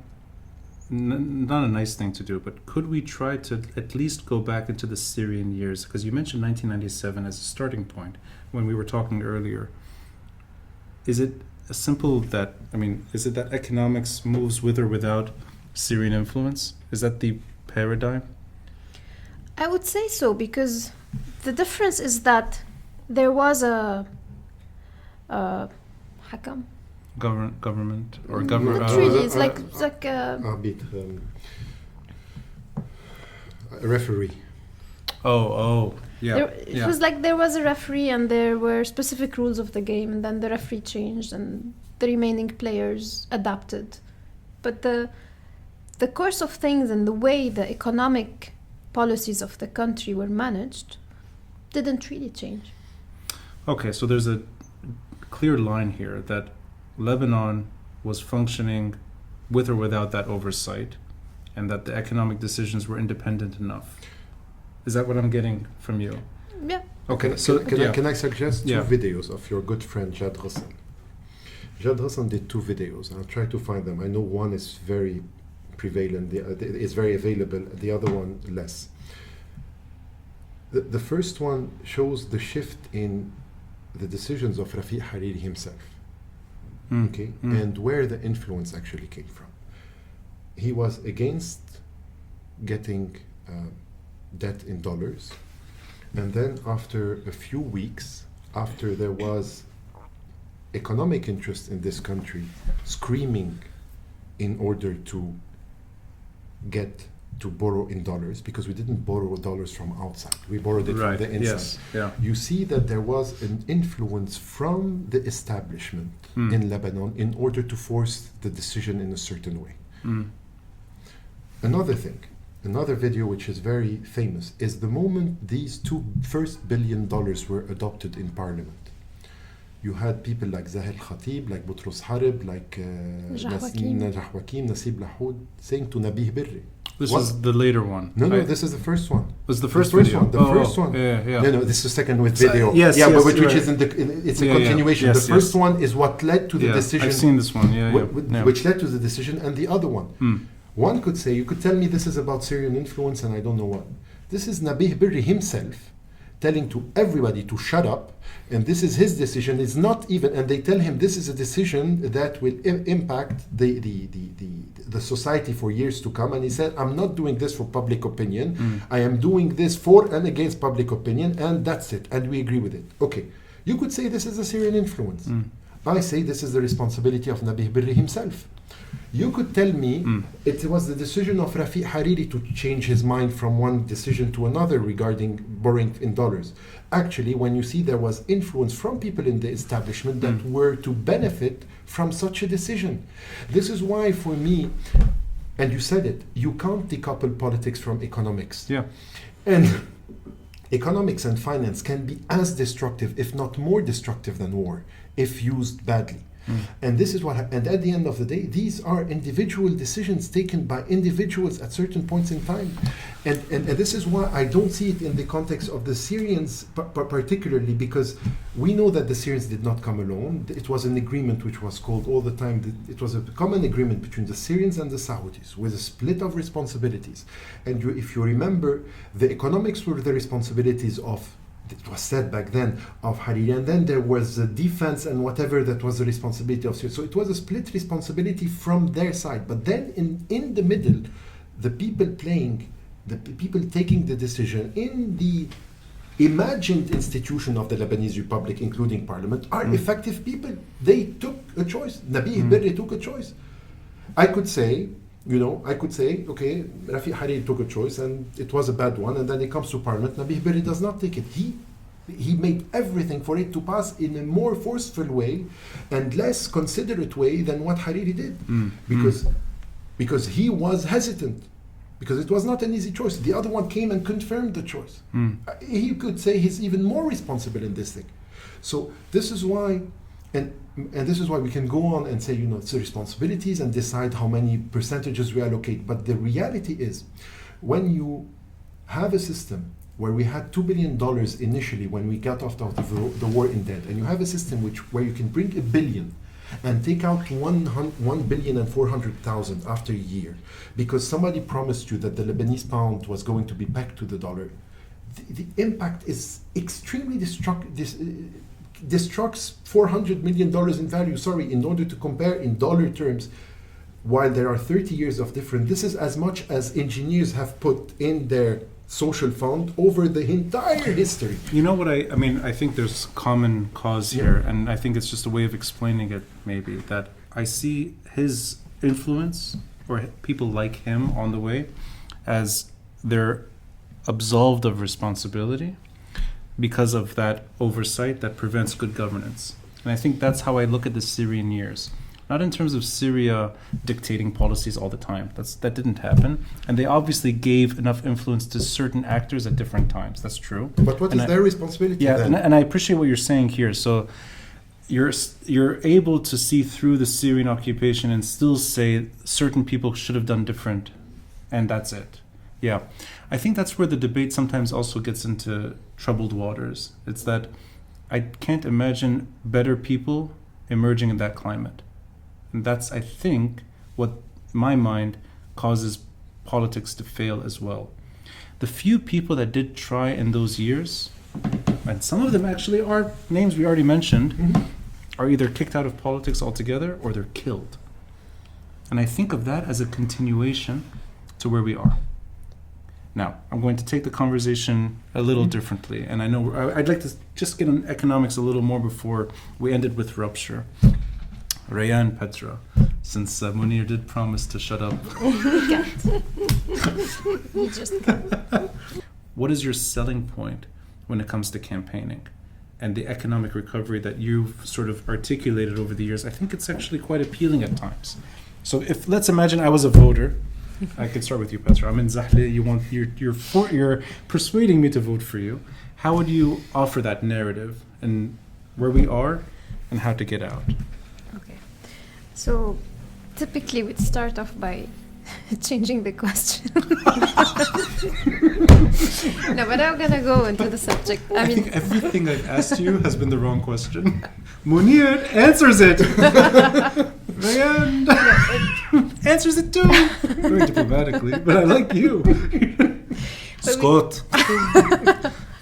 a nice thing to do, but could we try to at least go back into the Syrian years? Because you mentioned 1997 as a starting point when we were talking earlier. Is it as simple that, is it that economics moves with or without Syrian influence? Is that the paradigm? I would say so, because the difference is that there was a hakam. Government or Not government? really. It's like a referee. Yeah. It was like there was a referee and there were specific rules of the game, and then the referee changed and the remaining players adapted. But the course of things and the way the economic policies of the country were managed didn't really change. Okay, so there's a clear line here that Lebanon was functioning with or without that oversight, and that the economic decisions were independent enough. Is that what I'm getting from you? Yeah. Okay, Can I suggest two videos of your good friend Jad Ghassan? Jad Ghassan did two videos. I'll try to find them. I know one is very prevalent, is very available, the other one less. The first one shows the shift in the decisions of Rafiq Hariri himself, and where the influence actually came from. He was against getting debt in dollars, and then after a few weeks, after there was economic interest in this country screaming in order to get to borrow in dollars, because we didn't borrow dollars from outside, we borrowed it from the inside. You see that there was an influence from the establishment in Lebanon in order to force the decision in a certain way. Another video which is very famous is the moment these two first $1 billion were adopted in parliament. You had people like Zahle Khatib, like Boutros Harib, like Najah Wakim, Nasib Lahoud saying to Nabih Birri. This is the later one. No, this is the first one. Was the first video? The first one. Yeah. No, this is the second with video. Which is it's a continuation. Yeah. The first one is what led to the decision. I've seen this one. Which led to the decision, and the other one. One could say, you could tell me this is about Syrian influence and I don't know what. This is Nabih Birri himself telling to everybody to shut up, and this is his decision. It's not even, and they tell him this is a decision that will impact the society for years to come. And he said, I'm not doing this for public opinion. I am doing this for and against public opinion, and that's it. And we agree with it. Okay, you could say this is a Syrian influence. I say this is the responsibility of Nabih Birri himself. You could tell me it was the decision of Rafiq Hariri to change his mind from one decision to another regarding borrowing in dollars. Actually, when you see there was influence from people in the establishment that were to benefit from such a decision. This is why, for me, and you said it, you can't decouple politics from economics. Yeah. And economics and finance can be as destructive, if not more destructive than war, if used badly. And this is and at the end of the day, these are individual decisions taken by individuals at certain points in time. And this is why I don't see it in the context of the Syrians particularly, because we know that the Syrians did not come alone. It was an agreement which was called all the time, it was a common agreement between the Syrians and the Saudis with a split of responsibilities. And if you remember, the economics were the responsibilities of, it was said back then, of Hariri, and then there was the defense and whatever that was the responsibility of Syria. So it was a split responsibility from their side. But then in the middle, the people taking the decision in the imagined institution of the Lebanese Republic, including parliament, are effective people. They took a choice. Nabih Berri took a choice. I could say, okay, Rafiq Hariri took a choice and it was a bad one, and then it comes to parliament, Nabih Berri does not take it. He made everything for it to pass in a more forceful way and less considerate way than what Hariri did. Because he was hesitant. Because it was not an easy choice. The other one came and confirmed the choice. He could say he's even more responsible in this thing. So this is why, and this is why we can go on and say, it's the responsibilities and decide how many percentages we allocate. But the reality is, when you have a system where we had $2 billion initially when we got off of the war in debt, and you have a system where you can bring $1 billion and take out 1,400,000 after a year because somebody promised you that the Lebanese pound was going to be pegged to the dollar, the impact is extremely destructs $400 million in value, in order to compare in dollar terms. While there are 30 years of difference, this is as much as engineers have put in their social fund over the entire history. You know what I mean, I think there's common cause here, and I think it's just a way of explaining it, maybe, that I see his influence, or people like him on the way, as they're absolved of responsibility because of that oversight that prevents good governance. And I think that's how I look at the Syrian years. Not in terms of Syria dictating policies all the time. That didn't happen. And they obviously gave enough influence to certain actors at different times. That's true. But what is their responsibility then? And I appreciate what you're saying here. So you're able to see through the Syrian occupation and still say certain people should have done different, and that's it. Yeah. I think that's where the debate sometimes also gets into troubled waters. It's that I can't imagine better people emerging in that climate. And that's, I think, what, in my mind, causes politics to fail as well. The few people that did try in those years, and some of them actually are names we already mentioned, are either kicked out of politics altogether or they're killed. And I think of that as a continuation to where we are. Now, I'm going to take the conversation a little differently. And I know I'd like to just get on economics a little more before we end it with rupture. Rayan, Petra, since Mounir did promise to shut up. He just can't. What is your selling point when it comes to campaigning and the economic recovery that you've sort of articulated over the years? I think it's actually quite appealing at times. So if, let's imagine I was a voter. I can start with you, Petra. I'm in Zahle. You're persuading me to vote for you. How would you offer that narrative and where we are and how to get out? Okay. So typically we'd start off by changing the question. No, but I'm gonna go into the subject. I think everything I've asked you has been the wrong question. Mounir answers it. Rayan answers it too. Very diplomatically, but I like you. Scott.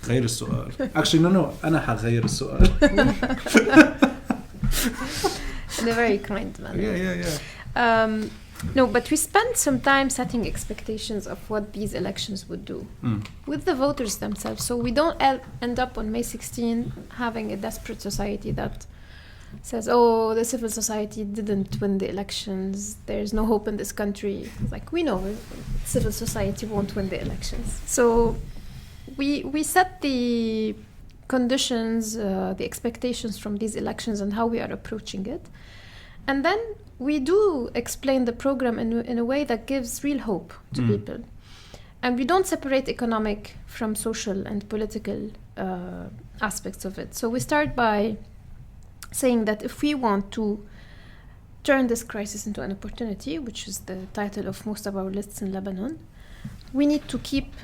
غير السؤال. Actually, no. أنا حغير السؤال. In a very kind manner. Yeah. No, but we spent some time setting expectations of what these elections would do with the voters themselves. So we don't end up on May 16 having a desperate society that says, oh, the civil society didn't win the elections. There's no hope in this country. It's like, we know civil society won't win the elections. So we set the conditions, the expectations from these elections and how we are approaching it. And then we do explain the program in a way that gives real hope to people. And we don't separate economic from social and political aspects of it. So we start by saying that if we want to turn this crisis into an opportunity, which is the title of most of our lists in Lebanon, we need to keep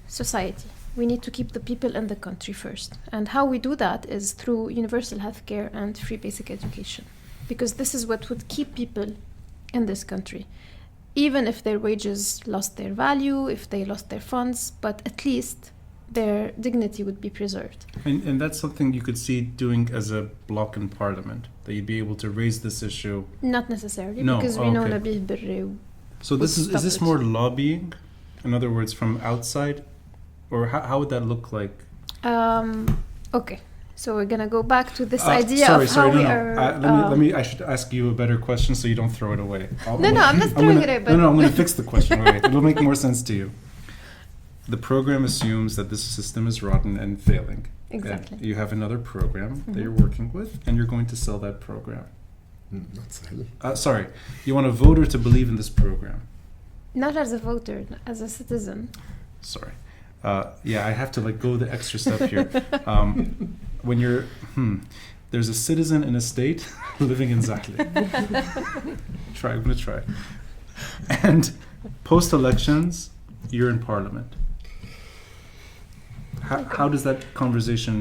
society. We need to keep the people in the country first. And how we do that is through universal healthcare and free basic education. Because this is what would keep people in this country. Even if their wages lost their value, if they lost their funds, but at least their dignity would be preserved. And that's something you could see doing as a bloc in parliament, that you'd be able to raise this issue. Not necessarily, No, because we know Nabih Berri So this would is this stop it. more lobbying? In other words, from outside? Or how would that look like? Okay, so we're gonna go back to this idea sorry, of how we no. are. Let me. I should ask you a better question so you don't throw it away. No, I'm not throwing it away. But I'm going to fix the question. Wait, it'll make more sense to you. The program assumes that this system is rotten and failing. exactly. And you have another program that you're working with, and you're going to sell that program. Not Zahle. Sorry, you want a voter to believe in this program. Not as a voter, as a citizen. Sorry. Yeah, I have to go the extra step here. When you're, there's a citizen in a state living in Zahle. I'm going to try. And post-elections, you're in parliament. How does that conversation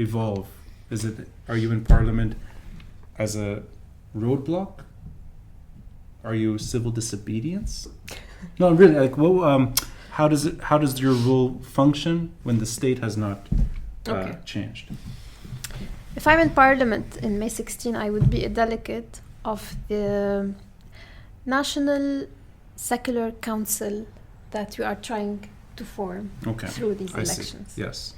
evolve? Are you in parliament as a roadblock? Are you civil disobedience? No, really. How does your role function when the state has not changed? If I'm in parliament in May 16, I would be a delegate of the National Secular Council that we are trying to form through these elections. See. Yes.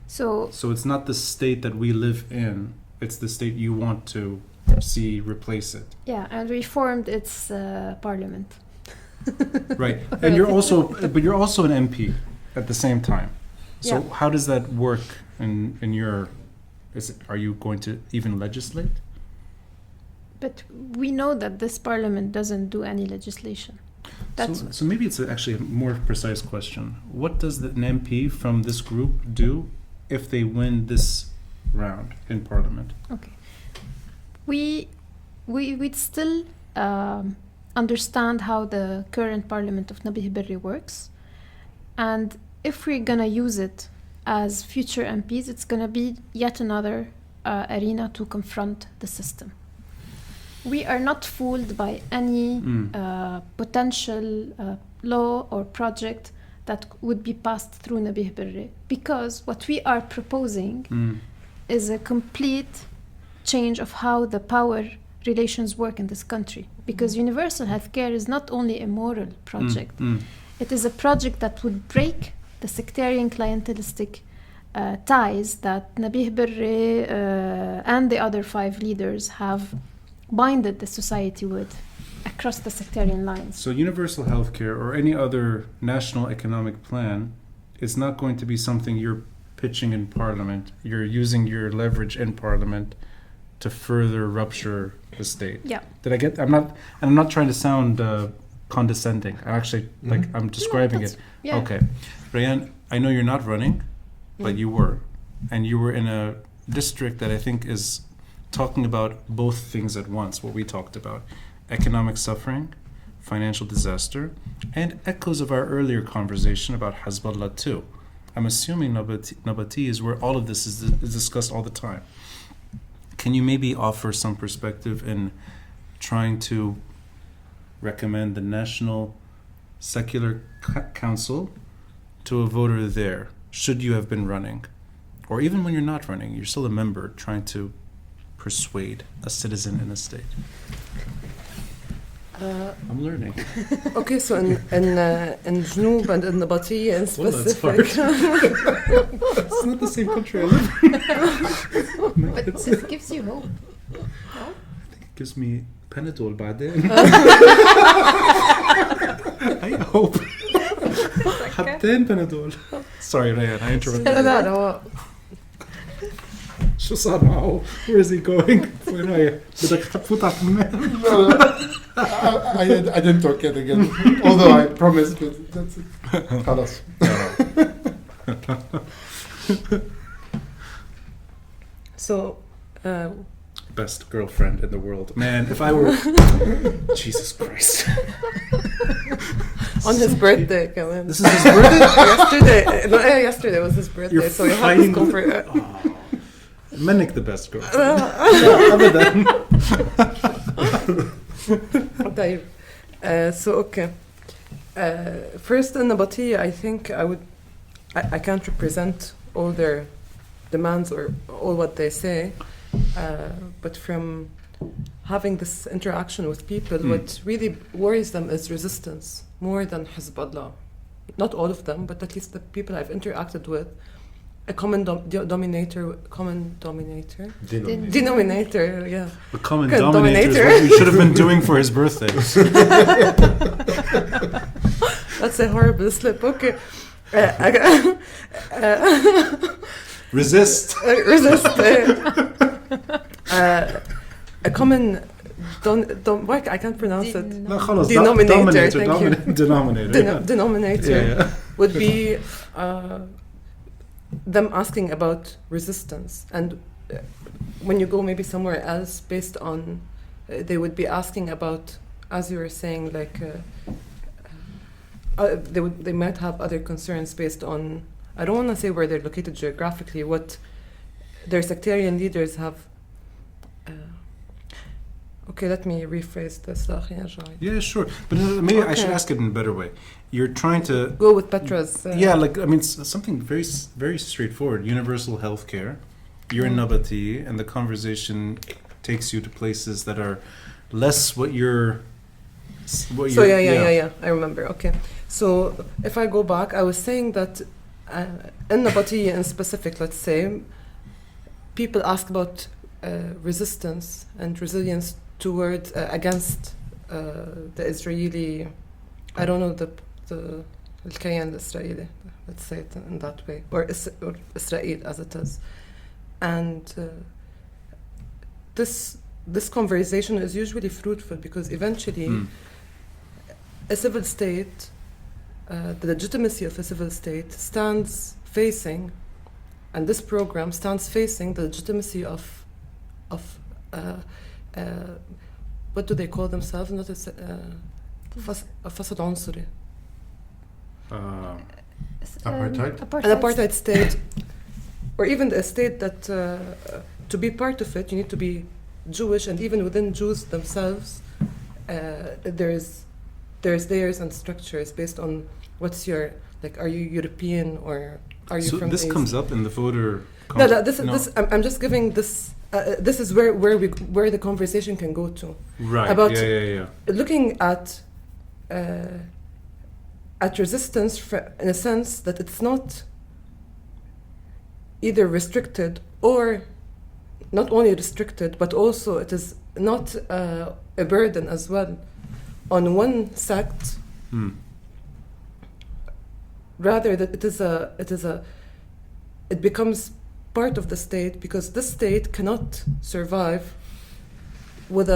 So it's not the state that we live in, it's the state you want to see replace it. yeah, and we formed its parliament. Right. And you're also an MP at the same time. So Yeah. how does that work in your are you going to even legislate? But we know that this parliament doesn't do any legislation. That's So maybe it's actually a more precise question. What does an MP from this group do if they win this round in parliament? okay. We'd still understand how the current parliament of Nabih Berri works, and if we're gonna use it as future MPs, it's gonna be yet another arena to confront the system. We are not fooled by any potential law or project that would be passed through Nabih Berri, because what we are proposing is a complete change of how the power relations work in this country. Because universal healthcare is not only a moral project, it is a project that would break the sectarian clientelistic ties that Nabih Berri and the other 5 leaders have binded the society with across the sectarian lines. So universal healthcare or any other national economic plan is not going to be something you're pitching in parliament. You're using your leverage in parliament to further rupture the state. Yeah. Did I get? I'm not trying to sound condescending. I actually I'm describing it. Yeah. Okay, Rayan, I know you're not running, but you were, and you were in a district that I think is talking about both things at once. What we talked about: economic suffering, financial disaster, and echoes of our earlier conversation about Hezbollah too. I'm assuming Nabati is where all of this is discussed all the time. Can you maybe offer some perspective in trying to recommend the National Secular Council to a voter there, should you have been running? Or even when you're not running, you're still a member trying to persuade a citizen in a state. I'm learning. Okay, so in Jnoub and in Nabatiya in Well, that's specific. It's not the same country I live in. But it gives you hope. It gives me Panadol بعدين. I hope. حبتين Panadol. Sorry Rayan, I interrupted. لا هو شو صار معه؟ Where is he going? وين رايح؟ بدك تفوت على الحمام؟ I didn't talk yet again, although I promised, but that's it. خلاص. So Best girlfriend in the world. Man, if I were... Jesus Christ. on his birthday كمان. This is his birthday? Yesterday, no, yesterday was his birthday, You're so you have to fighting go for it. Manik the best girlfriend. أبداً. طيب. So okay. First in Nabatiya, I think I can't represent all their demands or all what they say, but from having this interaction with people, what really worries them is resistance more than Hezbollah. Not all of them, but at least the people I've interacted with. A common denominator, yeah. The common Good dominator is dominator. what we should have been doing for his birthday. That's a horrible slip. Okay. Resist. Resist. A common why I can't pronounce it. No, خلاص. Denominator. Thank you. Denominator. Yeah. Denominator Yeah. would be them asking about resistance, and when you go maybe somewhere else, based on they would be asking about, as you were saying, like they might have other concerns based on, I don't want to say where they're located geographically, what their sectarian leaders have. Okay, let me rephrase this. Yeah, sure. But maybe I should ask it in a better way. You're trying to go with Petra's. Yeah, like, I mean, something very, very straightforward. Universal healthcare. You're in Nabati, and the conversation takes you to places that are less what you're. Yeah. I remember. Okay. So if I go back, I was saying that in Nabati in specific, let's say, people ask about resistance and resilience towards against the Israeli, I don't know, the الكيان الإسرائيلي, let's say it in that way, or Israel as it is, and this conversation is usually fruitful because eventually a civil state, the legitimacy of a civil state stands facing, and this program stands facing the legitimacy of what do they call themselves? Not a fasad عنصري. Apartheid? An apartheid state, or even a state that to be part of it, you need to be Jewish, and even within Jews themselves, there's layers and structures based on what's your, like, are you European or are you so from? This the comes up in the voter. This I'm just giving this. This is where the conversation can go to. Right. About Yeah. looking at resistance in a sense that it's not either restricted or not only restricted, but also it is not a burden as well on one sect. Rather that it becomes part of the state, because this state cannot survive with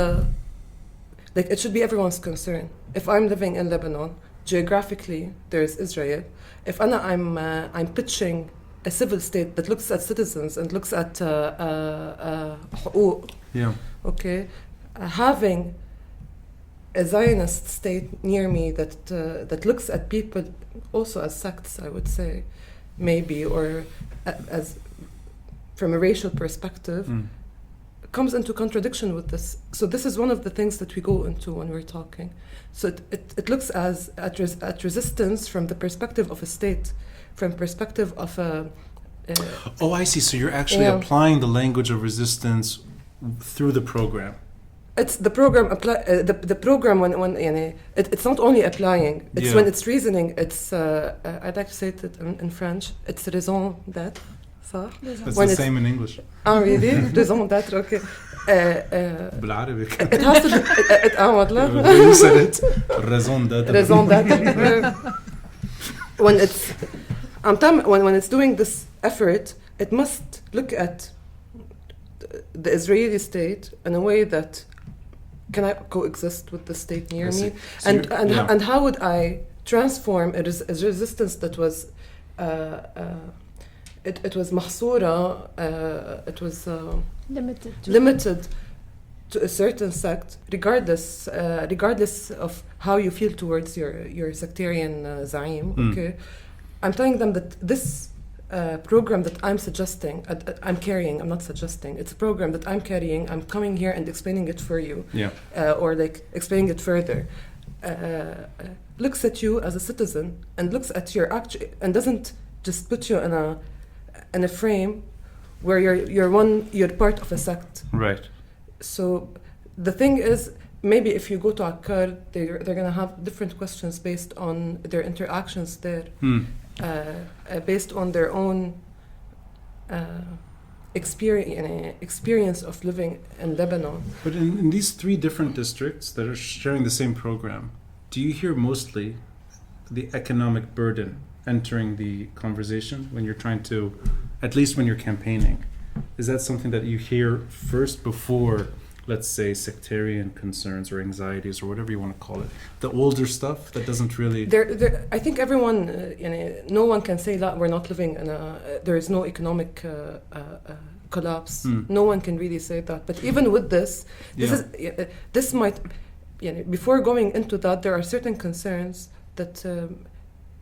it should be everyone's concern. If I'm living in Lebanon, geographically there's Israel. If I'm pitching a civil state that looks at citizens and looks at حقوق, okay, having a Zionist state near me that looks at people also as sects, I would say, maybe, or as from a racial perspective, comes into contradiction with this. So this is one of the things that we go into when we're talking. So it looks at resistance from the perspective of a state, from perspective of a. Oh, I see. So you're actually applying the language of resistance through the program. It's the program the program when it's not only applying. It's when it's reasoning. It's I'd like to say it in French. It's raison d'être. It's the same in English. Oh, really? Raison d'être. Okay. بالعربي. It has to be. You said it. Raison d'être. Raison d'être. When it's doing this effort, it must look at the Israeli state in a way that can I coexist with the state near me, so and how would I transform a resistance that was it was محصورة, it was limited to a certain sect, regardless of how you feel towards your sectarian zaim. Okay, I'm telling them that this program that I'm suggesting, I'm carrying. I'm not suggesting. It's a program that I'm carrying. I'm coming here and explaining it for you, or like explaining it further. Looks at you as a citizen and looks at your and doesn't just put you in a frame where you're part of a sect. Right. So the thing is, maybe if you go to Akkar, they're going to have different questions based on their interactions there, based on their own experience of living in Lebanon. But in these 3 different districts that are sharing the same program, do you hear mostly the economic burden entering the conversation when you're trying to, at least when you're campaigning? Is that something that you hear first before, let's say, sectarian concerns or anxieties or whatever you want to call it? The older stuff that doesn't really... I think everyone, no one can say that we're not living in there is no economic collapse. No one can really say that. But even with this might, before going into that, there are certain concerns that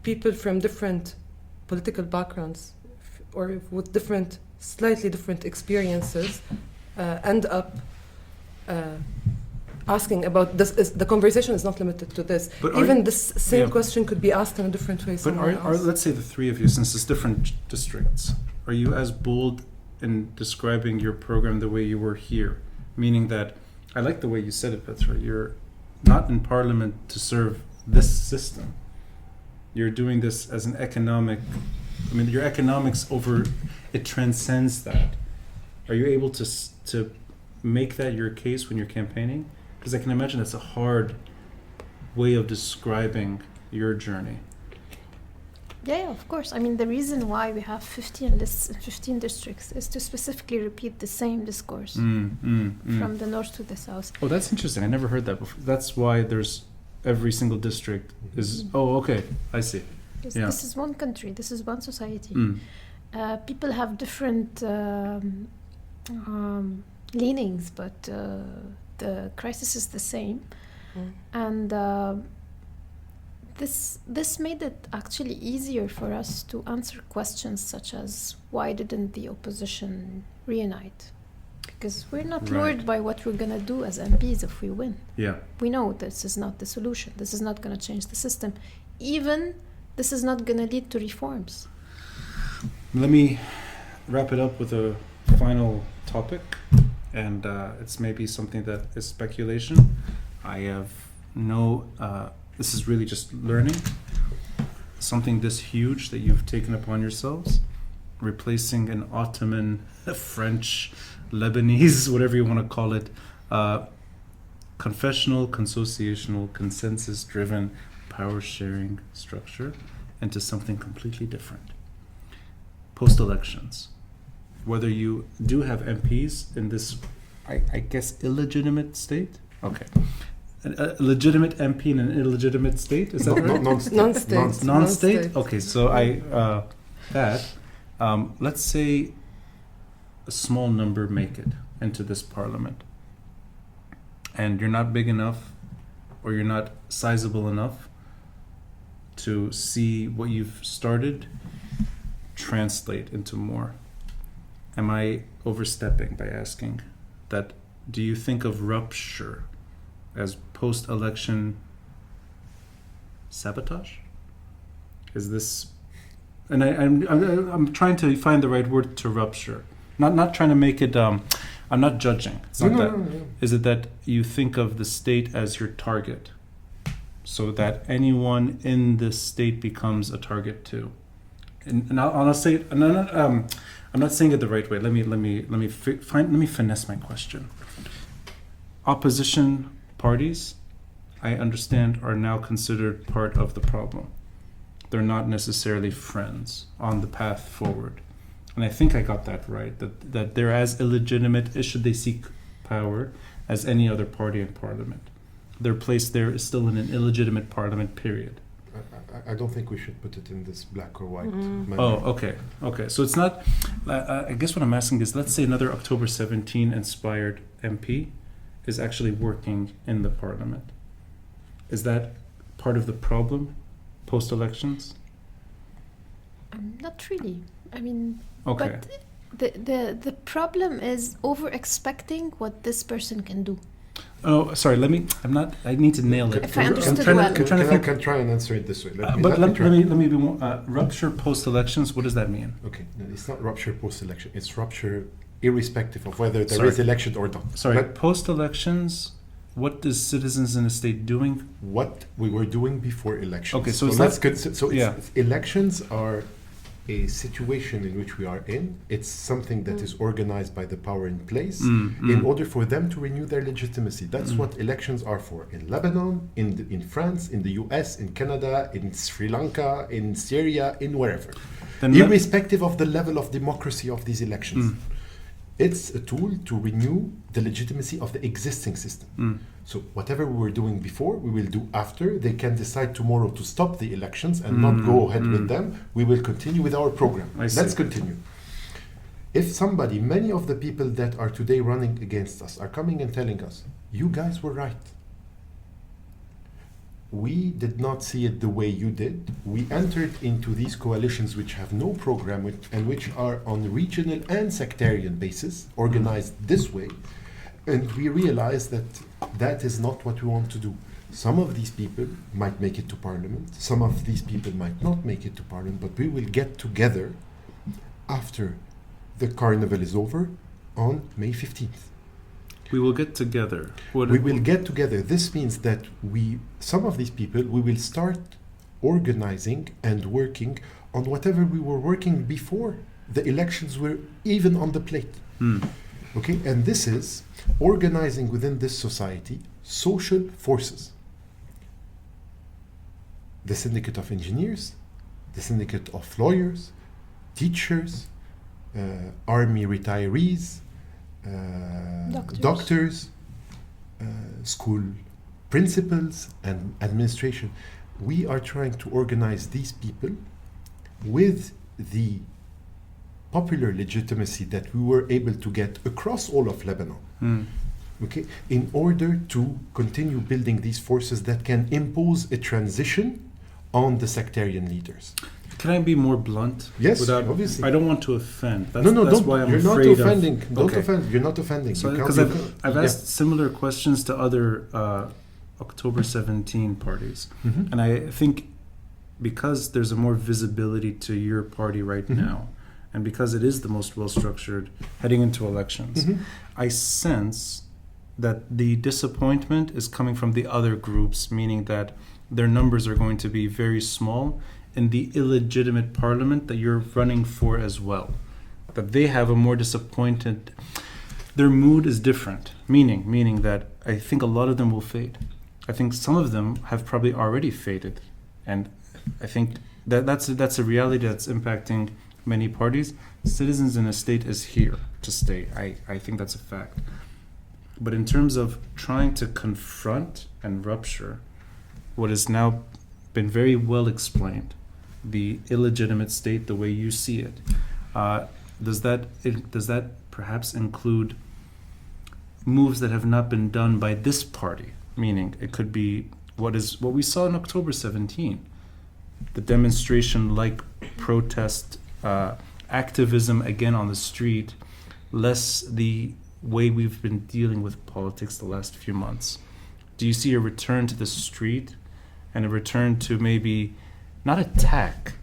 people from different political backgrounds or with slightly different experiences end up asking about this. The conversation is not limited to this. But even this same question could be asked in a different way. But let's say the 3 of you, since it's different districts, are you as bold in describing your program the way you were here? Meaning that, I like the way you said it, Petra, you're not in parliament to serve this system. You're doing this as an economic, your economics it transcends that. Are you able to make that your case when you're campaigning? Because I can imagine it's a hard way of describing your journey. Yeah, of course. The reason why we have 15 districts is to specifically repeat the same discourse from the north to the south. Oh, that's interesting. I never heard that before. That's why there's every single district is... Oh, okay. I see. This is one country. This is one society. People have different leanings, but the crisis is the same. And this made it actually easier for us to answer questions such as, why didn't the opposition reunite? Because we're not lured by what we're going to do as MPs if we win. Yeah. We know this is not the solution. This is not going to change the system. Even this is not going to lead to reforms. Let me wrap it up with a final topic, and it's maybe something that is speculation. I have this is really just learning. Something this huge that you've taken upon yourselves, replacing an Ottoman, French, Lebanese, whatever you want to call it, confessional, consociational, consensus-driven, power-sharing structure into something completely different. Post-elections, whether you do have MPs in this, I guess, illegitimate state? Okay. A legitimate MP in an illegitimate state? Is that right? Non-state. Non-state? Okay, so let's say a small number make it into this parliament, and you're not big enough or you're not sizable enough to see what you've started translate into more. Am I overstepping by asking that? Do you think of rupture as post-election sabotage? Is this, and I'm trying to find the right word to rupture. Not trying to make it. I'm not judging. It's not that. No. Is it that you think of the state as your target, so that anyone in this state becomes a target too? And I'll say it. I'm not saying it the right way. Let me finesse my question. Opposition parties, I understand, are now considered part of the problem. They're not necessarily friends on the path forward. And I think I got that right, that they're as illegitimate, should they seek power, as any other party in parliament. Their place there is still in an illegitimate parliament, period. I don't think we should put it in this black or white manner. Oh, okay. So it's not, I guess what I'm asking is, let's say another October 17 inspired MP is actually working in the parliament. Is that part of the problem post-elections? Not really. I mean, okay. But the problem is over-expecting what this person can do. Oh, sorry. I need to nail it. If I understood well. I can try and answer it this way. Let me be more. Rupture post-elections. What does that mean? Okay, no, it's not rupture post-election. It's rupture irrespective of whether there is election or not. Sorry, But post-elections, what is Citizens in a State doing? what we were doing before elections. Okay, so is let's that- so yeah. elections are a situation in which we are in. It's something that is organized by the power in place in order for them to renew their legitimacy. That's what elections are for. In Lebanon, in France, in the US, in Canada, in Sri Lanka, in Syria, in wherever. Then Irrespective of the level of democracy of these elections. It's a tool to renew the legitimacy of the existing system. So whatever we were doing before, we will do after. They can decide tomorrow to stop the elections and not go ahead with them. We will continue with our program. Let's continue. If somebody, many of the people that are today running against us are coming and telling us, you guys were right. We did not see it the way you did. We entered into these coalitions which have no program and which are on regional and sectarian basis, organized this way. And we realized that that is not what we want to do. Some of these people might make it to parliament. Some of these people might not make it to parliament. But we will get together after the carnival is over on May 15th. we will get together. We will get together. This means that some of these people, we will start organizing and working on whatever we were working before the elections were even on the plate. Okay, and this is organizing within this society social forces. The Syndicate of Engineers, the Syndicate of Lawyers, teachers, army retirees, doctors, school principals, and administration. We are trying to organize these people with the popular legitimacy that we were able to get across all of Lebanon, okay, in order to continue building these forces that can impose a transition on the sectarian leaders. Can I be more blunt? Yes, obviously. I don't want to offend. That's Don't. why I'm You're not afraid offending. of, Don't okay. offend. You're not offending. So, You can't- because you I've can't- asked similar questions to other October 17 parties, Mhm. and I think because there's a more visibility to your party right now, and because it is the most well-structured heading into elections, I sense that the disappointment is coming from the other groups, meaning that their numbers are going to be very small in the illegitimate parliament that you're running for as well. That they have a more disappointed, their mood is different, meaning that I think a lot of them will fade. I think some of them have probably already faded, and I think that's a reality that's impacting many parties. Citizens in a State is here to stay. I think that's a fact. But in terms of trying to confront and rupture what has now been very well explained, the illegitimate state, the way you see it, does that perhaps include moves that have not been done by this party? Meaning, it could be what we saw in October 17, the demonstration-like protest, activism again on the street, less the way we've been dealing with politics the last few months. Do you see a return to the street and a return to maybe not attack,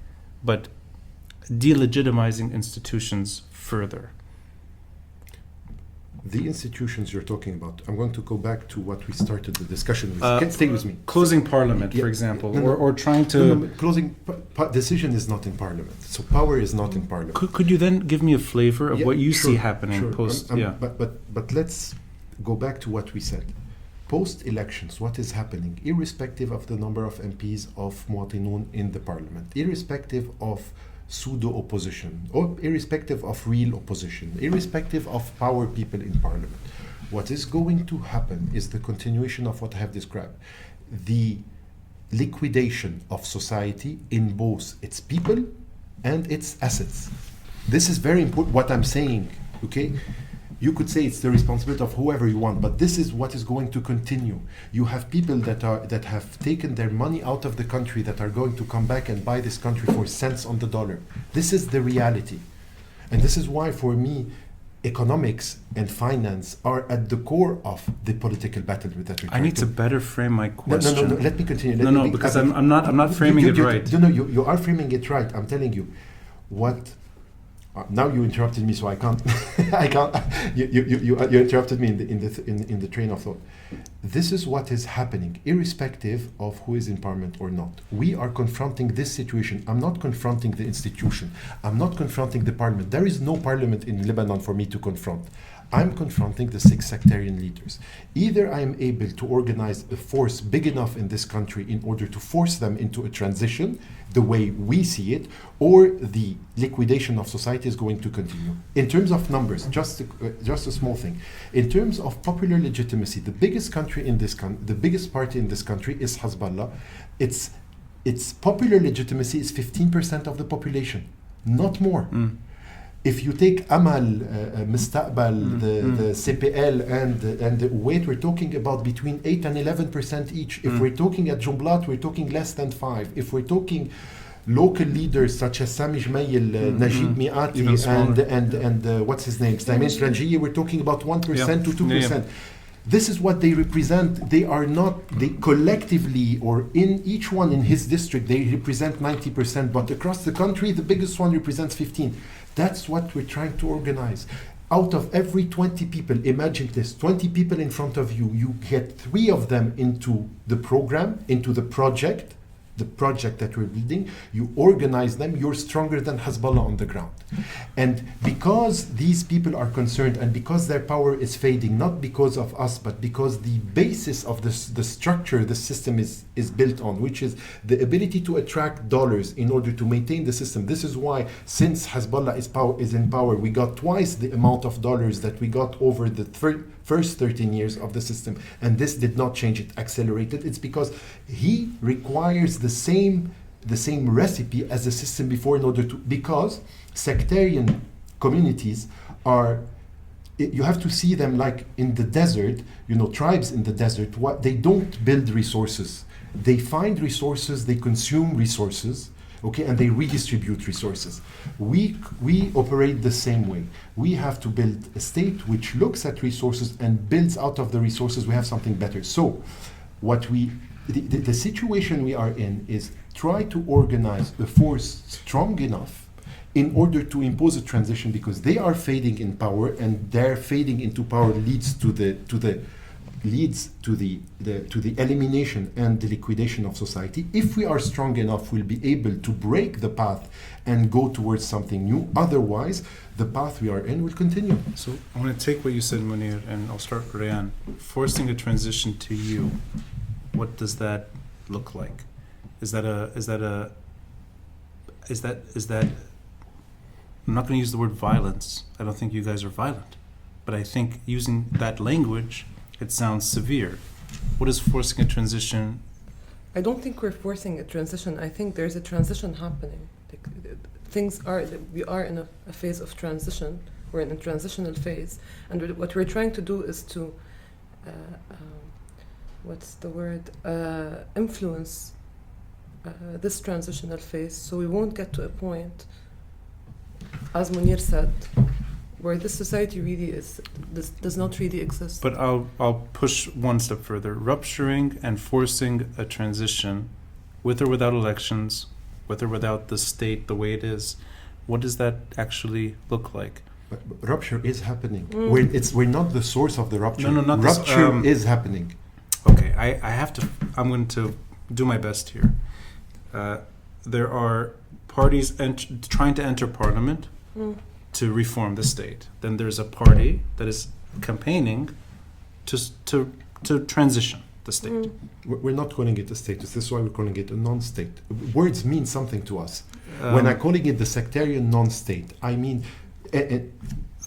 but delegitimizing institutions further? The institutions you're talking about, I'm going to go back to what we started the discussion with. Stay with me. Closing parliament, Yeah. for example, No, no. or trying to... Closing decision is not in parliament, so power is not in parliament. Could you then give me a flavor of Yeah, what you sure, see happening sure. post... But let's go back to what we said. Post-elections, what is happening, irrespective of the number of MPs of Muwatinun in the parliament, irrespective of pseudo-opposition, or irrespective of real opposition, irrespective of power people in parliament, what is going to happen is the continuation of what I have described. The liquidation of society in both its people and its assets. This is very important, what I'm saying, okay? You could say it's the responsibility of whoever you want, but this is what is going to continue. You have people that have taken their money out of the country that are going to come back and buy this country for cents on the dollar. This is the reality. And this is why, for me, economics and finance are at the core of the political battle that we're I need to better frame my question. No, let me continue. Because I'm not framing it right. No, you are framing it right. I'm telling you, what now you interrupted me, so I can't. I can't. You interrupted me in the train of thought. This is what is happening, irrespective of who is in parliament or not. We are confronting this situation. I'm not confronting the institution. I'm not confronting the parliament. There is no parliament in Lebanon for me to confront. I'm confronting the 6 sectarian leaders. Either I am able to organize a force big enough in this country in order to force them into a transition, the way we see it, or the liquidation of society is going to continue. In terms of numbers, just a small thing. In terms of popular legitimacy, the biggest party in this country is Hezbollah. Its popular legitimacy is 15% of the population, not more. If you take Amal, Mustaqbal, the CPL, and wait, we're talking about between 8 and 11% each. If we're talking at Jumblat, we're talking less than 5. If we're talking local leaders such as Sami Jmail, Najib Miati, and what's his name, Slimane Strangiye, we're talking about 1% to 2%. This is what they represent. They are not, they collectively, or in each one in his district, they represent 90%, but across the country, the biggest one represents 15%. That's what we're trying to organize. Out of every 20 people, imagine this, 20 people in front of you, you get 3 of them into the program, into the project that we're building, you organize them, you're stronger than Hezbollah on the ground. And because these people are concerned and because their power is fading, not because of us, but because the basis of the structure the system is built on, which is the ability to attract dollars in order to maintain the system. This is why, since Hezbollah is in power, we got twice the amount of dollars that we got over the first 13 years of the system, and this did not change, it accelerated. It's because he requires the same recipe as the system before in order to, because sectarian communities are, you have to see them like in the desert, tribes in the desert, they don't build resources. They find resources, they consume resources, okay, and they redistribute resources. We operate the same way. We have to build a state which looks at resources and builds out of the resources. We have something better. So, the situation we are in is try to organize a force strong enough in order to impose a transition, because they are fading in power, and their fading into power leads to the elimination and the liquidation of society. If we are strong enough, we'll be able to break the path and go towards something new. Otherwise, the path we are in will continue. So I'm going to take what you said, Mounir, and I'll start with Rayan. Forcing a transition to you, what does that look like? Is that I'm not going to use the word violence. I don't think you guys are violent, but I think using that language, it sounds severe. What is forcing a transition? I don't think we're forcing a transition. I think there's a transition happening. We are in a phase of transition. We're in a transitional phase. And what we're trying to do is to, influence this transitional phase, so we won't get to a point, as Mounir said, where this society really does not really exist. But I'll push one step further. Rupturing and forcing a transition, with or without elections, with or without the state the way it is, what does that actually look like? But rupture is happening. We're not the source of the rupture. No, not rupture is happening. Okay, I'm going to do my best here. There are parties trying to enter parliament to reform the state. Then there's a party that is campaigning to transition the state. We're not calling it a status. This is why we're calling it a non-state. Words mean something to us. When I'm calling it the sectarian non-state, I mean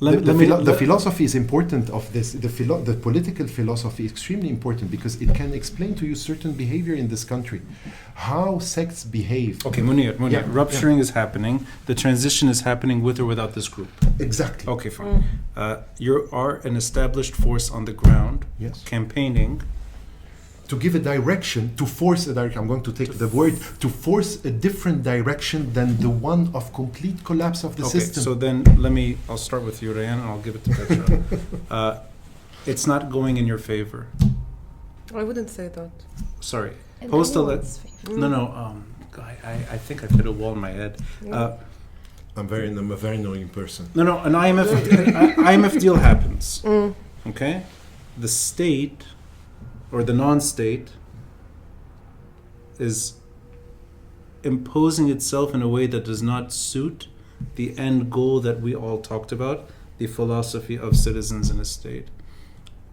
the philosophy is important of this. The political philosophy is extremely important because it can explain to you certain behavior in this country, how sects behave. Okay, Mounir, rupturing is happening. The transition is happening with or without this group. Exactly. Okay, fine. You are an established force on the ground, yes, campaigning to give a direction, to force a direction. I'm going to take the word, to force a different direction than the one of complete collapse of the system. So then I'll start with you, Rayan, and I'll give it to Petra. It's not going in your favor. I wouldn't say that. Sorry. No. I think I've hit a wall in my head. I'm a very annoying person. No, an IMF deal happens. Mm. Okay? The state or the non-state is imposing itself in a way that does not suit the end goal that we all talked about, the philosophy of citizens in a state.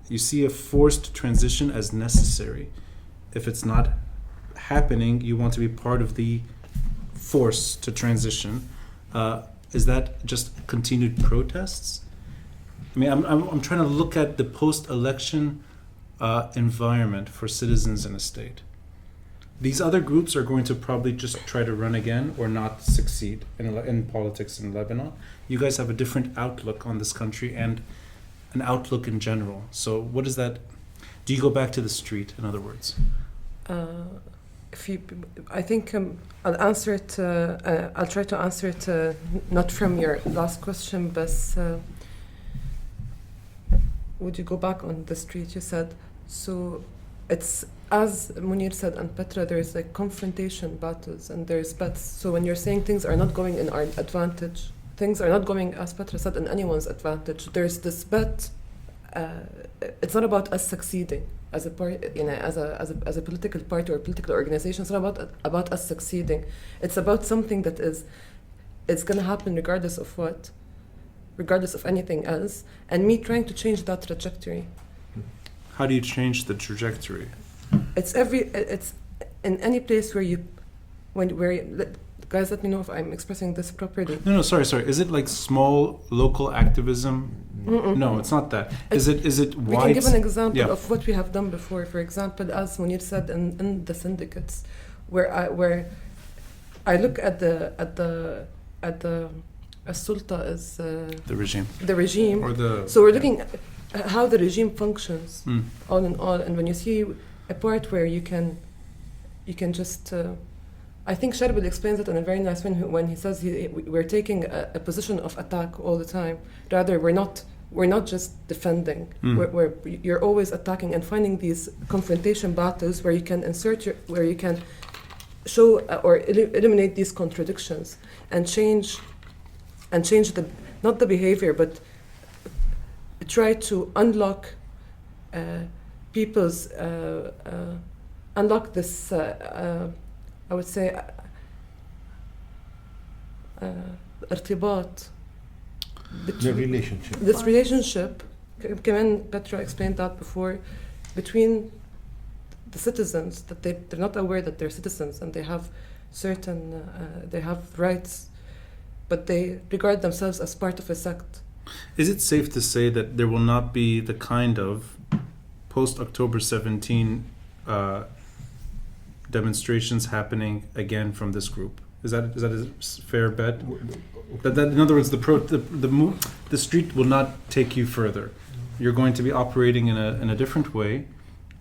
You see a forced transition as necessary. If it's not happening, you want to be part of the force to transition. Is that just continued protests? I mean, I'm trying to look at the post-election environment for citizens in a state. These other groups are going to probably just try to run again or not succeed in politics in Lebanon. You guys have a different outlook on this country and an outlook in general. So what is that? Do you go back to the street, in other words? I think I'll answer it. I'll try to answer it not from your last question, but would you go back on the street? You said so. It's as Mounir said and Petra. There's like confrontation battles and there's bets. So when you're saying things are not going in our advantage, things are not going, as Petra said, in anyone's advantage. There's this bet. It's not about us succeeding as a part, as a political party or political organization. It's not about us succeeding. It's about something that it's going to happen regardless of what, regardless of anything else. And me trying to change that trajectory. How do you change the trajectory? It's in any place where guys, let me know if I'm expressing this properly. No, sorry. Is it like small local activism? Mm-mm. No, it's not that. Is it We wide? can give an example of what we have done before. For example, as Mounir said, in the syndicates, where I look at the as-sulta as the regime. The regime. Or the. So we're looking at how the regime functions, Mm. all in all. And when you see a part where you can just. I think Sharbil explains it in a very nice way when he says we're taking a position of attack all the time. Rather, we're not just defending. Mm. You're always attacking and finding these confrontation battles where you can where you can show or eliminate these contradictions and change the not the behavior, but try to unlock people's unlock this. I would say ارتباط The relationship. This relationship, كمان Petra explained that before, between the citizens, that they're not aware that they're citizens and they have certain they have rights, but they regard themselves as part of a sect. Is it safe to say that there will not be the kind of post-October 17 demonstrations happening again from this group? Is that a fair bet? That in other words, the street will not take you further. You're going to be operating in a different way,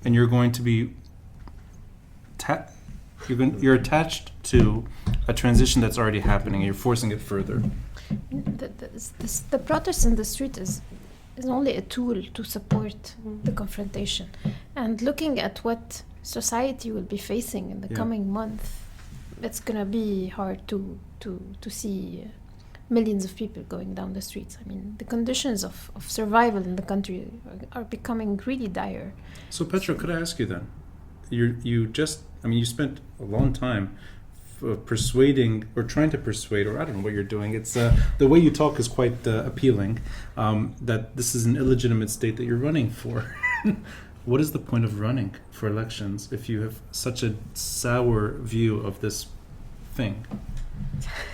and you're going to be you're attached to a transition that's already happening, and you're forcing it further. The protest in the street is only a tool to support the confrontation, and looking at what society will be facing in the coming month, it's gonna be hard to see millions of people going down the streets. I mean, the conditions of survival in the country are becoming really dire. So Petra, could I ask you then? You spent a long time persuading or trying to persuade, or I don't know what you're doing. It's the way you talk is quite appealing. That this is an illegitimate state that you're running for. What is the point of running for elections if you have such a sour view of this thing?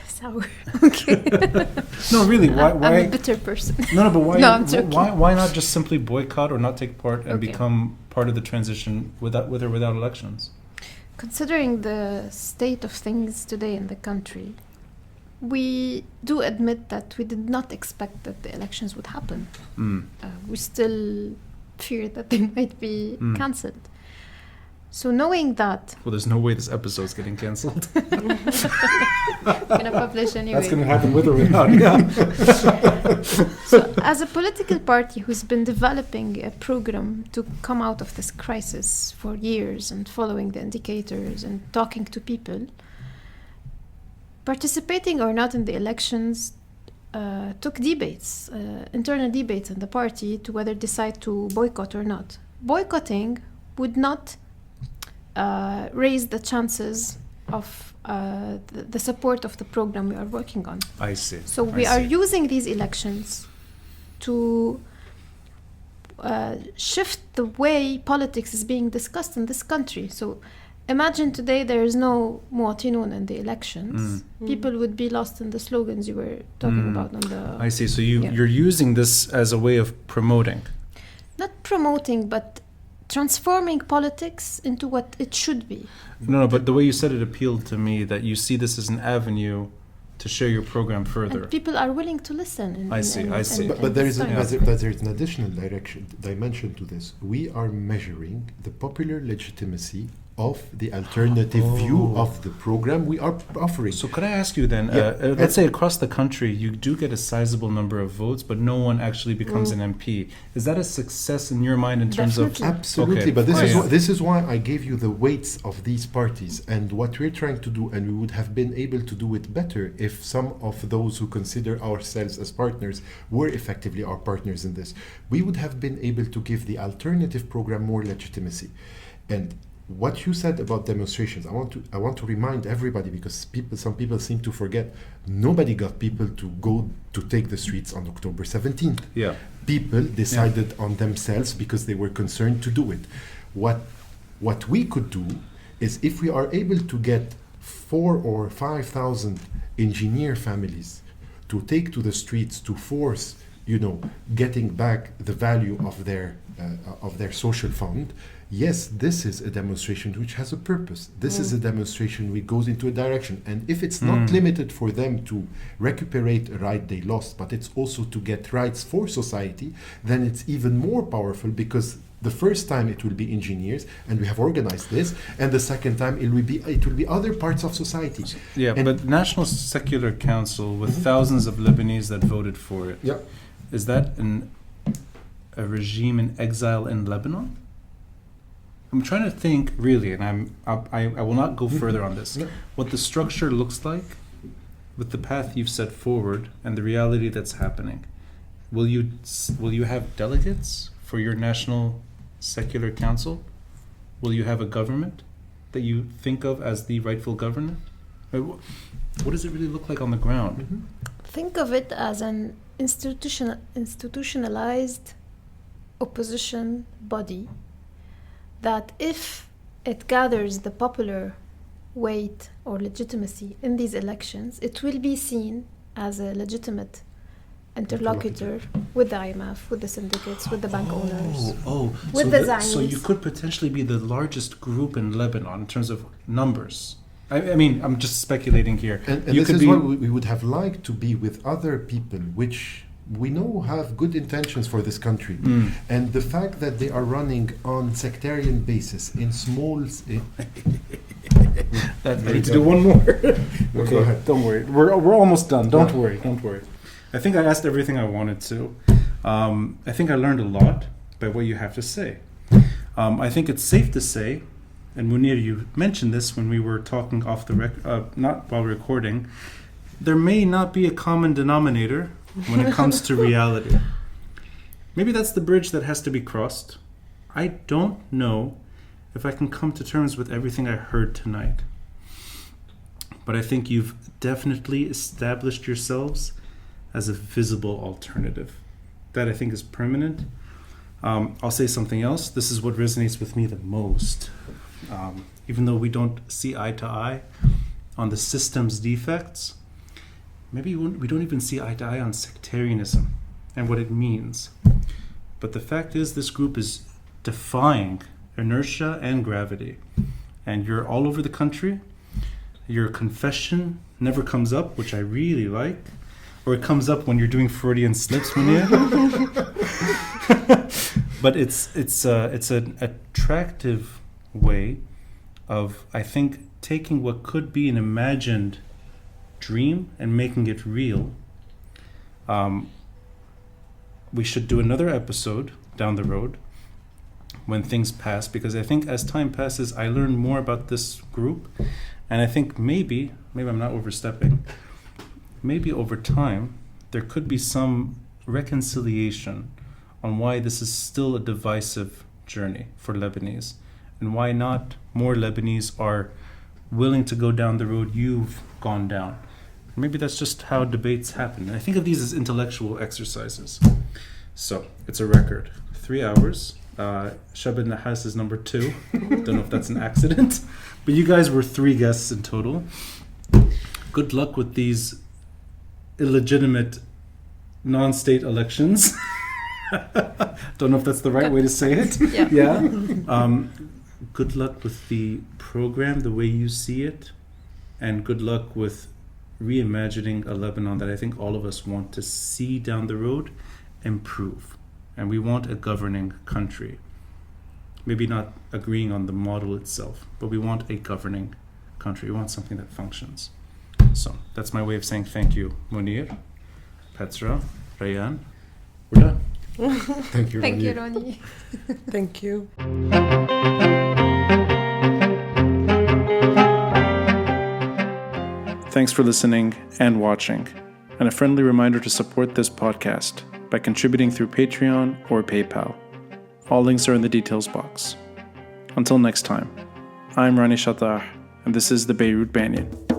Sour. Okay. No, really. Why? I'm a bitter person. No, but why? No, I'm joking. Why not just simply boycott or not take part and Okay. become part of the transition with or without elections? Considering the state of things today in the country, we do admit that we did not expect that the elections would happen. Mm. We still fear that they might be cancelled. So knowing that... Well, there's no way this episode's getting cancelled. We're going to publish anyway. That's going to happen with or without, yeah. So as a political party who's been developing a program to come out of this crisis for years and following the indicators and talking to people, participating or not in the elections took debates, internal debates in the party to whether decide to boycott or not. Boycotting would not raise the chances of the support of the program we are working on. I see. So we are using these elections to shift the way politics is being discussed in this country. So imagine today there is no muwatinun in the elections. People would be lost in the slogans you were talking about on the... I see. So you're using this as a way of promoting. Not promoting, but transforming politics into what it should be. No, but the way you said it appealed to me, that you see this as an avenue to share your program further. And people are willing to listen. I see. But there is an additional dimension to this. We are measuring the popular legitimacy of the alternative view of the program we are offering. So could I ask you then, let's say across the country you do get a sizable number of votes, but no one actually becomes an MP. Is that a success in your mind in terms of... Absolutely, Okay. but this is why I gave you the weights of these parties and what we're trying to do, and we would have been able to do it better if some of those who consider ourselves as partners were effectively our partners in this. We would have been able to give the alternative program more legitimacy. And what you said about demonstrations, I want to remind everybody, because some people seem to forget, nobody got people to go to take the streets on October 17th. Yeah. People decided on themselves because they were concerned to do it. What we could do is, if we are able to get 4,000 or 5,000 engineer families to take to the streets to force, getting back the value of their social fund. Yes, this is a demonstration which has a purpose. This is a demonstration which goes into a direction. And if it's not limited for them to recuperate a right they lost, but it's also to get rights for society, then it's even more powerful, because the first time it will be engineers, and we have organized this, and the second time it will be other parts of society. Yeah, but National Secular Council, with thousands of Lebanese that voted for it, is that a regime in exile in Lebanon? I'm trying to think really, and I will not go further on this. What the structure looks like, with the path you've set forward and the reality that's happening. Will you have delegates for your National Secular Council? Will you have a government that you think of as the rightful government? What does it really look like on the ground? Think of it as an institutionalized opposition body that, if it gathers the popular weight or legitimacy in these elections, it will be seen as a legitimate interlocutor with the IMF, with the syndicates, with the bank owners, with the Zionis. So you could potentially be the largest group in Lebanon in terms of numbers. I mean, I'm just speculating here. And this is what we would have liked to be with other people, which we know have good intentions for this country. And the fact that they are running on sectarian basis in small... I need to do one more. Okay, go ahead. Don't worry. We're almost done. Don't worry. I think I asked everything I wanted to. I think I learned a lot by what you have to say. I think it's safe to say, and Mounir, you mentioned this when we were talking off the not while recording, there may not be a common denominator when it comes to reality. Maybe that's the bridge that has to be crossed. I don't know if I can come to terms with everything I heard tonight. But I think you've definitely established yourselves as a visible alternative. That I think is permanent. I'll say something else. This is what resonates with me the most. Even though we don't see eye to eye on the system's defects, maybe we don't even see eye to eye on sectarianism and what it means. But the fact is, this group is defying inertia and gravity. And you're all over the country. Your confession never comes up, which I really like. Or it comes up when you're doing Freudian slips, Mounir. But it's an attractive way of, I think, taking what could be an imagined dream and making it real. We should do another episode down the road when things pass, because I think as time passes, I learn more about this group, And I think maybe I'm not overstepping, maybe over time, there could be some reconciliation on why this is still a divisive journey for Lebanese, and why not more Lebanese are willing to go down the road you've gone down. Maybe that's just how debates happen. And I think of these as intellectual exercises. So, it's a record. 3 hours. Shabad Nahas is number 2. Don't know if that's an accident. But you guys were 3 guests in total. Good luck with these illegitimate non-state elections. Don't know if that's the right way to say it. Yeah. Good luck with the program, the way you see it. And good luck with reimagining a Lebanon that I think all of us want to see down the road improve. And we want a governing country. Maybe not agreeing on the model itself, but we want a governing country. We want something that functions. So that's my way of saying thank you, Mounir, Petra, Rayan. We're done. Thank you, Thank you, Ronnie. Ronnie. Thank you. Thanks for listening and watching. And a friendly reminder to support this podcast by contributing through Patreon or PayPal. All links are in the details box. Until next time, I'm Rani Shatah, and this is the Beirut Banyan.